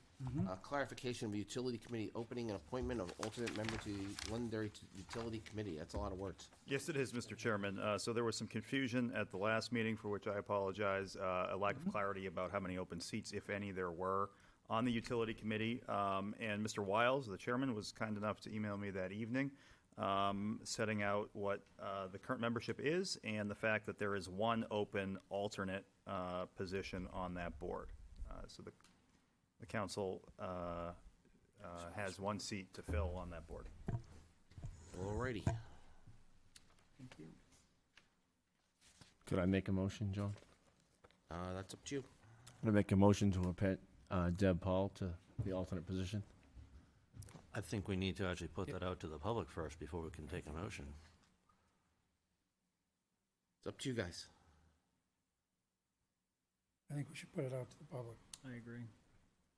Clarification of utility committee opening and appointment of alternate member to the Londonderry Utility Committee. That's a lot of words. Yes, it is, Mr. Chairman. So there was some confusion at the last meeting, for which I apologize, a lack of clarity about how many open seats, if any, there were on the utility committee. And Mr. Wiles, the chairman, was kind enough to email me that evening, setting out what the current membership is and the fact that there is one open alternate position on that board. So the council has one seat to fill on that board. Alrighty. Thank you. Could I make a motion, John? That's up to you. I'm gonna make a motion to appoint Deb Paul to the alternate position. I think we need to actually put that out to the public first before we can take a motion. It's up to you guys. I think we should put it out to the public. I agree.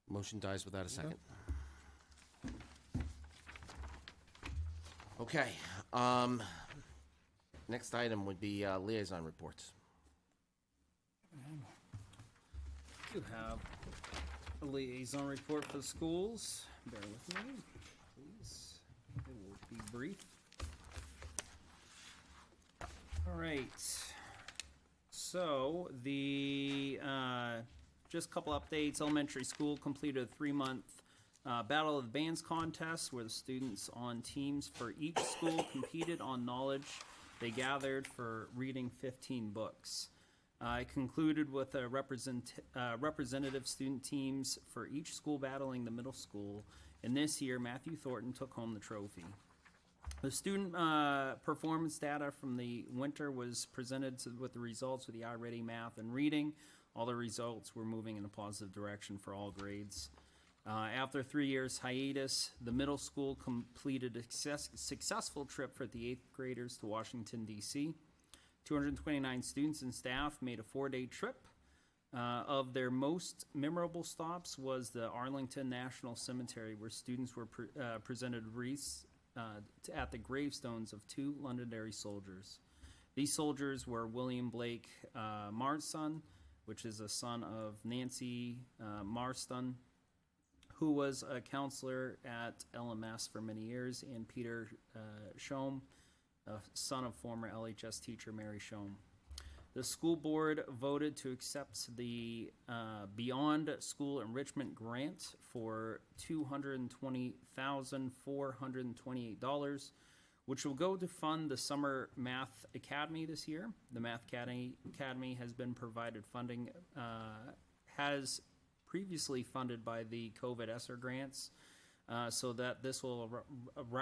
Motion dies without a second. Okay, next item would be liaison reports. You have a liaison report for the schools. Bear with me, please. It will be brief. All right. So the just a couple updates. Elementary school completed a 3-month Battle of the Bands contest where the students on teams for each school competed on knowledge they gathered for reading 15 books. I concluded with a representative student teams for each school battling the middle school, and this year Matthew Thornton took home the trophy. The student performance data from the winter was presented with the results of the iReady math and reading. All the results were moving in a positive direction for all grades. After 3 years hiatus, the middle school completed a successful trip for the 8th graders to Washington, D.C. 229 students and staff made a 4-day trip. Of their most memorable stops was the Arlington National Cemetery, where students were presented wreaths at the gravestones of 2 Londonderry soldiers. These soldiers were William Blake Marston, which is a son of Nancy Marston, who was a counselor at LMS for many years, and Peter Shome, son of former LHS teacher Mary Shome. The school board voted to accept the Beyond School Enrichment Grant for $220,428, which will go to fund the Summer Math Academy this year. The Math Academy has been provided funding, has previously funded by the COVID ESSER grants, so that this will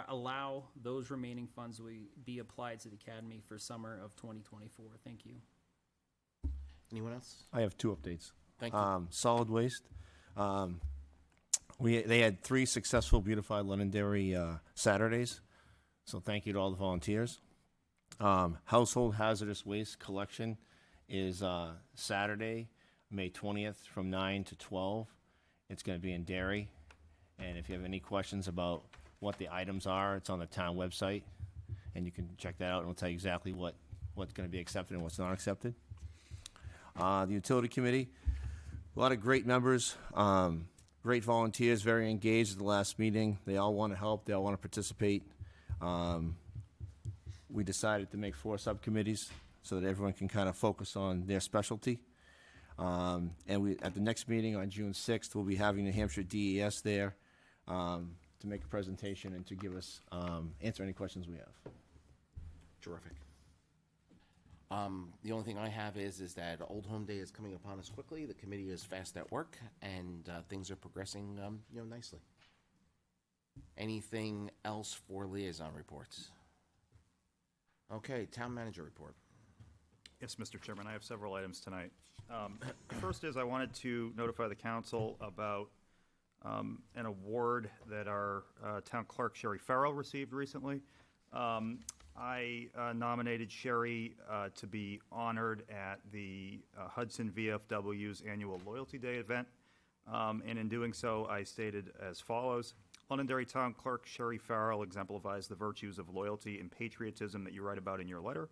allow those remaining funds to be applied to the Academy for summer of 2024. Thank you. Anyone else? I have two updates. Thank you. Solid waste. They had 3 successful Beautified Londonderry Saturdays, so thank you to all the volunteers. Household hazardous waste collection is Saturday, May 20th from 9 to 12. It's going to be in Derry, and if you have any questions about what the items are, it's on the town website, and you can check that out, and it'll tell you exactly what's going to be accepted and what's not accepted. The utility committee, a lot of great members, great volunteers, very engaged at the last meeting. They all want to help. They all want to participate. We decided to make 4 subcommittees so that everyone can kind of focus on their specialty. And at the next meeting on June 6th, we'll be having New Hampshire DES there to make a presentation and to give us, answer any questions we have. Terrific. The only thing I have is that Old Home Day is coming upon us quickly. The committee is fast at work, and things are progressing, nicely. Anything else for liaison reports? Okay, town manager report. Yes, Mr. Chairman, I have several items tonight. The first is I wanted to notify the council about an award that our town clerk, Sherry Farrell, received recently. I nominated Sherry to be honored at the Hudson VFW's annual Loyalty Day event. And in doing so, I stated as follows: Londonderry Town Clerk Sherry Farrell exemplifies the virtues of loyalty and patriotism that you write about in your letter.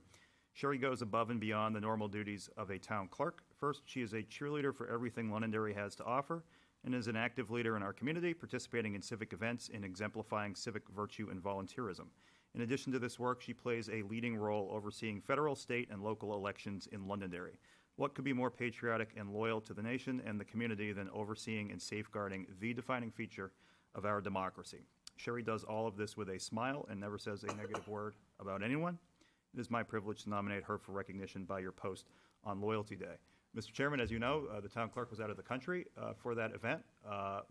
Sherry goes above and beyond the normal duties of a town clerk. First, she is a cheerleader for everything Londonderry has to offer and is an active leader in our community, participating in civic events and exemplifying civic virtue and volunteerism. In addition to this work, she plays a leading role overseeing federal, state, and local elections in Londonderry. What could be more patriotic and loyal to the nation and the community than overseeing and safeguarding the defining feature of our democracy? Sherry does all of this with a smile and never says a negative word about anyone. It is my privilege to nominate her for recognition by your post on Loyalty Day. Mr. Chairman, as you know, the town clerk was out of the country for that event,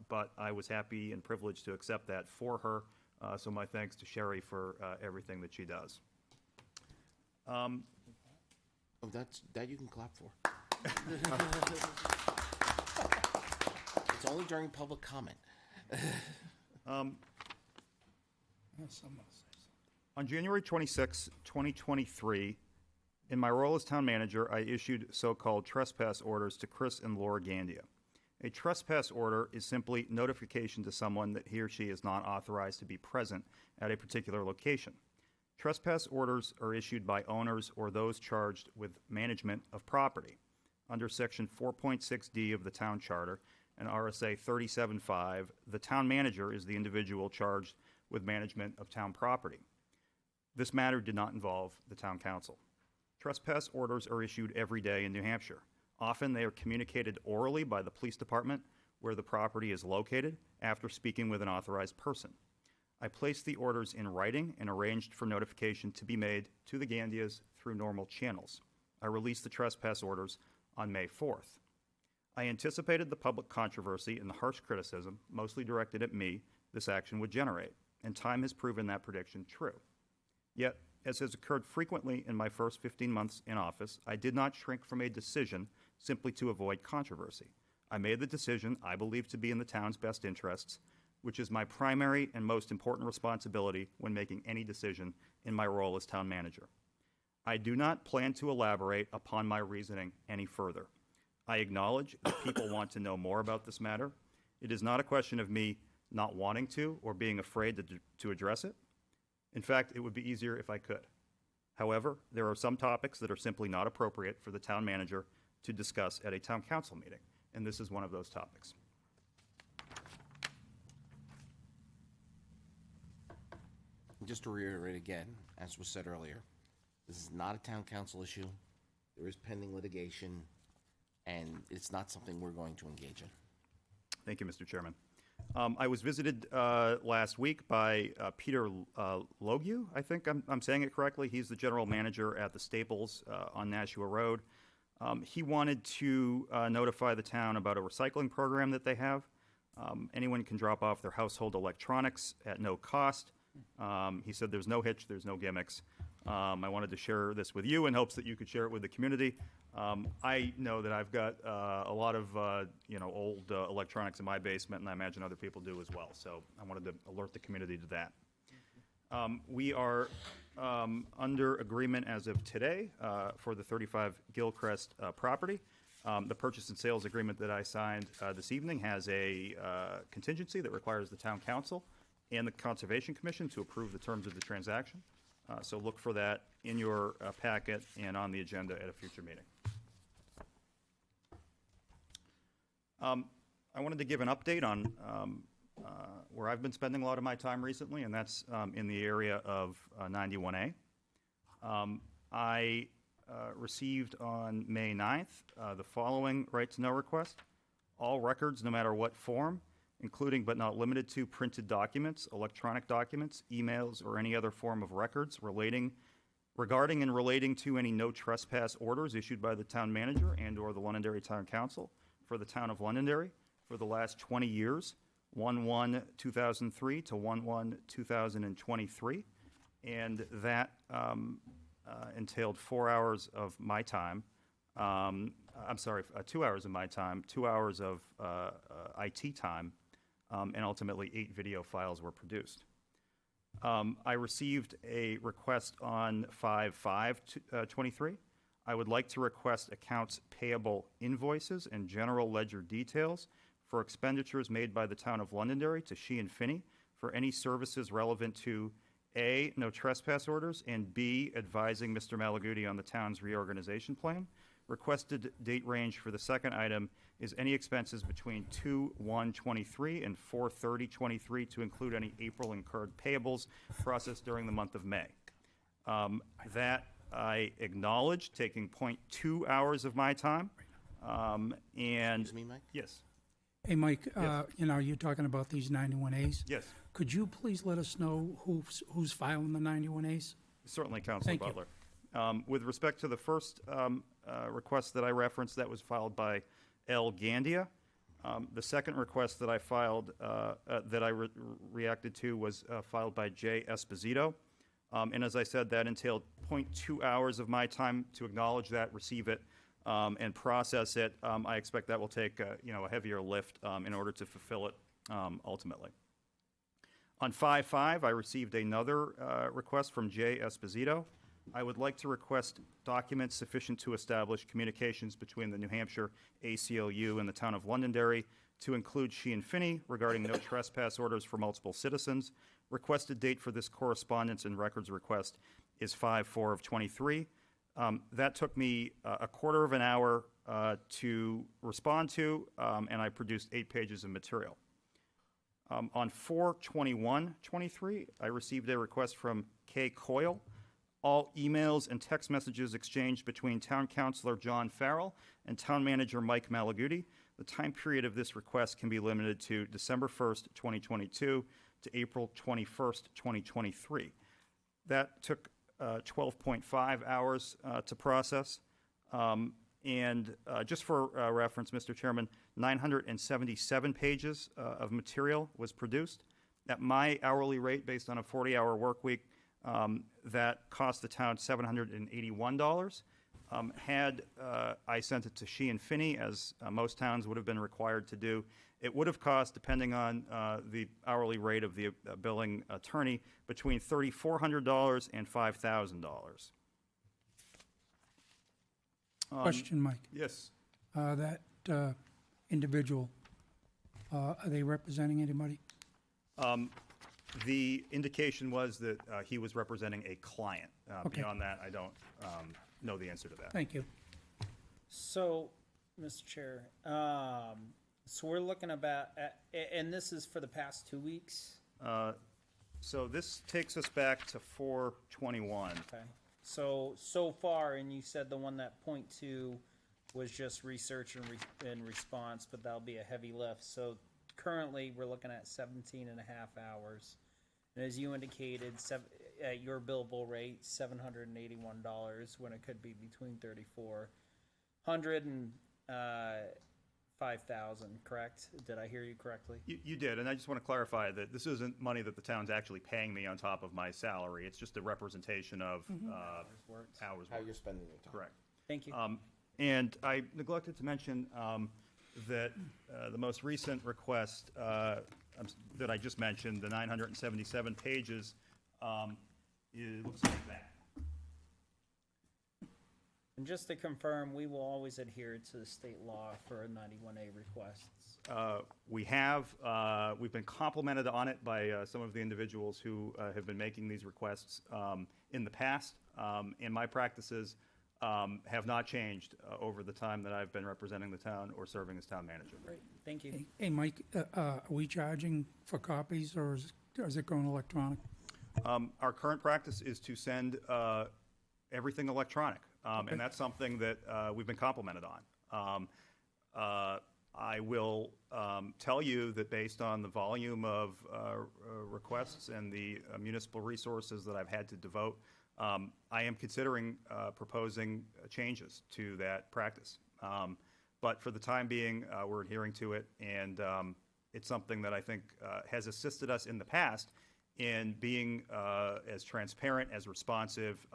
but I was happy and privileged to accept that for her. So my thanks to Sherry for everything that she does. Oh, that you can clap for. It's only during public comment. On January 26, 2023, in my role as town manager, I issued so-called trespass orders to Chris and Laura Gandia. A trespass order is simply notification to someone that he or she is not authorized to be present at a particular location. Trespass orders are issued by owners or those charged with management of property. Under Section 4.6D of the Town Charter and RSA 37.5, the town manager is the individual charged with management of town property. This matter did not involve the town council. Trespass orders are issued every day in New Hampshire. Often they are communicated orally by the police department where the property is located after speaking with an authorized person. I placed the orders in writing and arranged for notification to be made to the Gandias through normal channels. I released the trespass orders on May 4th. I anticipated the public controversy and the harsh criticism, mostly directed at me, this action would generate, and time has proven that prediction true. Yet, as has occurred frequently in my first 15 months in office, I did not shrink from a decision simply to avoid controversy. I made the decision I believe to be in the town's best interests, which is my primary and most important responsibility when making any decision in my role as town manager. I do not plan to elaborate upon my reasoning any further. I acknowledge that people want to know more about this matter. It is not a question of me not wanting to or being afraid to address it. In fact, it would be easier if I could. However, there are some topics that are simply not appropriate for the town manager to discuss at a town council meeting, and this is one of those topics. Just to reiterate again, as was said earlier, this is not a town council issue. There is pending litigation, and it's not something we're going to engage in. Thank you, Mr. Chairman. I was visited last week by Peter Logue, I think I'm saying it correctly. He's the general manager at the Staples on Nashua Road. He wanted to notify the town about a recycling program that they have. Anyone can drop off their household electronics at no cost. He said there's no hitch, there's no gimmicks. I wanted to share this with you in hopes that you could share it with the community. I know that I've got a lot of old electronics in my basement, and I imagine other people do as well. So I wanted to alert the community to that. We are under agreement as of today for the 35 Gilcrest property. The purchase and sales agreement that I signed this evening has a contingency that requires the town council and the Conservation Commission to approve the terms of the transaction. So look for that in your packet and on the agenda at a future meeting. I wanted to give an update on where I've been spending a lot of my time recently, and that's in the area of 91A. I received on May 9th the following right to know request. All records, no matter what form, including but not limited to printed documents, electronic documents, emails, or any other form of records regarding and relating to any no trespass orders issued by the town manager and/or the Londonderry Town Council for the town of Londonderry for the last 20 years, 1/1/2003 to 1/1/2023, and that entailed 4 hours of my time. 2 hours of my time, 2 hours of IT time, and ultimately 8 video files were produced. I received a request on 5/5/23. I would like to request accounts payable invoices and general ledger details for expenditures made by the town of Londonderry to Sheehan Finney for any services relevant to A, no trespass orders, and B, advising Mr. Malaguti on the town's reorganization plan. Requested date range for the second item is any expenses between 2/1/23 and 4/30/23 to include any April incurred payables processed during the month of May. That I acknowledge taking 0.2 hours of my time. And Excuse me, Mike? yes, Hey, Mike, Yes. you're talking about these 91As? yes, Could you please let us know who's filing the 91As? certainly, Councilor Thank you. Butler. With respect to the first request that I referenced, that was filed by L. Gandia. The second request that I filed, that I reacted to, was filed by J. Esposito. And as I said, that entailed 0.2 hours of my time to acknowledge that, receive it, and process it. I expect that will take a heavier lift in order to fulfill it ultimately. On 5/5, I received another request from J. Esposito. I would like to request documents sufficient to establish communications between the New Hampshire ACLU and the town of Londonderry to include Sheehan Finney regarding no trespass orders for multiple citizens. Requested date for this correspondence and records request is 5/4/23. That took me a quarter of an hour to respond to, and I produced 8 pages of material. On 4/21/23, I received a request from Kay Coyle. All emails and text messages exchanged between Town Councilor John Farrell and Town Manager Mike Malaguti. The time period of this request can be limited to December 1st, 2022 to April 21st, 2023. That took 12.5 hours to process. And just for reference, Mr. Chairman, 977 pages of material was produced. At my hourly rate, based on a 40-hour work week, that cost the town $781. Had I sent it to Sheehan Finney, as most towns would have been required to do, it would have cost, depending on the hourly rate of the billing attorney, between $3,400 and $5,000. Question, Mike. Yes. That individual, are they representing anybody? The indication was that he was representing a client. Okay. Beyond that, I don't know the answer to that. Thank you. So, Mr. Chair, so we're looking about, and this is for the past 2 weeks? So this takes us back to 4/21. Okay. So far, and you said the one that .2 was just research and response, but that'll be a heavy lift. So currently, we're looking at 17 and a half hours. And as you indicated, at your billable rate, $781, when it could be between 3,400 and 5,000, correct? Did I hear you correctly? You did, and I just want to clarify that this isn't money that the town's actually paying me on top of my salary. It's just a representation of hours How worked. you're spending your time. Correct. Thank you. And I neglected to mention that the most recent request that I just mentioned, the 977 pages, it looks like that. And just to confirm, we will always adhere to the state law for 91A requests. We've been complimented on it by some of the individuals who have been making these requests in the past, and my practices have not changed over the time that I've been representing the town or serving as town manager. Great, thank you. Hey, Mike, are we charging for copies, or is it going electronic? Our current practice is to send everything electronic, and that's something that we've been complimented on. I will tell you that based on the volume of requests and the municipal resources that I've had to devote, I am considering proposing changes to that practice. But for the time being, we're adhering to it, and it's something that I think has assisted us in the past in being as transparent, as responsive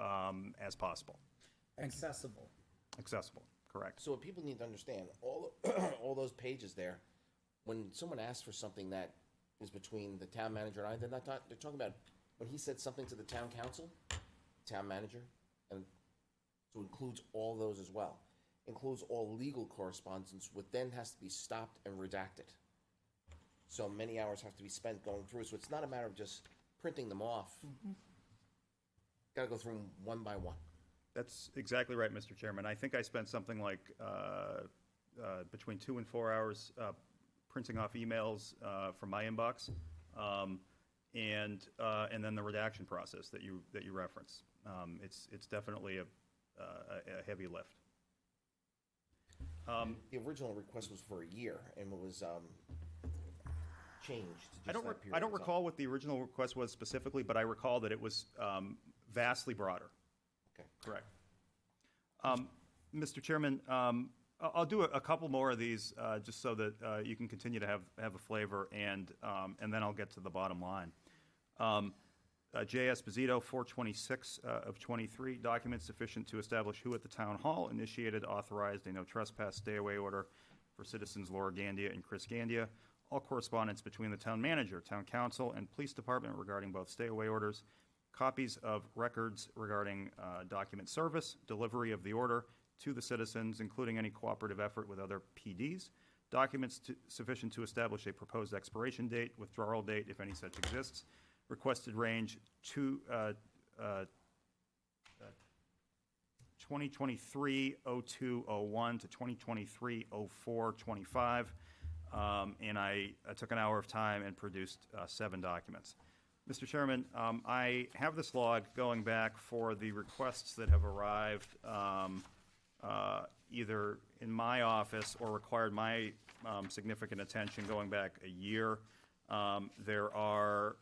as possible. Accessible. Accessible, correct. So what people need to understand, all those pages there, when someone asks for something that is between the town manager and I, they're talking about when he said something to the town council, town manager, and so includes all those as well. Includes all legal correspondence, which then has to be stopped and redacted. So many hours have to be spent going through, so it's not a matter of just printing them off. Gotta go through them one by one. That's exactly right, Mr. Chairman. I think I spent something like between 2 and 4 hours printing off emails from my inbox, and then the redaction process that you referenced. It's definitely a heavy lift. The original request was for a year, and it was changed. I don't recall what the original request was specifically, but I recall that it was vastly broader. Okay. Correct. Mr. Chairman, I'll do a couple more of these just so that you can continue to have a flavor, and then I'll get to the bottom line. J. Esposito, 426 of 23, documents sufficient to establish who at the town hall initiated, authorized a no trespass stay away order for citizens Laura Gandia and Chris Gandia. All correspondence between the town manager, town council, and police department regarding both stay away orders. Copies of records regarding document service, delivery of the order to the citizens, including any cooperative effort with other PDs. Documents sufficient to establish a proposed expiration date, withdrawal date, if any such exists. Requested range 2023-0201 to 2023-0425. And I took an hour of time and produced 7 documents. Mr. Chairman, I have this log going back for the requests that have arrived either in my office or required my significant attention going back a year. There are,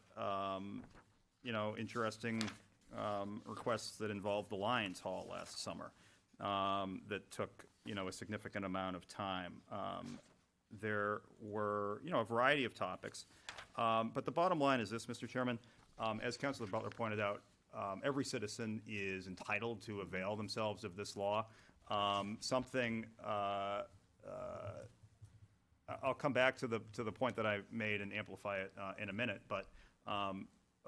interesting requests that involved the Lions Hall last summer that took, a significant amount of time. There were, a variety of topics. But the bottom line is this, Mr. Chairman. As Councilor Butler pointed out, every citizen is entitled to avail themselves of this law. I'll come back to the point that I made and amplify it in a minute. But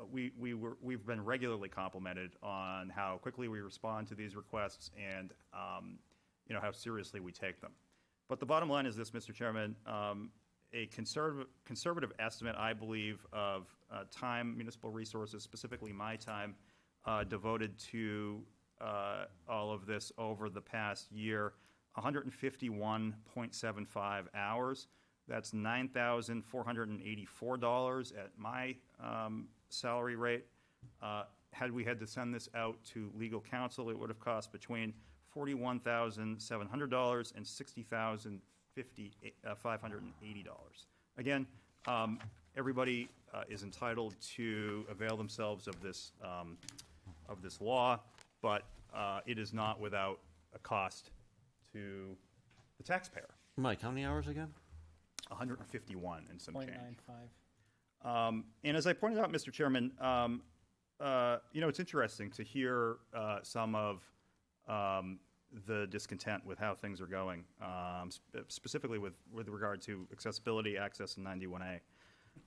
we've been regularly complimented on how quickly we respond to these requests and how seriously we take them. But the bottom line is this, Mr. Chairman. A conservative estimate, I believe, of time, municipal resources, specifically my time, devoted to all of this over the past year, 151.75 hours. That's $9,484 at my salary rate. Had we had to send this out to legal counsel, it would have cost between $41,700 and $60,580. Again, everybody is entitled to avail themselves of this law, but it is not without a cost to the taxpayer. Mike, how many hours again? 151 and some change. 0.95. And as I pointed out, Mr. Chairman, it's interesting to hear some of the discontent with how things are going, specifically with regard to accessibility, access, and 91A.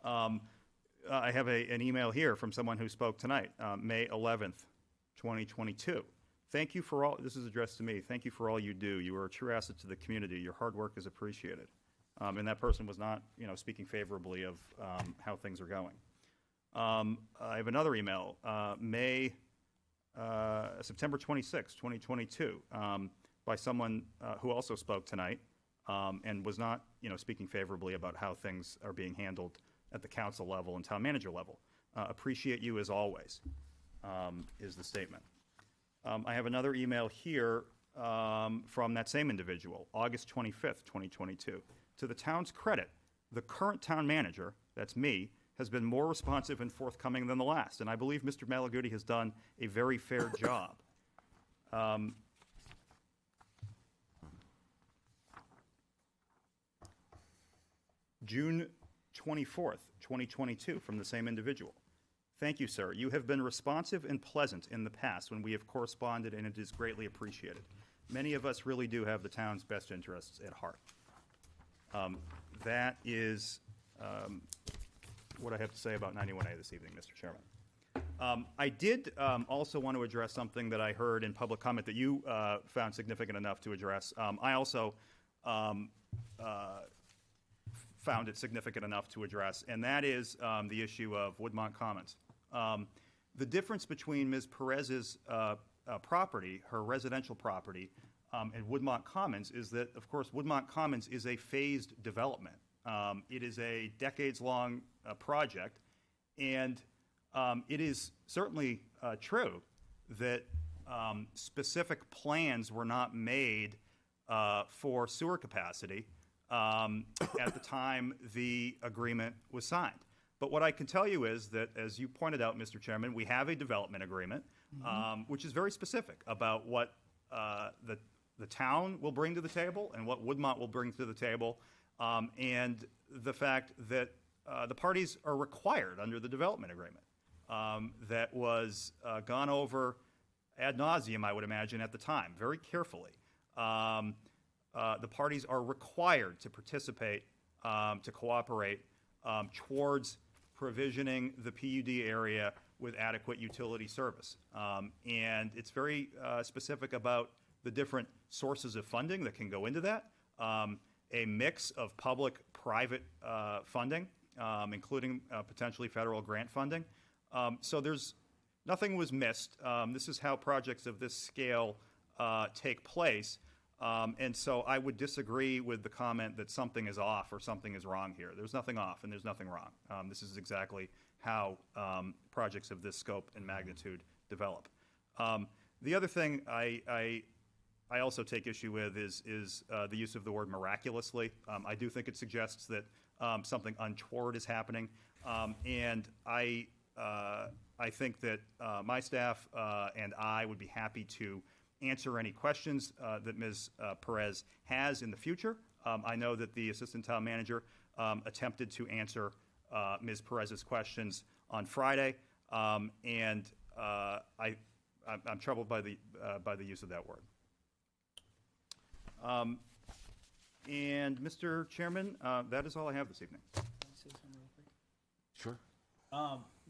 I have an email here from someone who spoke tonight, May 11th, 2022. Thank you for all, this is addressed to me, thank you for all you do. You are a true asset to the community. Your hard work is appreciated. And that person was not, speaking favorably of how things are going. I have another email, September 26, 2022, by someone who also spoke tonight and was not, speaking favorably about how things are being handled at the council level and town manager level. Appreciate you as always, is the statement. I have another email here from that same individual, August 25th, 2022. To the town's credit, the current town manager, that's me, has been more responsive and forthcoming than the last, and I believe Mr. Malaguti has done a very fair job. June 24th, 2022, from the same individual. Thank you, sir. You have been responsive and pleasant in the past when we have corresponded, and it is greatly appreciated. Many of us really do have the town's best interests at heart. That is what I have to say about 91A this evening, Mr. Chairman. I did also want to address something that I heard in public comment that you found significant enough to address. I also found it significant enough to address, and that is the issue of Woodmont Commons. The difference between Ms. Perez's property, her residential property, and Woodmont Commons is that, of course, Woodmont Commons is a phased development. It is a decades-long project, and it is certainly true that specific plans were not made for sewer capacity at the time the agreement was signed. But what I can tell you is that, as you pointed out, Mr. Chairman, we have a development agreement, which is very specific about what the town will bring to the table and what Woodmont will bring to the table, and the fact that the parties are required under the development agreement that was gone over ad nauseum, I would imagine, at the time, very carefully. The parties are required to participate, to cooperate towards provisioning the PUD area with adequate utility service. And it's very specific about the different sources of funding that can go into that, a mix of public-private funding, including potentially federal grant funding. So nothing was missed. This is how projects of this scale take place. And so I would disagree with the comment that something is off or something is wrong here. There's nothing off and there's nothing wrong. This is exactly how projects of this scope and magnitude develop. The other thing I also take issue with is the use of the word miraculously. I do think it suggests that something untoward is happening. And I think that my staff and I would be happy to answer any questions that Ms. Perez has in the future. I know that the Assistant Town Manager attempted to answer Ms. Perez's questions on Friday, and I'm troubled by the use of that word. And Mr. Chairman, that is all I have this evening. Can I say something real quick? Sure.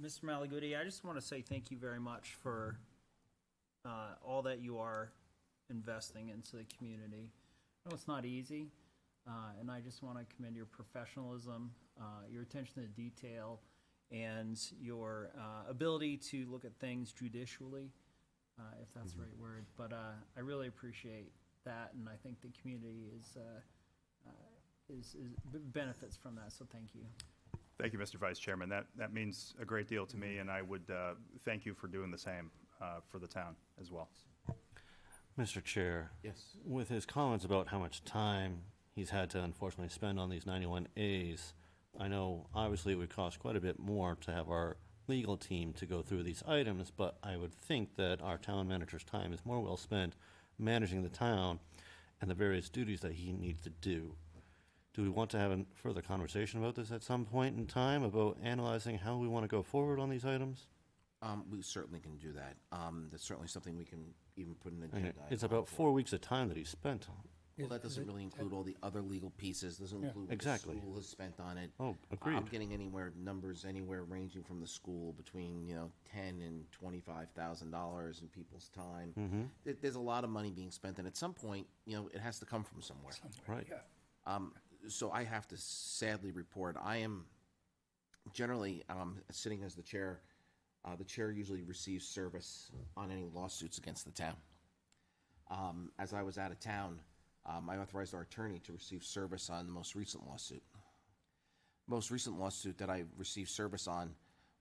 Mr. Malaguti, I just want to say thank you very much for all that you are investing into the community. I know it's not easy, and I just want to commend your professionalism, your attention to detail, and your ability to look at things judicially, if that's the right word. But I really appreciate that, and I think the community is benefits from that. So thank you. Thank you, Mr. Vice Chairman. That means a great deal to me, and I would thank you for doing the same for the town as well. Mr. Chair. Yes. With his comments about how much time he's had to unfortunately spend on these 91As, I know obviously it would cost quite a bit more to have our legal team to go through these items, but I would think that our town manager's time is more well spent managing the town and the various duties that he needs to do. Do we want to have a further conversation about this at some point in time, about analyzing how we want to go forward on these items? We certainly can do that. That's certainly something we can even put an I mean, agenda. it's item about for. 4 weeks of time that he spent. Well, that doesn't really include all the other legal pieces, doesn't Yeah. include what Exactly. the school has spent on it. Oh, I'm agreed. getting numbers anywhere ranging from the school between, $10,000 and $25,000 in people's time. There's a lot of money being spent, and at some point, it has to come from somewhere. Right. So I have to sadly report, I am generally, sitting as the chair. The chair usually receives service on any lawsuits against the town. As I was out of town, I authorized our attorney to receive service on the most recent lawsuit. Most recent lawsuit that I received service on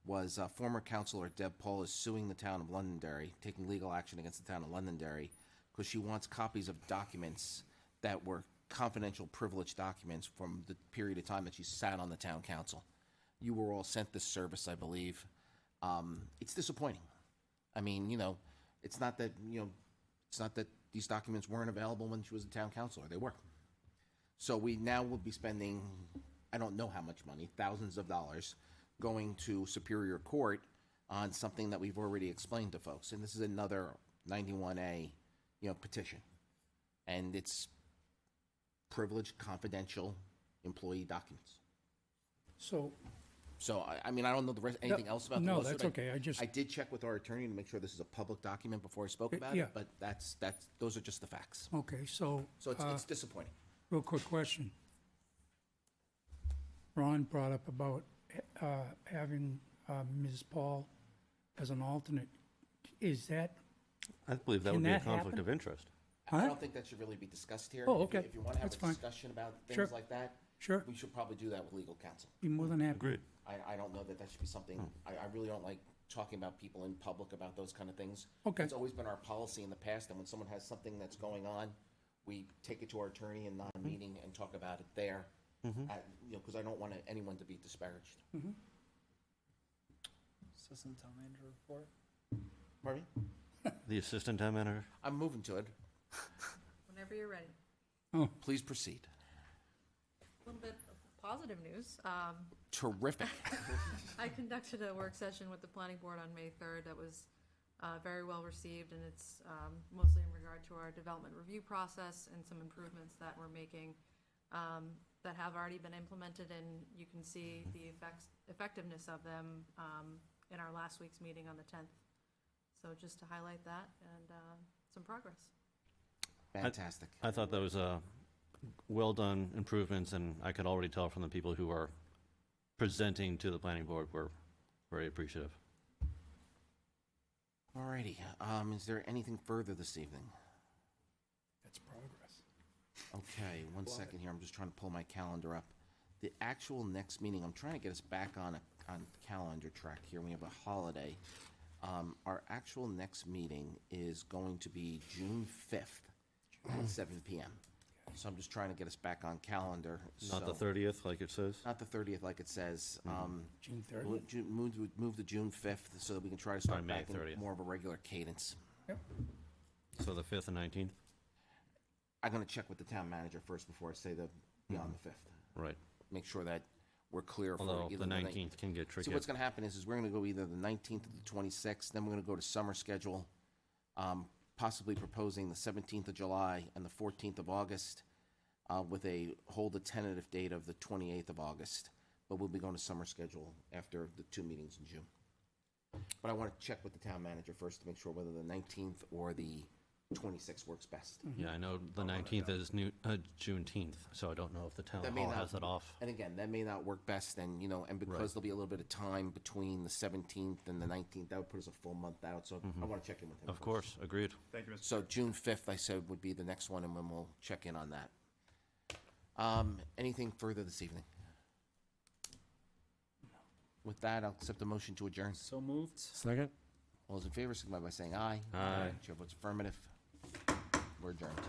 was former councilor Deb Paul is suing the town of Londonderry, taking legal action against the town of Londonderry, because she wants copies of documents that were confidential, privileged documents from the period of time that she sat on the town council. You were all sent this service, I believe. It's disappointing. I mean, it's not that these documents weren't available when she was a town councilor. They were. So we now will be spending, I don't know how much money, thousands of dollars, going to Superior Court on something that we've already explained to folks. And this is another 91A, petition. And it's privileged, confidential employee documents. So, I mean, I don't know anything else about the no, lawsuit. that's okay. I did check with our attorney to make sure this is a public document before I spoke about yeah. it, but those are just the facts. okay, so. So it's disappointing. Real quick question. Ron brought up about having Ms. Paul as an alternate. Is that, I believe that Can would be a that conflict happen? of interest. I huh? don't think that should really be discussed here. Oh, If you- okay. If you want to have That's a fine. discussion about Sure. things like that, Sure. we should probably do that with legal counsel. Be more than happy. Agreed. I don't know that should be something, I really don't like talking about people in public about those kind of things. Okay. It's always been our policy in the past, and when someone has something that's going on, we take it to our attorney in non-meeting and talk about it there. Because I don't want anyone to be disparaged. Assistant Town Manager report. Pardon me? The assistant town manager? I'm moving to it. Whenever you're ready. Please proceed. A little bit of positive news. Terrific. I conducted a work session with the planning board on May 3rd that was very well received, and it's mostly in regard to our development review process and some improvements that we're making that have already been implemented, and you can see the effectiveness of them in our last week's meeting on the 10th. So just to highlight that and some progress. Fantastic. I thought that was well-done improvements, and I could already tell from the people who are presenting to the planning board were very appreciative. Alrighty, is there anything further this evening? That's progress. Okay, one second here, I'm just trying to pull my calendar up. The actual next meeting, I'm trying to get us back on calendar track here, we have a holiday. Our actual next meeting is going to be June 5th at 7 PM. So I'm just trying to get us back on calendar. Not the so- 30th, like it says? Not the 30th like it says. June 30th? We'll move to June 5th so that we can try to start May back in 30th. more of a regular cadence. So the 5th and 19th? I'm gonna check with the town manager first before I say beyond the 5th. Right. Make sure that we're clear for Although either the 19th can get tricky. See, what's gonna happen is we're gonna go either the 19th or the 26th, then we're gonna go to summer schedule, possibly proposing the 17th of July and the 14th of August, with hold a tentative date of the 28th of August. But we'll be going to summer schedule after the 2 meetings in June. But I wanna check with the town manager first to make sure whether the 19th or the 26th works best. Yeah, I know the 19th is Juneteenth, so I don't know if the town That may hall not- has it off. And again, that may not work best, and, and because Right. there'll be a little bit of time between the 17th and the 19th, that would put us a full month out, so I want to check in with him Of first. course, agreed. Thank you, Mr. So June 5th, I said, would be the next one, and then we'll check in on that. Anything further this evening? With that, I'll accept the motion to adjourn. So moved. Second? All those in favor, signify by saying aye. Aye. Chair votes affirmative. We're adjourned.